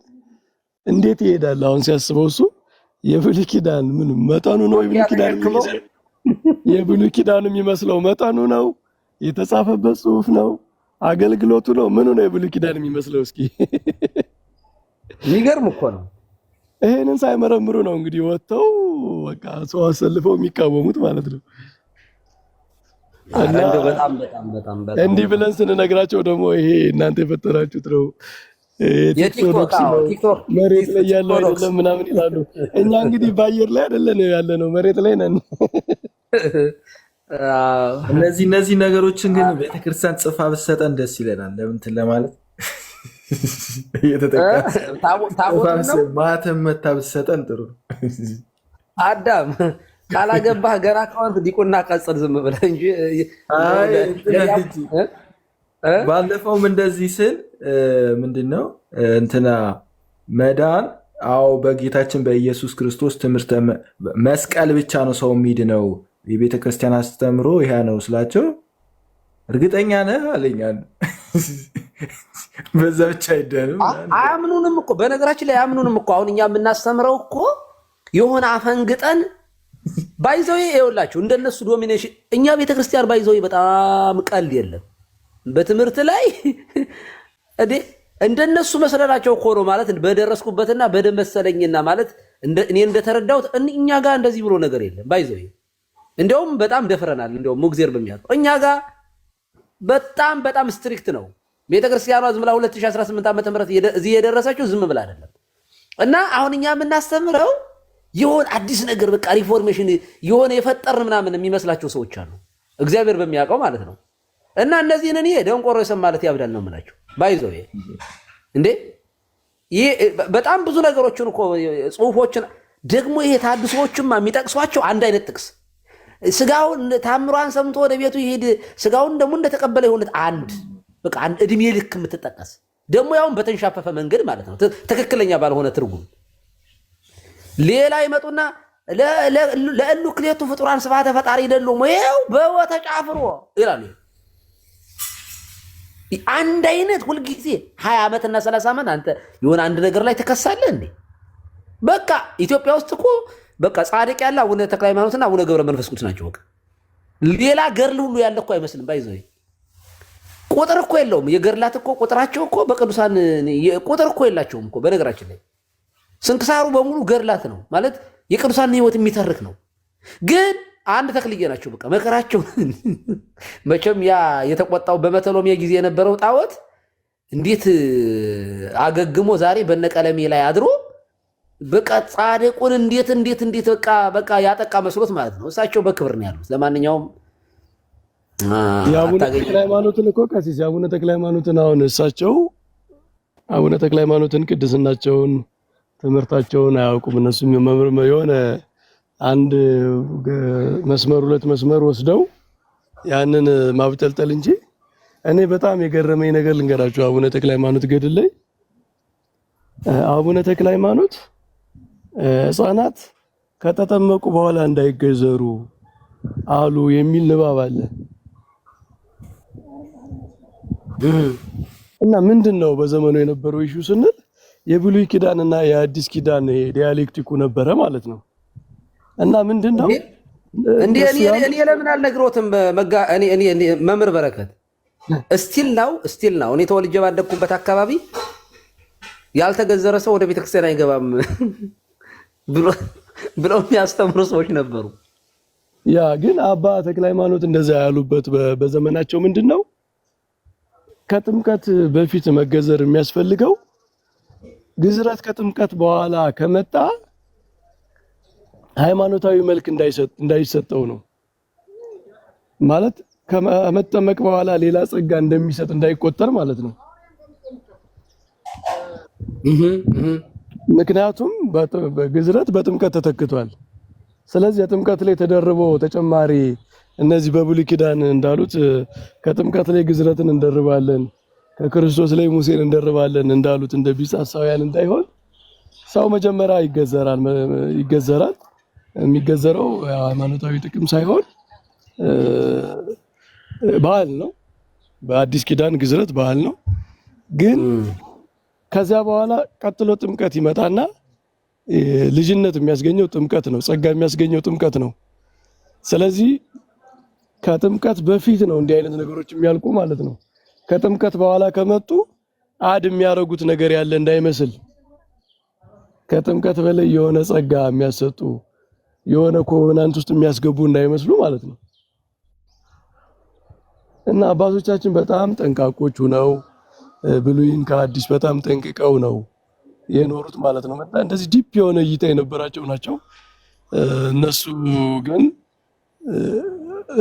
እንዴት ይሄዳል? አሁን ሲያስበው እሱ የብሉይ ኪዳን ምን መጠኑ ነው? የብሉይ ኪዳን የሚመስለው መጠኑ ነው? የተጻፈበት ጽሑፍ ነው? አገልግሎቱ ነው? ምኑ ነው የብሉይ ኪዳን የሚመስለው? እስኪ የሚገርም እኮ ነው። ይሄንን ሳይመረምሩ ነው እንግዲህ ወጥተው በቃ ሰው አሰልፈው የሚቃወሙት ማለት ነው። በጣም እንዲህ ብለን ስንነግራቸው ደግሞ ይሄ እናንተ የፈጠራችሁት ነው የቲክቶክ መሬት ላይ ያለው አይደለም ምናምን ይላሉ። እኛ እንግዲህ በአየር ላይ አይደለን ያለ ነው፣ መሬት ላይ ነን። እነዚህ ነገሮችን ግን ቤተክርስቲያን ጽፋ ብትሰጠን ደስ ይለናል። ለምን ለማለት ማተም መታ ብትሰጠን ጥሩ። አዳም ካላገባህ ገና ከሆንክ ዲቁና ቀጽል ዝም ብለህ እንጂ። ባለፈውም እንደዚህ ስል ምንድነው እንትና መዳን አዎ በጌታችን በኢየሱስ ክርስቶስ ትምህርት መስቀል ብቻ ነው ሰው የሚድነው፣ የቤተ ክርስቲያን አስተምሮ ይሄ ነው ስላቸው እርግጠኛ ነህ አለኛል። በዛ ብቻ አይደለም አያምኑንም እኮ በነገራችን ላይ አያምኑንም እኮ። አሁን እኛ የምናስተምረው እኮ የሆነ አፈንግጠን ባይዘው ይኸውላችሁ እንደነሱ ዶሚኔሽን እኛ ቤተክርስቲያን ባይዘው በጣም ቀልድ የለም በትምህርት ላይ እንደነሱ መስለናቸው እኮ ነው ማለት በደረስኩበትና በደመሰለኝና ማለት እኔ እንደተረዳሁት እኛ ጋር እንደዚህ ብሎ ነገር የለም ባይዘው። እንደውም በጣም ደፍረናል። እንደውም ሙግዚር በሚያውቀው እኛ ጋር በጣም ስትሪክት ነው ቤተክርስቲያኗ። ዝም ብላ 2018 ዓመተ ምህረት እዚህ የደረሰችው ዝም ብላ አይደለም። እና አሁን እኛ የምናስተምረው የሆነ አዲስ ነገር በቃ ሪፎርሜሽን የሆነ የፈጠርን ምናምን የሚመስላቸው ሰዎች አሉ፣ እግዚአብሔር በሚያውቀው ማለት ነው። እና እነዚህን እኔ ደንቆሮ የሰማ ማለት ያብዳል ነው የምላቸው። ባይዘው እንዴ ይሄ በጣም ብዙ ነገሮችን እኮ ጽሁፎችን ደግሞ ይሄ ታድሶዎችማ የሚጠቅሷቸው አንድ አይነት ጥቅስ ስጋውን ታምሯን ሰምቶ ወደ ቤቱ ይሄድ ስጋውን ደግሞ እንደተቀበለ ይሁንት አንድ በቃ አንድ እድሜ ልክ የምትጠቀስ ደግሞ ያውን በተንሻፈፈ መንገድ ማለት ነው ትክክለኛ ባልሆነ ትርጉም ሌላ ይመጡና ለእሉ ክሌቱ ፍጡራን ስብሐተ ፈጣሪ ይደሉም ይሄው በወተጫፍሮ ይላሉ። አንድ አይነት ሁልጊዜ 20 ዓመትና 30 ዓመት አንተ የሆነ አንድ ነገር ላይ ተከሳለህ እንዴ? በቃ ኢትዮጵያ ውስጥ እኮ በቃ ጻድቅ ያለ አቡነ ተክለ ሃይማኖትና አቡነ ገብረ መንፈስ ቅዱስ ናቸው። በቃ ሌላ ገርል ሁሉ ያለ እኮ አይመስልም። ባይዘው ቁጥር እኮ የለውም። የገርላት እኮ ቁጥራቸው እኮ በቅዱሳን ቁጥር እኮ የላቸውም እኮ። በነገራችን ላይ ስንክሳሩ በሙሉ ገርላት ነው ማለት የቅዱሳን ህይወት የሚተርክ ነው። ግን አንድ ተክልዬ ናቸው። በቃ መከራቸው መቼም ያ የተቆጣው በመተሎሚያ ጊዜ የነበረው ጣዖት እንዴት አገግሞ ዛሬ በነቀለሜ ላይ አድሮ በቃ ጻድቁን እንዴት በቃ ያጠቃ መስሎት ማለት ነው። እሳቸው በክብር ነው ያሉት። ለማንኛውም የአቡነ ተክለ ሃይማኖትን እኮ ቀሲስ የአቡነ ተክለ ሃይማኖትን አሁን እሳቸው አቡነ ተክለ ሃይማኖትን ቅድስናቸውን ትምህርታቸውን አያውቁም። እነሱም የሆነ አንድ መስመር ሁለት መስመር ወስደው ያንን ማብጠልጠል እንጂ እኔ በጣም የገረመኝ ነገር ልንገራችሁ። አቡነ ተክለ ሃይማኖት ገድል ላይ አቡነ ተክለ ሃይማኖት ሕፃናት ከተጠመቁ በኋላ እንዳይገዘሩ አሉ የሚል ንባብ አለ እና ምንድነው በዘመኑ የነበረው ኢሹ ስንል የብሉይ ኪዳንና የአዲስ ኪዳን ዲያሌክቲኩ ነበረ ማለት ነው። እና ምንድነው እንዴ እኔ ለምን አልነግሮትም እኔ መምህር በረከት ስቲል ነው እኔ ተወልጄ ባደግኩበት አካባቢ ያልተገዘረ ሰው ወደ ቤተክርስቲያን አይገባም ብለው የሚያስተምሩ ሰዎች ነበሩ። ያ ግን አባ ተክለ ሃይማኖት እንደዛ ያሉበት በዘመናቸው ምንድነው ከጥምቀት በፊት መገዘር የሚያስፈልገው ግዝረት ከጥምቀት በኋላ ከመጣ ሃይማኖታዊ መልክ እንዳይሰጠው ነው ማለት ከመጠመቅ በኋላ ሌላ ጸጋ እንደሚሰጥ እንዳይቆጠር ማለት ነው። ምክንያቱም በግዝረት በጥምቀት ተተክቷል። ስለዚህ የጥምቀት ላይ ተደርቦ ተጨማሪ እነዚህ በብሉይ ኪዳን እንዳሉት ከጥምቀት ላይ ግዝረትን እንደርባለን ከክርስቶስ ላይ ሙሴን እንደርባለን እንዳሉት እንደ ቢጻሳውያን እንዳይሆን ሰው መጀመሪያ ይገዘራል። የሚገዘረው ሃይማኖታዊ ጥቅም ሳይሆን ባህል ነው። በአዲስ ኪዳን ግዝረት ባህል ነው። ግን ከዚያ በኋላ ቀጥሎ ጥምቀት ይመጣና ልጅነት የሚያስገኘው ጥምቀት ነው። ጸጋ የሚያስገኘው ጥምቀት ነው። ስለዚህ ከጥምቀት በፊት ነው እንዲህ አይነት ነገሮች የሚያልቁ ማለት ነው። ከጥምቀት በኋላ ከመጡ አድ የሚያረጉት ነገር ያለ እንዳይመስል ከጥምቀት በላይ የሆነ ጸጋ የሚያሰጡ የሆነ ኮቨናንት ውስጥ የሚያስገቡ እንዳይመስሉ ማለት ነው። እና አባቶቻችን በጣም ጠንቃቆች ሆነው ብሉይን ከአዲስ በጣም ጠንቅቀው ነው የኖሩት ማለት ነው። እንደዚህ ዲፕ የሆነ እይታ የነበራቸው ናቸው። እነሱ ግን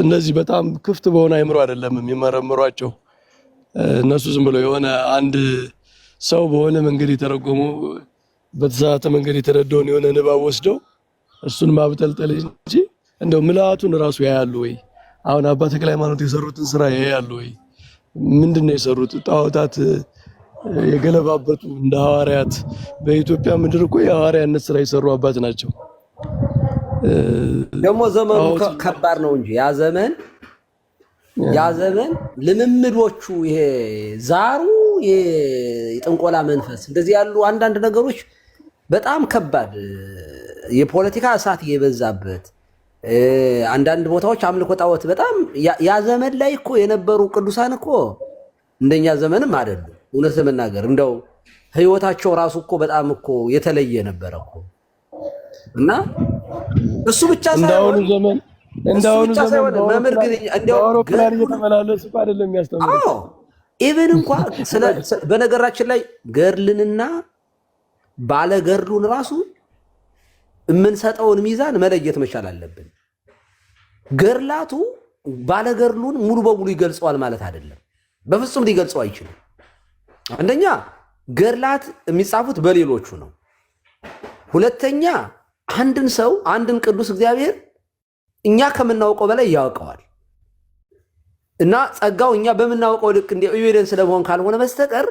እነዚህ በጣም ክፍት በሆነ አይምሮ አይደለም የሚመረምሯቸው። እነሱ ዝም ብለው የሆነ አንድ ሰው በሆነ መንገድ የተረጎመው በተሳሳተ መንገድ የተረዳውን የሆነ ንባብ ወስደው እሱን ማብጠልጠል እንጂ እንደው ምልአቱን ራሱ ያያሉ ወይ? አሁን አባ ተክለ ሃይማኖት የሰሩትን ስራ ያያሉ ወይ? ምንድነው የሰሩት? ጣዖታት የገለባበጡ እንደ ሐዋርያት በኢትዮጵያ ምድር እኮ የሐዋርያነት ስራ የሰሩ አባት ናቸው። ደግሞ ዘመኑ ከባድ ነው እንጂ ያ ዘመን ልምምዶቹ ይሄ ዛሩ የጥንቆላ መንፈስ እንደዚህ ያሉ አንዳንድ ነገሮች በጣም ከባድ የፖለቲካ እሳት የበዛበት አንዳንድ ቦታዎች አምልኮ ጣዖት በጣም ያ ዘመን ላይ እኮ የነበሩ ቅዱሳን እኮ እንደኛ ዘመንም አይደሉም። እውነት ለመናገር እንደው ህይወታቸው ራሱ እኮ በጣም እኮ የተለየ ነበረ እኮ እና እሱ ብቻ ሳይሆን እንዳሁኑ ዘመን መምህር ግን እንደው አውሮፕላን እየተመላለሱ አይደለም የሚያስተምሩት። ኢቭን እንኳን በነገራችን ላይ ገርልንና ባለገርሉን ራሱ የምንሰጠውን ሚዛን መለየት መቻል አለብን። ገርላቱ ባለገድሉን ሙሉ በሙሉ ይገልጸዋል ማለት አይደለም። በፍጹም ሊገልጸው አይችልም። አንደኛ ገድላት የሚጻፉት በሌሎቹ ነው። ሁለተኛ አንድን ሰው አንድን ቅዱስ እግዚአብሔር እኛ ከምናውቀው በላይ ያውቀዋል እና ጸጋው እኛ በምናውቀው ልክ እንደ ኤቪደንስ ለመሆን ካልሆነ በስተቀር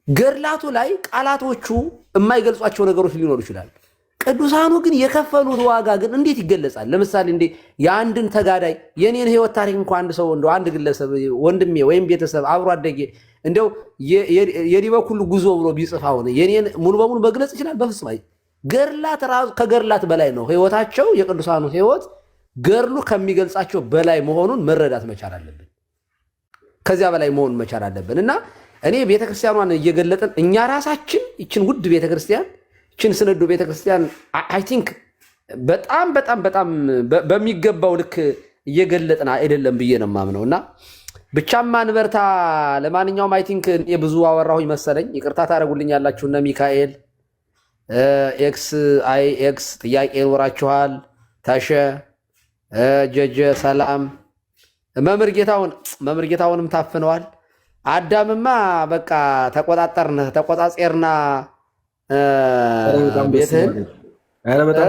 ገድላቱ ላይ ቃላቶቹ የማይገልጿቸው ነገሮች ሊኖሩ ይችላል። ቅዱሳኑ ግን የከፈሉት ዋጋ ግን እንዴት ይገለጻል? ለምሳሌ እንደ የአንድን ተጋዳይ የኔን ህይወት ታሪክ እንኳን አንድ ሰው እንደው አንድ ግለሰብ ወንድሜ ወይም ቤተሰብ አብሮ አደጌ እንደው የዲበኩሉ ጉዞ ብሎ ቢጽፍ አሁን የኔን ሙሉ በሙሉ መግለጽ ይችላል? በፍጹም አይ። ገድላት ራሱ ከገድላት በላይ ነው ህይወታቸው። የቅዱሳኑ ህይወት ገድሉ ከሚገልጻቸው በላይ መሆኑን መረዳት መቻል አለብን። ከዚያ በላይ መሆኑን መቻል አለብን እና እኔ ቤተክርስቲያኗን እየገለጥን እኛ ራሳችን ይችን ውድ ቤተክርስቲያን ይችን ስንዱ ቤተክርስቲያን አይ ቲንክ በጣም በጣም በጣም በሚገባው ልክ እየገለጥን አይደለም ብዬ ነው የማምነው እና ብቻማ እንበርታ። ለማንኛውም አይ ቲንክ ብዙ አወራሁኝ መሰለኝ። ይቅርታ ታደርጉልኛላችሁ። እነ ሚካኤል ኤክስ አይ ኤክስ ጥያቄ ይኖራችኋል። ተሸ ጀጀ ሰላም መምህር ጌታውንም ታፍነዋል። አዳምማ በቃ ተቆጣጠርና ቤትህን በጣም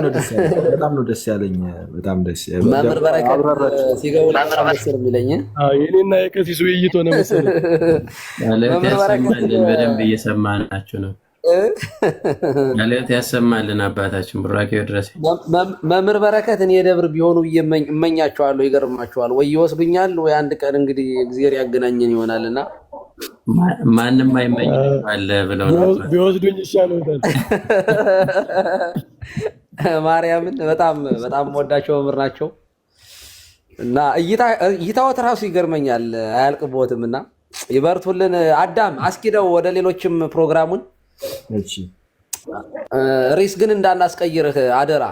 ነው ደስ ያለኝ። በጣም ደስ መምህር በረከት ሲገቡ ደስ የሚለኝ የኔና የቀሲስ ውይይት ሆነ መሰለኝ። በደንብ እየሰማናችሁ ነው። ያለት ያሰማልን አባታችን ቡራኬው ድረስ። መምህር በረከት እኔ የደብር ቢሆኑ እመኛቸዋለሁ። ይገርማቸዋል ወይ ይወስዱኛል ወይ አንድ ቀን እንግዲህ እግዚአብሔር ያገናኘን ይሆናልና ማንም አይመኝም ብለው ቢወስዱኝ ይሻላል። ማርያምን በጣም በጣም ወዳቸው መምህር ናቸው እና እይታዎት ራሱ ይገርመኛል አያልቅቦትም እና ይበርቱልን። አዳም አስኪደው ወደ ሌሎችም ፕሮግራሙን ሪስ ግን እንዳናስቀይርህ አደራ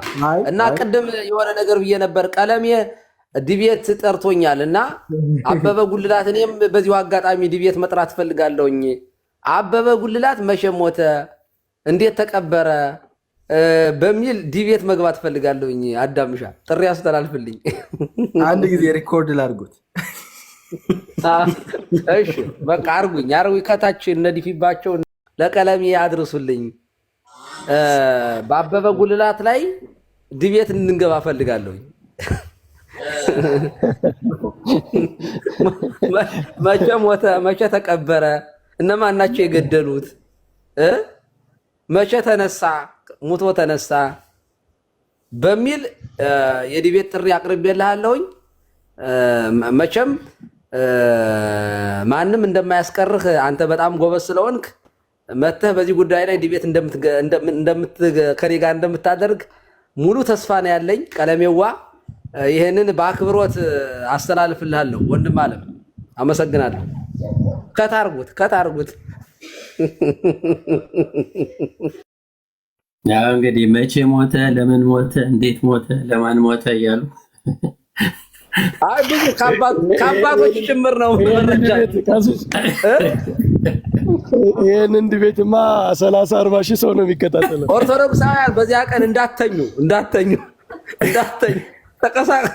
እና ቅድም የሆነ ነገር ብዬ ነበር። ቀለሜ ዲቤት ጠርቶኛል እና አበበ ጉልላት እኔም በዚሁ አጋጣሚ ዲቤት መጥራት ፈልጋለሁኝ። አበበ ጉልላት መቼ ሞተ፣ እንዴት ተቀበረ በሚል ዲቤት መግባት ፈልጋለሁኝ። አዳምሻ ጥሪ አስተላልፍልኝ። አንድ ጊዜ ሪኮርድ ላድርጉት። እሺ በቃ አርጉኝ ከታች እነዲፊባቸው ለቀለሜ አድርሱልኝ። በአበበ ጉልላት ላይ ዲቤት እንድንገባ ፈልጋለሁኝ። መቼ ሞተ፣ መቼ ተቀበረ፣ እነማን ናቸው የገደሉት፣ መቼ ተነሳ፣ ሙቶ ተነሳ በሚል የዲቤት ጥሪ አቅርቤልሃለሁኝ። መቼም ማንም እንደማያስቀርህ አንተ በጣም ጎበዝ ስለሆንክ መተህ በዚህ ጉዳይ ላይ ዲቤት ከኔ ጋር እንደምታደርግ ሙሉ ተስፋ ነው ያለኝ። ቀለሜዋ ይህንን በአክብሮት አስተላልፍልሃለሁ። ወንድም አለም አመሰግናለሁ። ከታርጉት ያው እንግዲህ መቼ ሞተ፣ ለምን ሞተ፣ እንዴት ሞተ፣ ለማን ሞተ እያሉ አይ ብዙ ከአባቶች ጭምር ነው። ይህንን ዲቤትማ 30-40 ሺህ ሰው ነው የሚከታተለው። ኦርቶዶክሳውያን በዚያ ቀን እንዳተኙ ተቀሳቀ።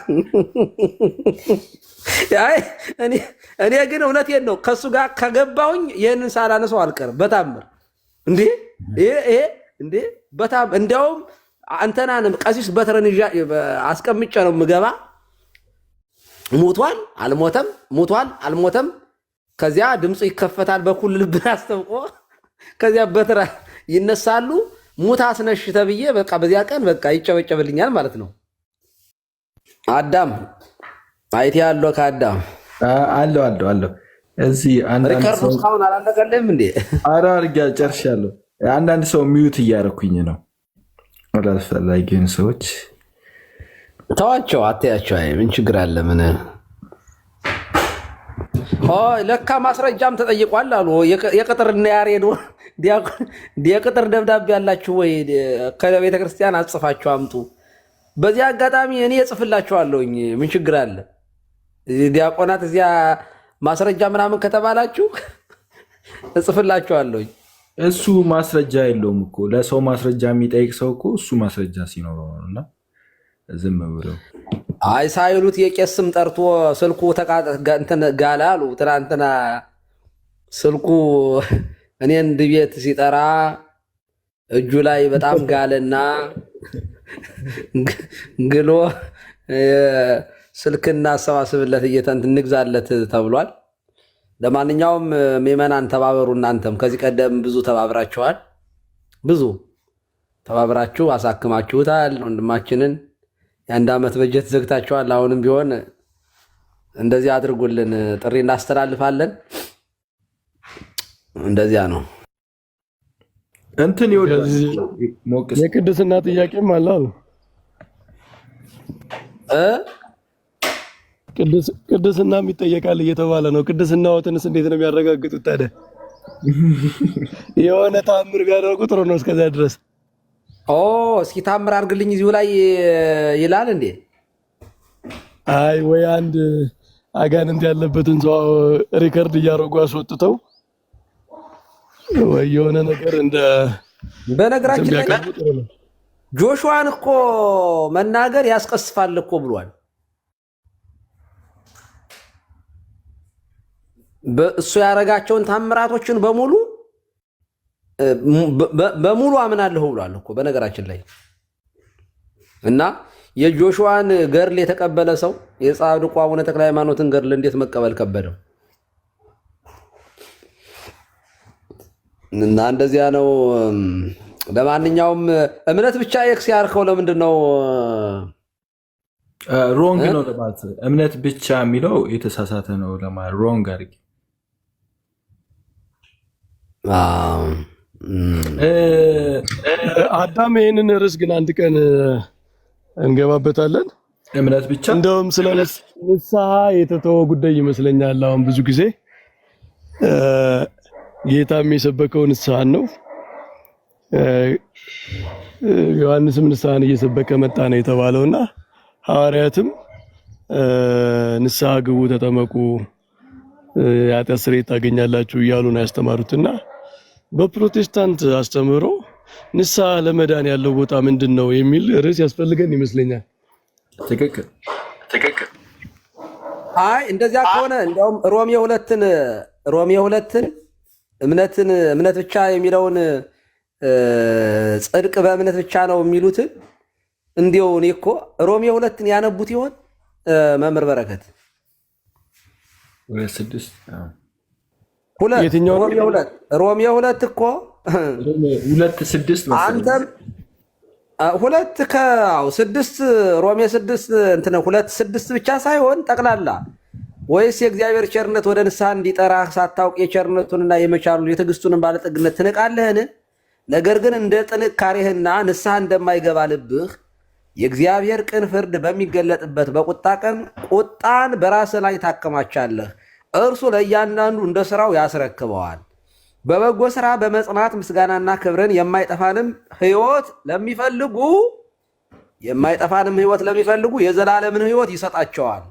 እኔ ግን እውነቴን ነው ከሱ ጋር ከገባሁኝ ይህንን ሳላነሰው አልቀርም በታምር እንዴ በጣም እንዲያውም አንተናንም ቀሲስ በትረን አስቀምጬ ነው የምገባ። ሙቷል አልሞተም፣ ከዚያ ድምፁ ይከፈታል በኩል ልብን አስተብቆ፣ ከዚያ በትረ ይነሳሉ። ሙት አስነሽ ተብዬ በቃ በዚያ ቀን በቃ ይጨበጨብልኛል ማለት ነው። አዳም አይቴ ያለው ከአዳም አለው እዚህ ሪከርዱ እስካሁን አላለቀልህም እንዴ? ኧረ አድርጌ ጨርሻለሁ። አንዳንድ ሰው ሚዩት እያደረኩኝ ነው። አላስፈላጊውን ሰዎች ተዋቸው፣ አትያቸው። ምን ችግር አለ? ምን ለካ ማስረጃም ተጠይቋል አሉ። የቅጥርና ያሬዶ የቅጥር ደብዳቤ ያላችሁ ወይ ከቤተ ክርስቲያን አጽፋችሁ አምጡ። በዚህ አጋጣሚ እኔ እጽፍላችኋለሁኝ። ምን ችግር አለ? ዲያቆናት እዚያ ማስረጃ ምናምን ከተባላችሁ እጽፍላችኋለሁኝ። እሱ ማስረጃ የለውም እኮ ለሰው ማስረጃ የሚጠይቅ ሰው እኮ እሱ ማስረጃ ሲኖረው ነው እና ዝም ብለው አይ ሳይሉት የቄስ ስም ጠርቶ ስልኩ እንትን ጋለ አሉ። ትናንትና ስልኩ እኔን ድቤት ሲጠራ እጁ ላይ በጣም ጋለና ግሎ ስልክና አሰባስብለት እንግዛለት ተብሏል። ለማንኛውም ምዕመናን ተባበሩ። እናንተም ከዚህ ቀደም ብዙ ተባብራችኋል። ብዙ ተባብራችሁ አሳክማችሁታል። ወንድማችንን የ1 ዓመት በጀት ዘግታችኋል። አሁንም ቢሆን እንደዚህ አድርጉልን፣ ጥሪ እናስተላልፋለን። እንደዚያ ነው። እንትን የቅድስና ጥያቄም አለ አሉ። ቅድስናም ይጠየቃል እየተባለ ነው። ቅድስናዎትንስ እንዴት ነው የሚያረጋግጡት ታዲያ? የሆነ ታምር ቢያደርጉ ጥሩ ነው። እስከዚያ ድረስ እስኪ ታምር አድርግልኝ እዚሁ ላይ ይላል እንዴ? አይ ወይ አንድ አጋንንት ያለበትን ሰው ሪከርድ እያደረጉ አስወጥተው ወይ የሆነ ነገር እንደ በነገራችን ላይ ጆሹዋን እኮ መናገር ያስቀስፋል እኮ ብሏል። እሱ ያረጋቸውን ታምራቶችን በሙሉ አምናለሁ ብሏል እኮ በነገራችን ላይ። እና የጆሹዋን ገርል የተቀበለ ሰው የጻድቁ አቡነ ተክለ ሃይማኖትን ገርል እንዴት መቀበል ከበደው? እና እንደዚያ ነው። ለማንኛውም እምነት ብቻ ኤክስ ያርከው ለምንድን ነው? ሮንግ ነው ለማለት እምነት ብቻ የሚለው የተሳሳተ ነው ለማለት ሮንግ አድርጊ። አዳም ይህንን ርዕስ ግን አንድ ቀን እንገባበታለን። እምነት ብቻ እንደውም ስለ ንስሐ የተተወ ጉዳይ ይመስለኛል። አሁን ብዙ ጊዜ ጌታም የሰበከው ንስሐን ነው። ዮሐንስም ንስሐን እየሰበከ መጣ ነው የተባለውና ሐዋርያትም ንስሐ ግቡ፣ ተጠመቁ፣ የኃጢአት ስርየት ታገኛላችሁ እያሉ ነው ያስተማሩትና በፕሮቴስታንት አስተምህሮ ንስሐ ለመዳን ያለው ቦታ ምንድን ነው የሚል ርዕስ ያስፈልገን ይመስለኛል። ትክክል። አይ እንደዚያ ከሆነ እንደውም ሮሜ 2ን እምነት ብቻ የሚለውን ጽድቅ በእምነት ብቻ ነው የሚሉትን እንዲው እኔ እኮ ሮሜ 2ን ያነቡት ይሆን መምህር በረከት? ሮሜ 2 እኮ 2:6 አንተም 2:6 ሮሜ 6 እንትን 2:6 ብቻ ሳይሆን ጠቅላላ ወይስ የእግዚአብሔር ቸርነት ወደ ንስሐ እንዲጠራህ ሳታውቅ የቸርነቱንና የመቻሉን የትዕግስቱንም ባለጠግነት ትንቃለህን? ነገር ግን እንደ ጥንካሬህና ንስሐ እንደማይገባ ልብህ የእግዚአብሔር ቅን ፍርድ በሚገለጥበት በቁጣ ቀን ቁጣን በራስህ ላይ ታከማቻለህ። እርሱ ለእያንዳንዱ እንደ ስራው ያስረክበዋል። በበጎ ስራ በመጽናት ምስጋናና ክብርን የማይጠፋንም ሕይወት ለሚፈልጉ የዘላለምን ሕይወት ይሰጣቸዋል።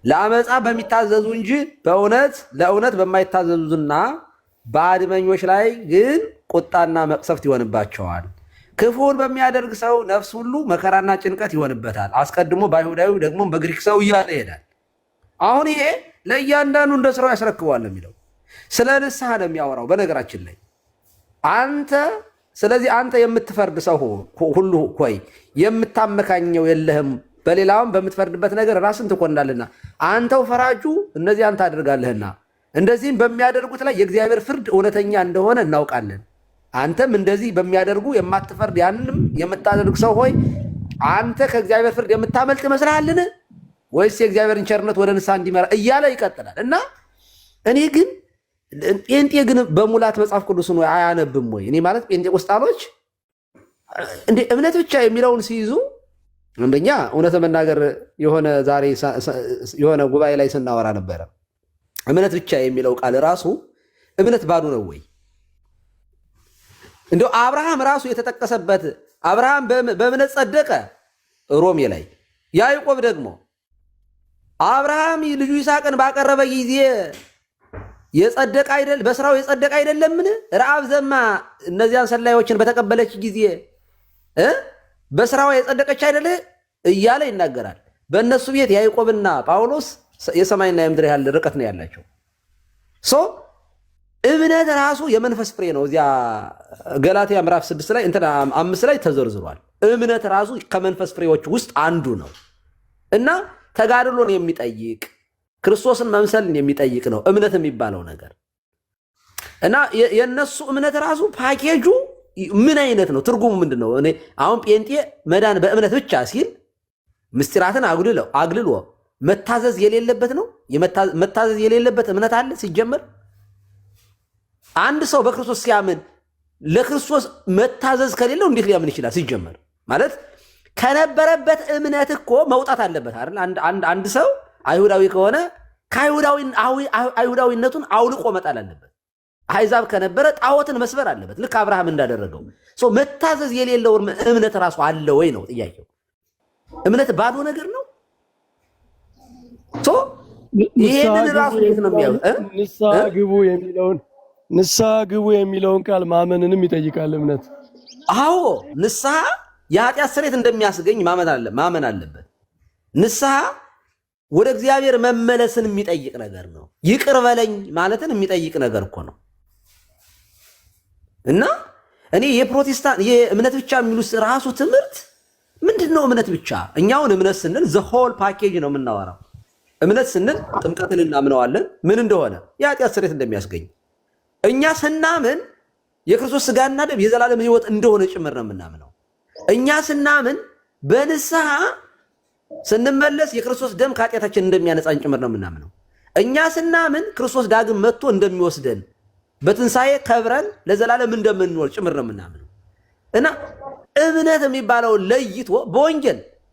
ለአመፃ በሚታዘዙ እንጂ ለእውነት በማይታዘዙና በአድመኞች ላይ ግን ቁጣና መቅሰፍት ይሆንባቸዋል። ክፉን በሚያደርግ ሰው ነፍስ ሁሉ መከራና ጭንቀት ይሆንበታል። አስቀድሞ በአይሁዳዊ ደግሞ በግሪክ ሰው እያለ ይሄዳል። አሁን ይሄ ለእያንዳንዱ እንደ ስራው ያስረክበዋል የሚለው ስለ ንስሐ ነው የሚያወራው። በነገራችን ላይ ስለዚህ አንተ የምትፈርድ ሰው ሁሉ ሆይ የምታመካኘው የለህም፣ በሌላውም በምትፈርድበት ነገር ራስን ትኮንናልና አንተው ፈራጁ እነዚያን ታደርጋለህና እንደዚህም በሚያደርጉት ላይ የእግዚአብሔር ፍርድ እውነተኛ እንደሆነ እናውቃለን። አንተም እንደዚህ በሚያደርጉ የማትፈርድ ያንንም የምታደርግ ሰው ሆይ አንተ ከእግዚአብሔር ፍርድ የምታመልጥ ይመስልሃልን? ወይስ የእግዚአብሔርን ቸርነት ወደ ንስሐ እንዲመራ እያለ ይቀጥላል። እና እኔ ግን ጴንጤ ግን በሙላት መጽሐፍ ቅዱስን ወይ አያነብም ወይ? እኔ ማለት ጴንጤቆስጣሎች እንደ እምነት ብቻ የሚለውን ሲይዙ አንደኛ እውነት መናገር ዛሬ የሆነ ጉባኤ ላይ ስናወራ ነበረ። እምነት ብቻ የሚለው ቃል ራሱ እምነት ባዶ ነው ወይ? እንደው አብርሃም ራሱ የተጠቀሰበት አብርሃም በእምነት ጸደቀ ሮሜ ላይ፣ ያዕቆብ ደግሞ አብርሃም ልጁ ይስሐቅን ባቀረበ ጊዜ በስራው የጸደቀ አይደለምን? ረአብ ዘማ እነዚያን ሰላዮችን በተቀበለች ጊዜ በስራው የጸደቀች አይደለ እያለ ይናገራል። በእነሱ ቤት ያዕቆብና ጳውሎስ የሰማይና የምድር ያህል ርቀት ነው ያላቸው። እምነት ራሱ የመንፈስ ፍሬ ነው። እዚያ ገላትያ ምዕራፍ 6 ላይ እንትና 5 ላይ ተዘርዝሯል። እምነት ራሱ ከመንፈስ ፍሬዎች ውስጥ አንዱ ነው እና ተጋድሎን የሚጠይቅ ክርስቶስን መምሰልን የሚጠይቅ ነው እምነት የሚባለው ነገር እና የነሱ እምነት ራሱ ፓኬጁ ምን አይነት ነው? ትርጉሙ ምንድን ነው? እኔ አሁን ጴንጤ መዳን በእምነት ብቻ ሲል ምስጢራትን አግልሎ መታዘዝ የሌለበት ነው። መታዘዝ የሌለበት እምነት አለ ሲጀመር። አንድ ሰው በክርስቶስ ሲያምን ለክርስቶስ መታዘዝ ከሌለው እንዴት ሊያምን ይችላል? ሲጀመር ማለት ከነበረበት እምነት እኮ መውጣት አለበት አይደል? አንድ ሰው አይሁዳዊ ከሆነ አይሁዳዊነቱን አውልቆ መጣል አለበት። አሕዛብ ከነበረ ጣዖትን መስበር አለበት፣ ልክ አብርሃም እንዳደረገው። መታዘዝ የሌለው እምነት ራሱ አለ ወይ ነው ጥያቄው። እምነት ባዶ ነገር ነው። ይሄንን ራሱ እንዴት ነው የሚያው? ንስሐ ግቡ የሚለውን ቃል ማመንንም ይጠይቃል እምነት። አዎ ንስሐ የኃጢአት ስርየት እንደሚያስገኝ ማመን አለበት። ንስሐ ወደ እግዚአብሔር መመለስን የሚጠይቅ ነገር ነው። ይቅር በለኝ ማለትን የሚጠይቅ ነገር እኮ ነው። እና እኔ የፕሮቴስታንት የእምነት ብቻ የሚሉት ራሱ ትምህርት ምንድን ነው? እምነት ብቻ እኛውን እምነት ስንል ዘ ሆል ፓኬጅ ነው የምናወራው። እምነት ስንል ጥምቀትን እናምነዋለን ምን እንደሆነ የኃጢአት ስርየት እንደሚያስገኝ። እኛ ስናምን የክርስቶስ ስጋና ደም የዘላለም ሕይወት እንደሆነ ጭምር ነው የምናምነው። እኛ ስናምን በንስሐ ስንመለስ የክርስቶስ ደም ከኃጢአታችን እንደሚያነጻን ጭምር ነው የምናምነው። እኛ ስናምን ክርስቶስ ዳግም መጥቶ እንደሚወስደን በትንሣኤ ከብረን ለዘላለም እንደምንኖር ጭምር ነው የምናምነው። እና እምነት የሚባለው ለይቶ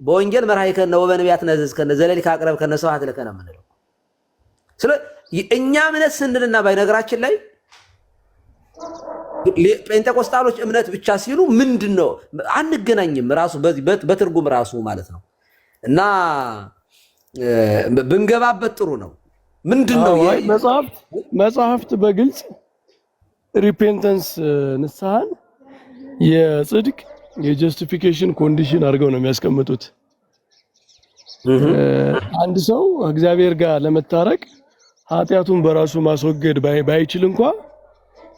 በወንጌል መርሃይከነ ወበነቢያት ነዘዝከነ ዘለሊከ አቅረብከነ ስብሐት ለከ ነው የምንለው። እኛ እምነት ስንልና በነገራችን ላይ ጴንጤቆስጣሎች እምነት ብቻ ሲሉ ምንድን ነው አንገናኝም። ራሱ በትርጉም ራሱ ማለት ነው። እና ብንገባበት ጥሩ ነው። ምንድን ነው መጽሐፍት በግልጽ ሪፔንተንስ ንስሐን የጽድቅ የጀስቲፊኬሽን ኮንዲሽን አድርገው ነው የሚያስቀምጡት። አንድ ሰው እግዚአብሔር ጋር ለመታረቅ ኃጢአቱን በራሱ ማስወገድ ባይችል እንኳ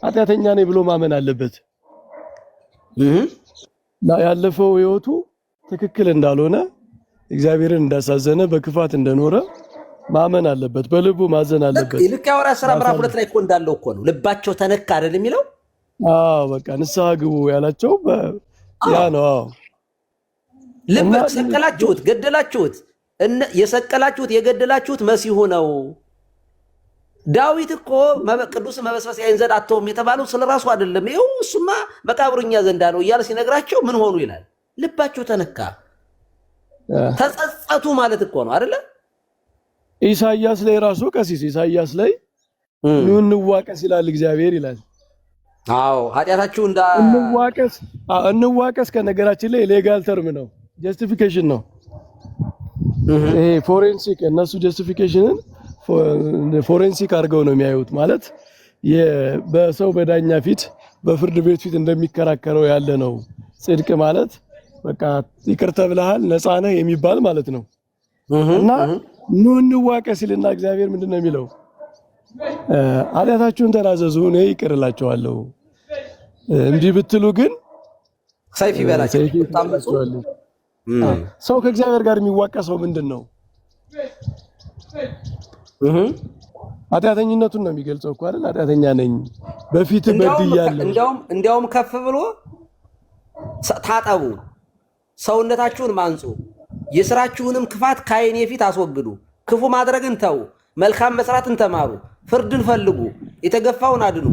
ኃጢአተኛ ነኝ ብሎ ማመን አለበት። ያለፈው ህይወቱ ትክክል እንዳልሆነ እግዚአብሔርን እንዳሳዘነ በክፋት እንደኖረ ማመን አለበት። በልቡ ማዘን አለበት። ልክ የሐዋርያት ሥራ ምዕራፍ 2 ላይ እኮ እንዳለው እኮ ነው። ልባቸው ተነካ አይደል የሚለው? በቃ ንስሐ ግቡ ያላቸው ያ ነው። ልብ ሰቀላችሁት፣ ገደላችሁት። የሰቀላችሁት የገደላችሁት መሲሁ ነው። ዳዊት እኮ ቅዱስ መበስበስ ያይን ዘንድ አተውም የተባለው ስለራሱ አይደለም። ይኸው እሱማ መቃብሩኛ ዘንዳ ነው እያለ ሲነግራቸው ምን ሆኑ ይላል? ልባቸው ተነካ፣ ተጸጸቱ ማለት እኮ ነው አይደለ? ኢሳይያስ ላይ ራሱ ቀሲስ ኢሳይያስ ላይ ኑ እንዋቀስ ይላል እግዚአብሔር ይላል። አዎ ኃጢአታችሁ እንዋቀስ ከነገራችን ላይ ሌጋል ተርም ነው፣ ጀስቲፊኬሽን ነው። ይሄ ፎሬንሲክ እነሱ ጀስቲፊኬሽንን ፎሬንሲክ አድርገው ነው የሚያዩት። ማለት በሰው በዳኛ ፊት በፍርድ ቤት ፊት እንደሚከራከረው ያለ ነው። ጽድቅ ማለት በቃ ይቅር ተብለሃል ነፃ ነህ የሚባል ማለት ነው። እና ኑ እንዋቀስ ይልና እግዚአብሔር ምንድን ነው የሚለው? ኃጢአታችሁን ተናዘዙ እኔ ይቅር እላችኋለሁ፣ እምቢ ብትሉ ግን ሰይፍ ይበላችሁ። ሰው ከእግዚአብሔር ጋር የሚዋቀሰው ምንድን ነው? ኃጢአተኝነቱን ነው የሚገልጸው እኮ አይደል? ኃጢአተኛ ነኝ በፊት በድያለሁ። እንዲያውም ከፍ ብሎ ታጠቡ፣ ሰውነታችሁን ማንጹ፣ የሥራችሁንም ክፋት ከዓይኔ ፊት አስወግዱ፣ ክፉ ማድረግን ተው፣ መልካም መስራትን ተማሩ፣ ፍርድን ፈልጉ፣ የተገፋውን አድኑ፣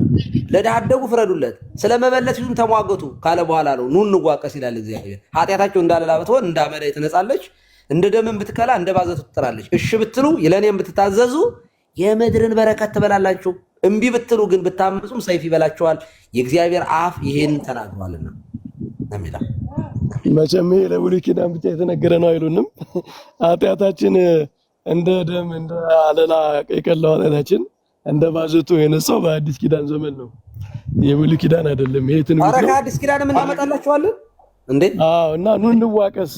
ለድሃ አደጉ ፍረዱለት፣ ስለ መበለቲቱም ተሟገቱ ካለ በኋላ ነው ኑ እንዋቀስ ይላል እግዚአብሔር። ኃጢአታችሁ እንዳለላ ብትሆን እንደ አመዳይ ትነጻለች፣ እንደ ደምን ብትከላ እንደ ባዘቱ ትጠራለች። እሺ ብትሉ ለእኔም ብትታዘዙ የምድርን በረከት ትበላላችሁ፣ እምቢ ብትሉ ግን ብታምፁም ሰይፍ ይበላችኋል፣ የእግዚአብሔር አፍ ይሄን ተናግሯልና አሜን። መቼም ለብሉይ ኪዳን ብቻ የተነገረ ነው አይሉንም። ኃጢአታችን እንደ ደም እንደ አለላ የቀላው ኃጢአታችን እንደ ባዘቱ የነጻው በአዲስ ኪዳን ዘመን ነው፣ የብሉይ ኪዳን አይደለም። ይሄ ትንቢት ነው። አዲስ ኪዳን ምን እናመጣላችኋለን እንዴ? እና ኑ እንዋቀስ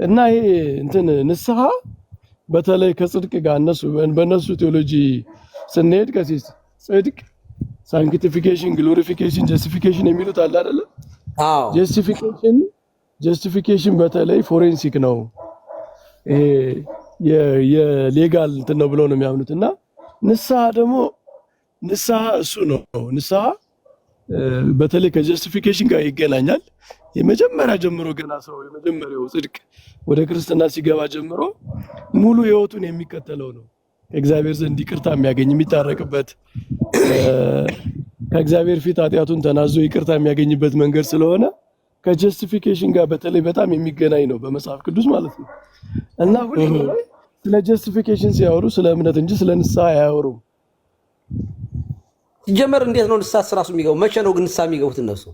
እና ይሄ እንትን ንስሐ በተለይ ከጽድቅ ጋር በእነሱ ቴዎሎጂ ስንሄድ ከሲስ ጽድቅ፣ ሳንክቲፊኬሽን፣ ግሎሪፊኬሽን፣ ጀስቲፊኬሽን የሚሉት አለ አይደለ? አዎ ጀስቲፊኬሽን በተለይ ፎሬንሲክ ነው። ይሄ የሌጋል እንትን ነው ብለው ነው የሚያምኑት። እና ንስሐ ደግሞ ንስሐ እሱ ነው። ንስሐ በተለይ ከጀስቲፊኬሽን ጋር ይገናኛል። የመጀመሪያ ጀምሮ ገና ሰው የመጀመሪያው ጽድቅ ወደ ክርስትና ሲገባ ጀምሮ ሙሉ ህይወቱን የሚከተለው ነው። ከእግዚአብሔር ዘንድ ይቅርታ የሚያገኝ የሚታረቅበት፣ ከእግዚአብሔር ፊት ኃጢአቱን ተናዞ ይቅርታ የሚያገኝበት መንገድ ስለሆነ ከጀስቲፊኬሽን ጋር በተለይ በጣም የሚገናኝ ነው በመጽሐፍ ቅዱስ ማለት ነው። እና ሁሉ ስለ ጀስቲፊኬሽን ሲያወሩ ስለ እምነት እንጂ ስለ ንስሐ አያወሩም። ሲጀመር እንዴት ነው ንስሐ ራሱ የሚገቡ? መቼ ነው ግን ንስሐ የሚገቡት እነሱ?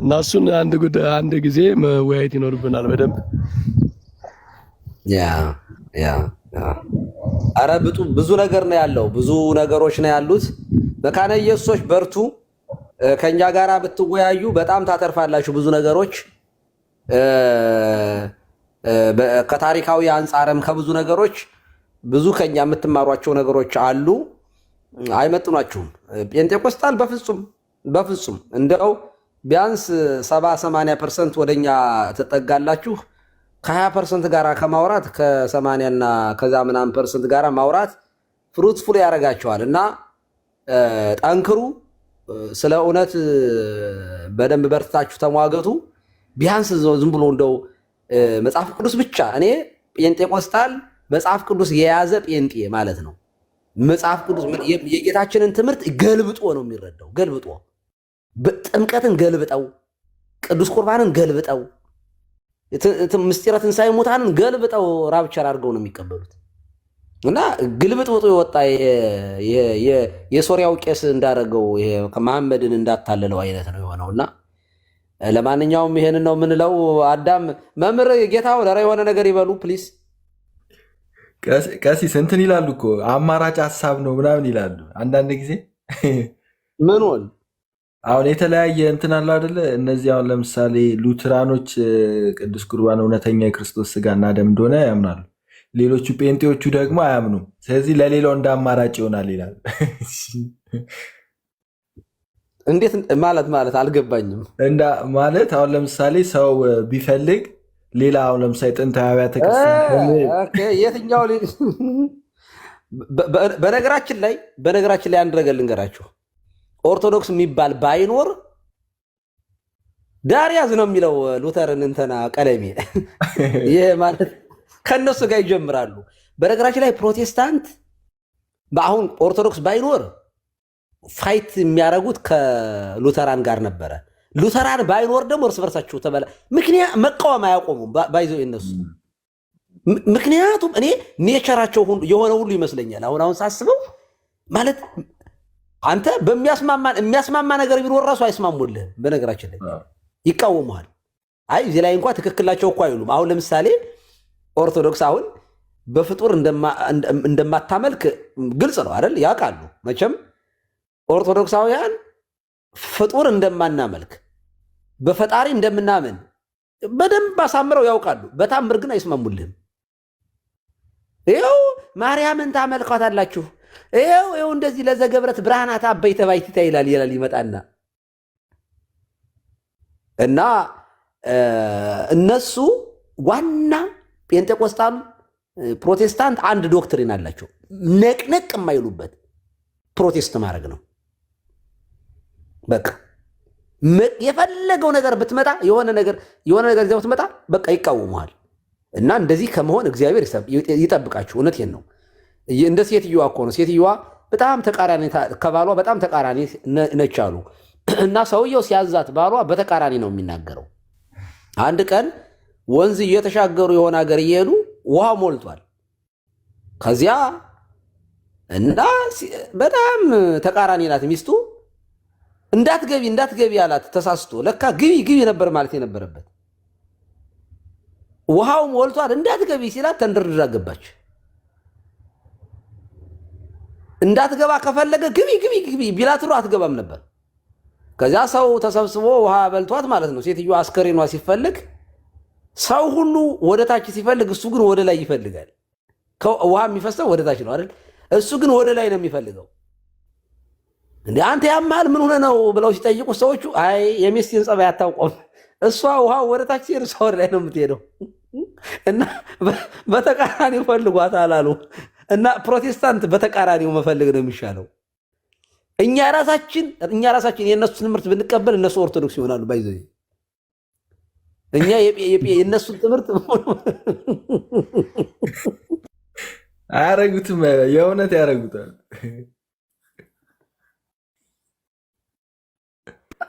እና እሱን አንድ ጊዜ መወያየት ይኖርብናል በደንብ። አረ ብዙ ነገር ነው ያለው፣ ብዙ ነገሮች ነው ያሉት። መካነ ኢየሱሶች በርቱ፣ ከኛ ጋራ ብትወያዩ በጣም ታተርፋላችሁ። ብዙ ነገሮች ከታሪካዊ አንጻርም ከብዙ ነገሮች ብዙ ከኛ የምትማሯቸው ነገሮች አሉ። አይመጥኗችሁም። ጴንጤቆስጣል በፍጹም እንደው ቢያንስ 70-80% ወደኛ ትጠጋላችሁ። ከ20% ጋራ ከማውራት ከ80 እና ከዛ ምናምን ፐርሰንት ጋራ ማውራት ፍሩትፉል ያደርጋቸዋል። እና ጠንክሩ፣ ስለ እውነት በደንብ በርታችሁ ተሟገቱ። ቢያንስ ዝም ብሎ እንደው መጽሐፍ ቅዱስ ብቻ እኔ ጴንጤቆስጣል መጽሐፍ ቅዱስ የያዘ ጴንጤ ማለት ነው። መጽሐፍ ቅዱስ የጌታችንን ትምህርት ገልብጦ ነው የሚረዳው። ገልብጦ ጥምቀትን ገልብጠው፣ ቅዱስ ቁርባንን ገልብጠው፣ ምስጢረ ትንሣኤ ሙታንን ገልብጠው ራፕቸር አድርገው ነው የሚቀበሉት። እና ግልብጥብጡ የወጣ የሶሪያው ቄስ እንዳደረገው መሐመድን እንዳታለለው አይነት ነው የሆነው። እና ለማንኛውም ይሄንን ነው የምንለው። አዳም መምህር ጌታው ለራ የሆነ ነገር ይበሉ ፕሊስ። ቀሲስ እንትን ይላሉ እኮ አማራጭ ሀሳብ ነው ምናምን ይላሉ አንዳንድ ጊዜ። ምን ሆን አሁን የተለያየ እንትን አለ አይደለ? እነዚህ አሁን ለምሳሌ ሉትራኖች ቅዱስ ቁርባን እውነተኛ የክርስቶስ ስጋና ደም እንደሆነ ያምናሉ። ሌሎቹ ጴንጤዎቹ ደግሞ አያምኑም። ስለዚህ ለሌላው እንደ አማራጭ ይሆናል ይላል። እንዴት ማለት አልገባኝም። ማለት አሁን ለምሳሌ ሰው ቢፈልግ ሌላ አሁን ለምሳሌ ጥንታዊ አብያተ ክርስቲያን የትኛው በነገራችን ላይ አንድ ነገር ልንገራችሁ። ኦርቶዶክስ የሚባል ባይኖር ዳርያዝ ነው የሚለው ሉተርን እንትና ቀለሜ። ይሄ ማለት ከነሱ ጋር ይጀምራሉ። በነገራችን ላይ ፕሮቴስታንት በአሁን ኦርቶዶክስ ባይኖር ፋይት የሚያደርጉት ከሉተራን ጋር ነበረ። ሉተራን ባይኖር ደግሞ እርስ በርሳቸው ምክንያት መቃወም አያቆሙም ባይዘው የነሱ። ምክንያቱም እኔ ኔቸራቸው የሆነ ሁሉ ይመስለኛል። አሁን ሳስበው ማለት አንተ የሚያስማማ ነገር ቢኖር ራሱ አይስማሙልህም። በነገራችን ላይ ይቃወሙሃል። አይ እዚህ ላይ እንኳ ትክክላቸው እኮ አይሉም። አሁን ለምሳሌ ኦርቶዶክስ አሁን በፍጡር እንደማታመልክ ግልጽ ነው አይደል? ያውቃሉ መቼም ኦርቶዶክሳውያን ፍጡር እንደማናመልክ በፈጣሪ እንደምናምን በደንብ አሳምረው ያውቃሉ። በታምር ግን አይስማሙልህም። ይኸው ማርያምን ታመልኳታላችሁ፣ ይኸው እንደዚህ ለዘገብረት ብርሃናት አበይ ተባይትታ ይላል ይመጣና እና እነሱ ዋና ጴንጤቆስጣሉ ፕሮቴስታንት አንድ ዶክትሪን አላቸው፣ ነቅነቅ የማይሉበት ፕሮቴስት ማድረግ ነው። በቃ የፈለገው ነገር ብትመጣ የሆነ ነገር ይዘው ብትመጣ በቃ ይቃወሙሃል። እና እንደዚህ ከመሆን እግዚአብሔር ይጠብቃችሁ። እውነቴን ነው። እንደ ሴትዮዋ እኮ ነው። ሴትዮዋ በጣም ተቃራኒ ከባሏ በጣም ተቃራኒ ነች አሉ። እና ሰውየው ሲያዛት ባሏ በተቃራኒ ነው የሚናገረው። አንድ ቀን ወንዝ እየተሻገሩ የሆነ ሀገር እየሄዱ ውሃ ሞልቷል። ከዚያ እና በጣም ተቃራኒ ናት ሚስቱ። እንዳትገቢ አላት ተሳስቶ። ለካ ግቢ ነበር ማለት የነበረበት። ውሃው ሞልቷል እንዳትገቢ ሲላት ተንደርድራ ገባች። እንዳትገባ ከፈለገ ግቢ ቢላት ኑሮ አትገባም ነበር። ከዚያ ሰው ተሰብስቦ ውሃ በልቷት ማለት ነው። ሴትዮዋ አስከሬኗ ሲፈልግ ሰው ሁሉ ወደ ታች ሲፈልግ እሱ ግን ወደ ላይ ይፈልጋል። ውሃ የሚፈሰው ወደ ታች ነው አይደል? እሱ ግን ወደ ላይ ነው የሚፈልገው። እንዴ አንተ ያማል ምን ሆነ ነው ብለው ሲጠይቁ ሰዎቹ አይ የሚስቴን ጸባይ አታውቀውም፣ እሷ ውሃ ወደ ታች ሲሄድ እሷ ወደ ላይ ነው የምትሄደው እና በተቃራኒው ፈልጓታል አሉ። እና ፕሮቴስታንት በተቃራኒው መፈልግ ነው የሚሻለው። እኛ ራሳችን የእነሱ ትምህርት ብንቀበል እነሱ ኦርቶዶክስ ይሆናሉ። ባይዘ እኛ የእነሱን ትምህርት አያረጉትም፣ የእውነት ያረጉታል።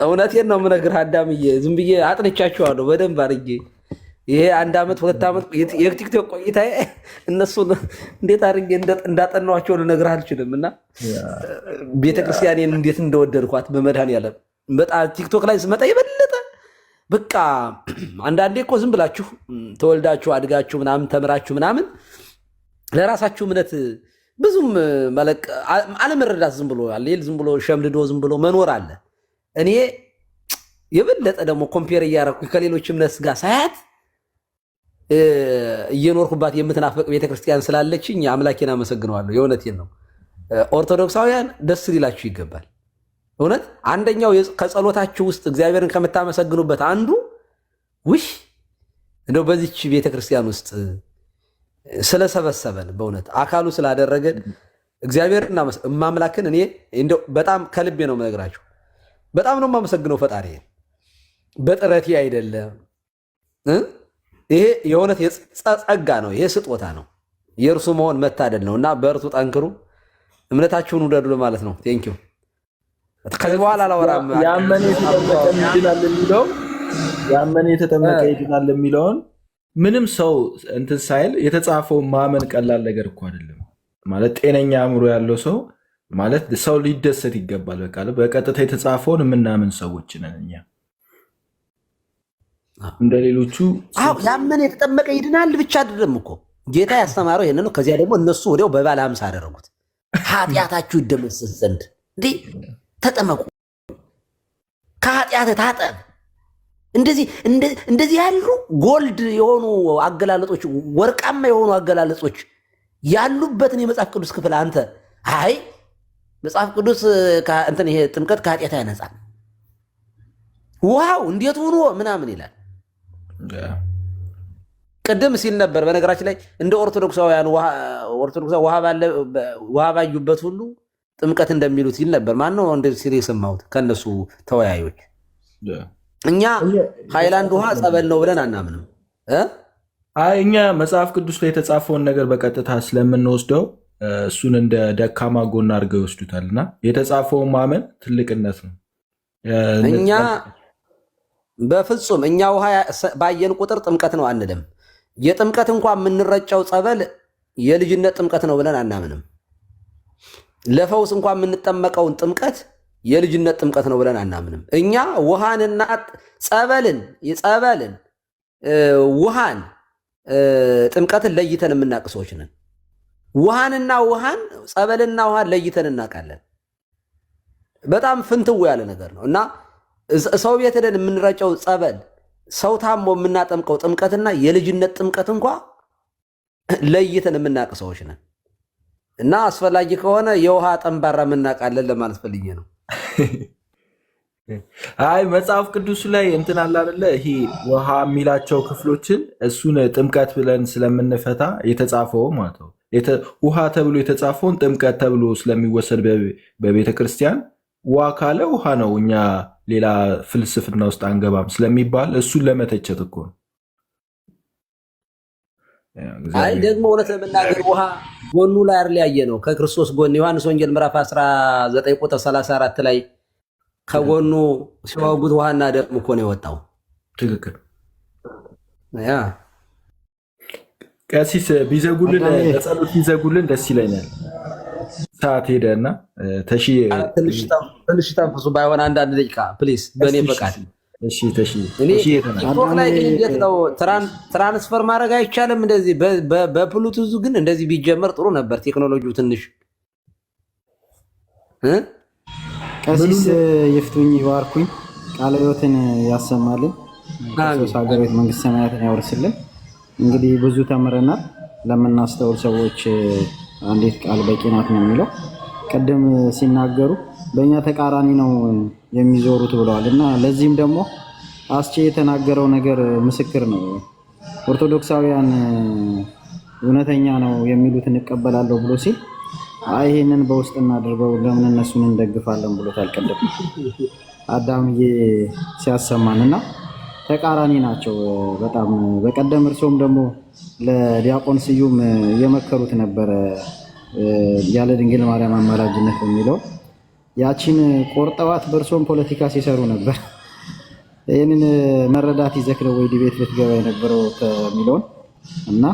እውነቴን ነው የምነግርህ አዳምዬ፣ ዝም ብዬ አጥንቻቸዋለሁ በደንብ አድርጌ። ይሄ 1 ዓመት 2 ዓመት የቲክቶክ ቆይታ እነሱን እንዴት አድርጌ እንዳጠናኋቸው ልነግርህ አልችልም። እና ቤተክርስቲያኔን እንዴት እንደወደድኳት በመድኃኒዓለም በጣም ቲክቶክ ላይ ስመጣ የበለጠ በቃ አንዳንዴ እኮ ዝም ብላችሁ ተወልዳችሁ አድጋችሁ ምናምን ተምራችሁ ምናምን ለራሳችሁ እምነት ብዙም አለመረዳት ዝም ብሎ አለ፣ ዝም ብሎ ሸምድዶ ዝም ብሎ መኖር አለ። እኔ የበለጠ ደግሞ ኮምፔር እያደረኩ ከሌሎች እምነት ጋር ሳያት እየኖርኩባት የምትናፈቅ ቤተክርስቲያን ስላለችኝ አምላኬን አመሰግነዋለሁ። የእውነቴን ነው። ኦርቶዶክሳውያን ደስ ሊላችሁ ይገባል። እውነት አንደኛው ከጸሎታችሁ ውስጥ እግዚአብሔርን ከምታመሰግኑበት አንዱ ውሽ እንደው በዚች ቤተክርስቲያን ውስጥ ስለሰበሰበን በእውነት አካሉ ስላደረገን እግዚአብሔርና ማምላክን እኔ እንደው በጣም ከልቤ ነው የምነግራችሁ። በጣም ነው የማመሰግነው ፈጣሪ። በጥረቴ አይደለም። ይሄ የእውነት ጸጋ ነው። ይሄ ስጦታ ነው። የእርሱ መሆን መታደል ነው። እና በእርቱ ጠንክሩ፣ እምነታችሁን ውደዱ ማለት ነው። ቴንኪው። ከዚህ በኋላ አላወራም። ያመነ የተጠመቀ ይድናል የሚለውን ምንም ሰው እንትን ሳይል የተጻፈውን ማመን ቀላል ነገር እኮ አይደለም። ማለት ጤነኛ አእምሮ ያለው ሰው ማለት ሰው ሊደሰት ይገባል። በቃ በቀጥታ የተጻፈውን የምናምን ሰዎች ነን እኛ። እንደ ሌሎቹ ያመነ የተጠመቀ ይድናል ብቻ አይደለም እኮ ጌታ ያስተማረው ይሄን ነው። ከዚያ ደግሞ እነሱ ወዲያው በባለ 50 አደረጉት። ኃጢአታችሁ ይደመሰስ ዘንድ እንዴ ተጠመቁ፣ ከኃጢአት ታጠብ። እንደዚህ ያሉ ጎልድ የሆኑ አገላለጾች፣ ወርቃማ የሆኑ አገላለጾች ያሉበትን የመጽሐፍ ቅዱስ ክፍል አንተ አይ መጽሐፍ ቅዱስ እንትን ይሄ ጥምቀት ከኃጢአት ያነጻል፣ ዋው እንዴት ሆኖ ምናምን ይላል። ቅድም ሲል ነበር በነገራችን ላይ እንደ ኦርቶዶክሳውያን ውሃ ባዩበት ሁሉ ጥምቀት እንደሚሉት ሲል ነበር። ማነው እንደዚህ ሲል የሰማሁት ከነሱ ተወያዮች? እኛ ሃይላንድ ውሃ ጸበል ነው ብለን አናምንም። እኛ መጽሐፍ ቅዱስ ላይ የተጻፈውን ነገር በቀጥታ ስለምንወስደው እሱን እንደ ደካማ ጎን አድርገው ይወስዱታል። እና የተጻፈውን ማመን ትልቅነት ነው። እኛ በፍጹም እኛ ውሃ ባየን ቁጥር ጥምቀት ነው አንልም። የጥምቀት እንኳን የምንረጨው ጸበል የልጅነት ጥምቀት ነው ብለን አናምንም። ለፈውስ እንኳን የምንጠመቀውን ጥምቀት የልጅነት ጥምቀት ነው ብለን አናምንም። እኛ ውሃንና ጸበልን ውሃን ጥምቀትን ለይተን የምናውቅ ሰዎች ነን። ጸበልና ውሃን ለይተን እናውቃለን። በጣም ፍንትው ያለ ነገር ነው እና ሰው ቤት ሄደን የምንረጨው ጸበል፣ ሰው ታሞ የምናጠምቀው ጥምቀትና የልጅነት ጥምቀት እንኳ ለይተን የምናውቅ ሰዎች ነን እና አስፈላጊ ከሆነ የውሃ ጠንባራ የምናውቃለን ለማለት ፈልጌ ነው። አይ መጽሐፍ ቅዱስ ላይ እንትን አለ አይደለ? ይሄ ውሃ የሚላቸው ክፍሎችን እሱን ጥምቀት ብለን ስለምንፈታ የተጻፈው ማለት ነው። ውሃ ተብሎ የተጻፈውን ጥምቀት ተብሎ ስለሚወሰድ በቤተ ክርስቲያን ውሃ ካለ ውሃ ነው፣ እኛ ሌላ ፍልስፍና ውስጥ አንገባም ስለሚባል እሱን ለመተቸት እኮ ነው። አይ ደግሞ እውነት ለመናገር ውሃ ጎኑ ላይ ያየ ነው። ከክርስቶስ ጎን ዮሐንስ ወንጌል ምዕራፍ 19 ቁጥር 34 ላይ ከጎኑ ሲወጉት ውሃና ደም እኮ ነው የወጣው። ትክክል። ያ ቀሲስ ቢዘጉልን በጸሎት ቢዘጉልን ደስ ይለኛል። ሰዓት ሄደና ትንሽ ተንፍሱ፣ ባይሆን አንዳንድ ደቂቃ ፕሊዝ፣ በእኔ ፈቃድ። ቲክቶክ ላይ ግን እንዴት ነው ትራንስፈር ማድረግ አይቻልም? እንደዚህ በፕሉቱዙ ግን እንደዚህ ቢጀመር ጥሩ ነበር። ቴክኖሎጂው ትንሽ ቀሲስ ይፍቱኝ ይባርኩኝ፣ ቃለ ሕይወትን ያሰማልን፣ ክርስቶስ ሀገር ቤት መንግስት ሰማያትን ያወርስልን። እንግዲህ ብዙ ተምረናል። ለምናስተውል ሰዎች አንዲት ቃል በቂ ናት ነው የሚለው። ቅድም ሲናገሩ በእኛ ተቃራኒ ነው የሚዞሩት ብለዋል እና ለዚህም ደግሞ አስቼ የተናገረው ነገር ምስክር ነው። ኦርቶዶክሳውያን እውነተኛ ነው የሚሉት እንቀበላለሁ ብሎ ሲል ይሄንን በውስጥ እናድርገው ለምን እነሱን እንደግፋለን ብሎታል። ቅድም አዳምዬ ሲያሰማንና ተቃራኒ ናቸው በጣም። በቀደም እርሶም ደግሞ ለዲያቆን ስዩም የመከሩት ነበረ ያለ ድንግል ማርያም አማላጅነት የሚለው ያቺን ቆርጠዋት በእርሶም ፖለቲካ ሲሰሩ ነበር። ይህንን መረዳት ይዘክረው ወይ ዲቤት ልትገባ የነበረው ከሚለውን እና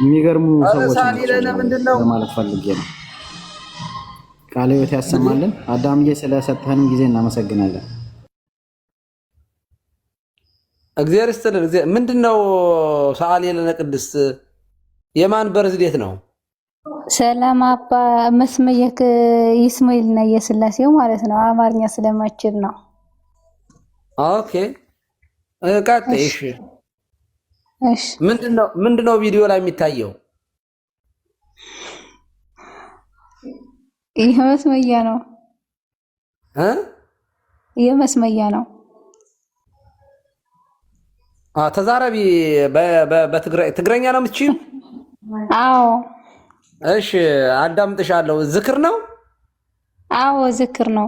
የሚገርሙ ሰዎች ናቸው ማለት ፈልጌ ነው። ቃለ ሕይወት ያሰማልን። አዳምዬ ስለሰጠህንም ጊዜ እናመሰግናለን። እግዚአብሔር ይስጥልን። ምንድነው ሰዓሊ ለነ ቅድስት የማን በርዝዴት ነው? ሰላም አባ መስመየክ ይስማኤል እና የስላሴው ማለት ነው። አማርኛ ስለማችል ነው። ኦኬ ቀጥይሽ። እሺ ምንድነው ቪዲዮ ላይ የሚታየው? ይሄ መስመያ ነው ይሄ መስመያ ነው። ተዛረቢ በትግረኛ ነው የምትችይው? አዎ። እሺ አዳምጥሻለሁ። ዝክር ነው? አዎ ዝክር ነው።